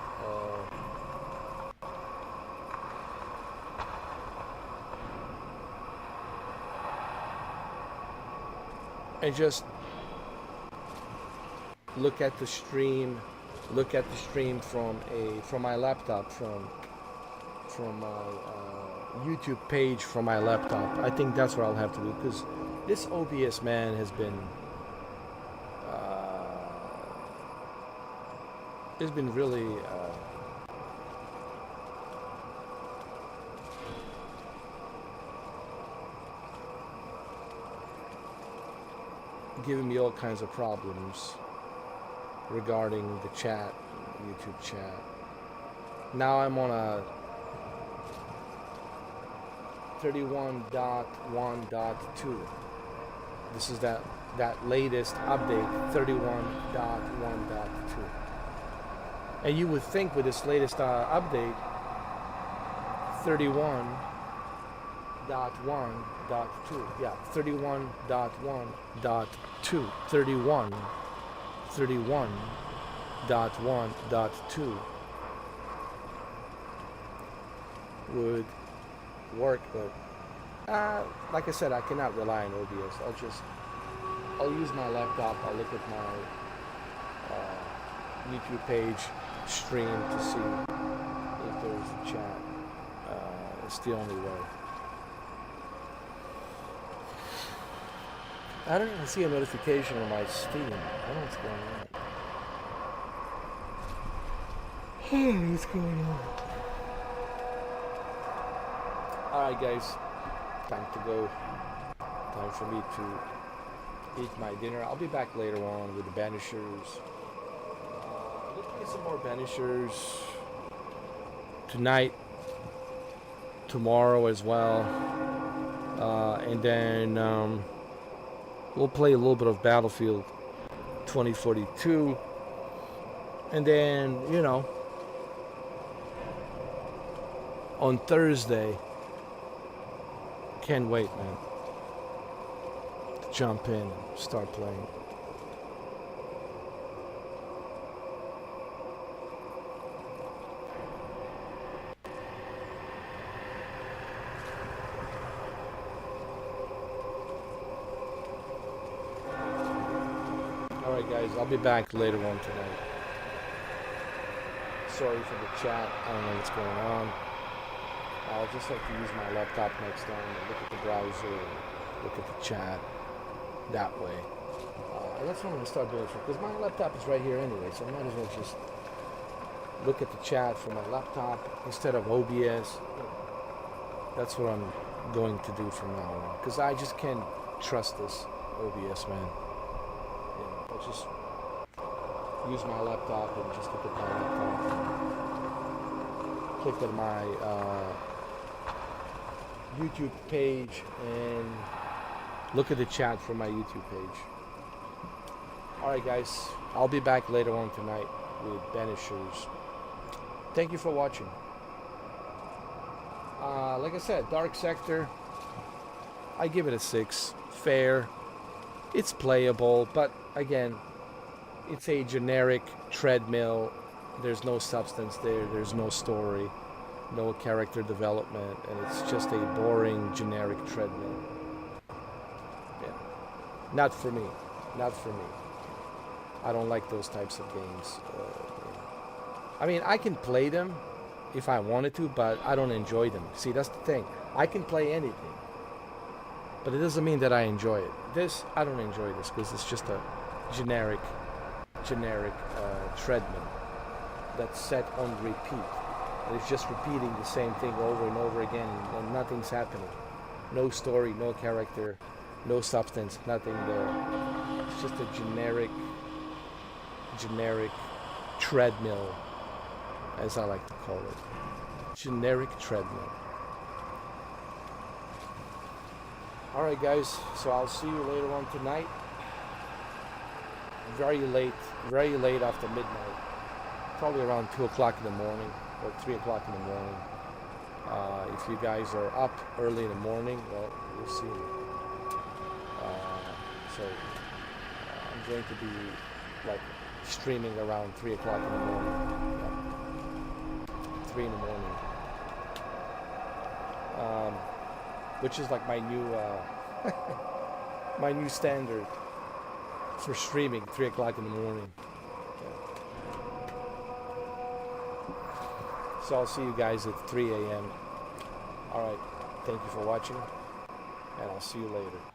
look at the stream from my laptop, from my YouTube page from my laptop. I think that's what I'll have to do, because this OBS, man, has been it's been really giving me all kinds of problems regarding the chat, YouTube chat. Now I'm on a 31.1.2. This is that latest update, 31.1.2. And you would think with this latest update, 31.1.2, yeah, 31.1.2, 31.1.2 would work, but like I said, I cannot rely on OBS. I'll use my laptop. I'll look at my YouTube page stream to see if there's a chat. It's the only way. I don't even see a notification on my Steam. I don't know what's going on. What's going on? Alright guys, time to go. Time for me to eat my dinner. I'll be back later on with the Banishers. We'll play some more Banishers tonight, tomorrow as well. And then we'll play a little bit of Battlefield 2042. And then, you know, on Thursday, can't wait, man, to jump in and start playing. Alright guys, I'll be back later on tonight. Sorry for the chat, I don't know what's going on. I'll just have to use my laptop next time and look at the browser, look at the chat that way. And that's what I'm going to start doing, because my laptop is right here anyway, so I might as well just look at the chat from my laptop instead of OBS. That's what I'm going to do from now on, because I just can't trust this OBS, man. You know, I'll just use my laptop and just look at my laptop. Click on my YouTube page and look at the chat from my YouTube page. Alright guys, I'll be back later on tonight with Banishers. Thank you for watching. Like I said, Dark Sector, I give it a 6. Fair. It's playable, but again, it's a generic treadmill. There's no substance there. There's no story, no character development, and it's just a boring, generic treadmill. Yeah. Not for me. Not for me. I don't like those types of games. I mean, I can play them if I wanted to, but I don't enjoy them. See, that's the thing. I can play anything, but it doesn't mean that I enjoy it. This, I don't enjoy this because it's just a generic treadmill that's set on repeat. And it's just repeating the same thing over and over again, and nothing's happening. No story, no character, no substance, nothing there. It's just a generic treadmill, as I like to call it. Generic treadmill. Alright guys, so I'll see you later on tonight. Very late after midnight. Probably around 2 o'clock in the morning or 3 o'clock in the morning. If you guys are up early in the morning, well, we'll see. I'm going to be like streaming around 3 o'clock in the morning. Yeah. 3 in the morning. Which is like my new standard for streaming, 3 o'clock in the morning. So I'll see you guys at 3 a.m. Alright, thank you for watching, and I'll see you later.